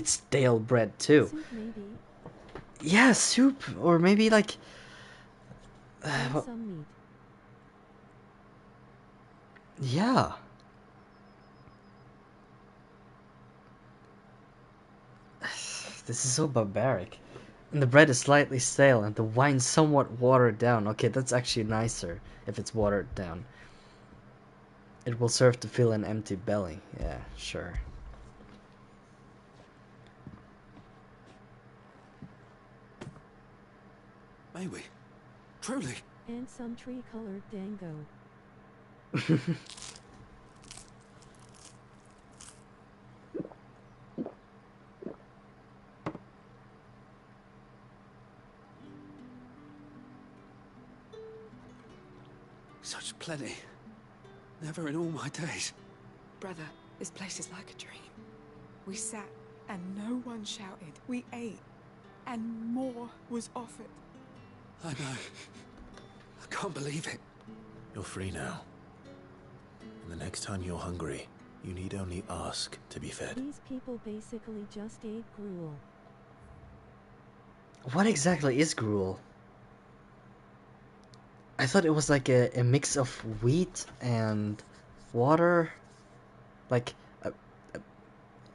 stale bread too. Soup, maybe. Yeah, soup, or maybe like... Some meat. Yeah. This is so barbaric. And the bread is slightly stale and the wine somewhat watered down. Okay, that's actually nicer if it's watered down. It will serve to fill an empty belly. Yeah, sure. May we? Truly? And some tree-colored dango. Such plenty. Never in all my days. Brother, this place is like a dream. We sat and no one shouted. We ate and more was offered. I know. I can't believe it. You're free now. And the next time you're hungry, you need only ask to be fed. These people basically just ate gruel. What exactly is gruel? I thought it was like a mix of wheat and water. Like a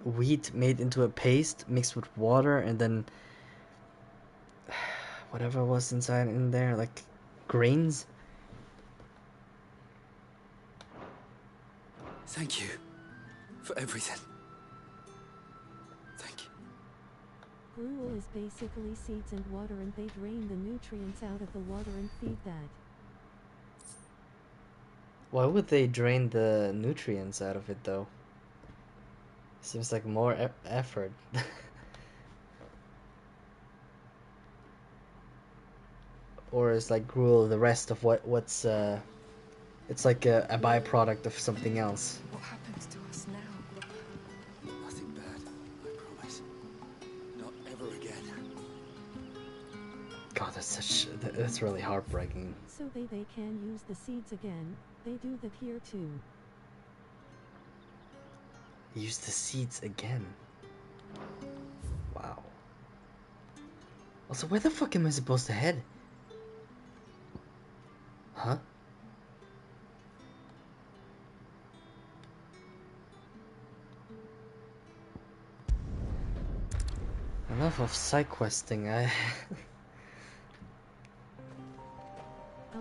wheat made into a paste mixed with water and then whatever was inside in there, like grains. Thank you for everything. Thank you. Gruel is basically seeds and water, and they drain the nutrients out of the water and feed that. Why would they drain the nutrients out of it though? Seems like more effort. Or is like gruel the rest of what's it's like a byproduct of something else. What happens to us now? Nothing bad, I promise. Not ever again. God, that's really heartbreaking. So they can use the seeds again. They do that here too. Use the seeds again. Wow. Also, where the fuck am I supposed to head? Huh? Enough of side questing. I'm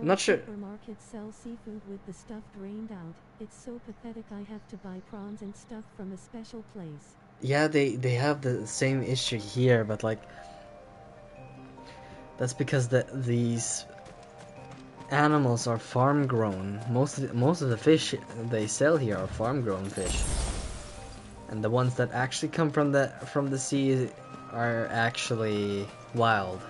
not sure. Supermarkets sell seafood with the stuff drained out. It's so pathetic. I have to buy prawns and stuff from a special place. Yeah, they have the same issue here, but like that's because these animals are farm grown. Most of the fish they sell here are farm grown fish, and the ones that actually come from the sea are actually wild.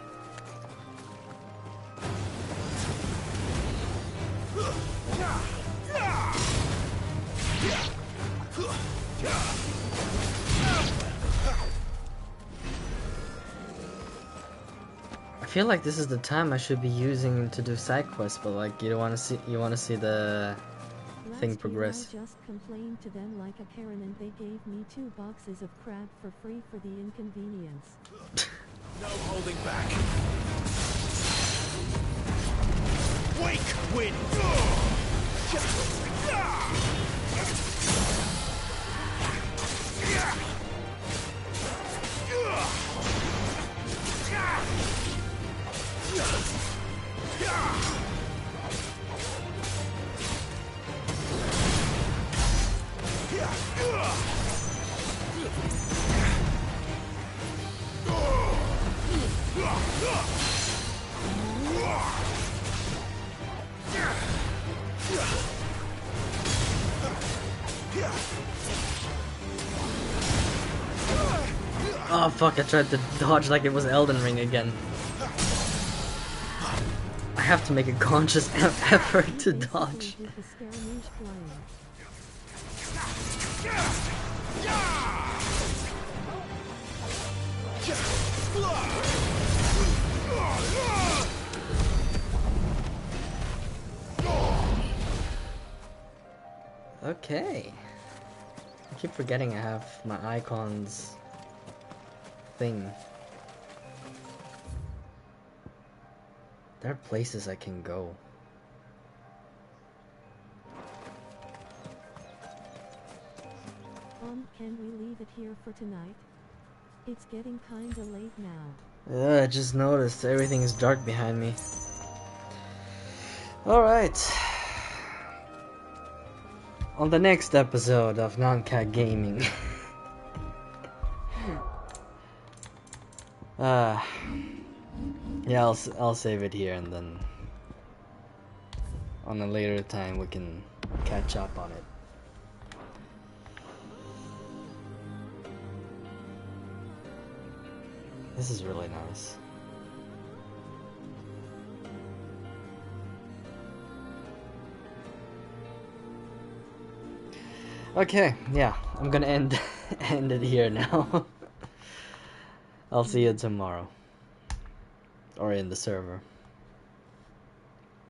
I feel like this is the time I should be using to do side quests, but like you want to see the thing progress. I just complained to them like a Karen, and they gave me 2 boxes of crab for free for the inconvenience. No holding back. Wake wind. Oh fuck, I tried to dodge like it was Elden Ring again. I have to make a conscious effort to dodge. Okay. I keep forgetting I have my icons thing. There are places I can go. Can we leave it here for tonight? It's getting kinda late now. I just noticed everything is dark behind me. Alright. On the next episode of Non-Cat Gaming. Yeah, I'll save it here, and then on a later time we can catch up on it. This is really nice. Okay, yeah, I'm gonna end it here now. I'll see you tomorrow. or in the server.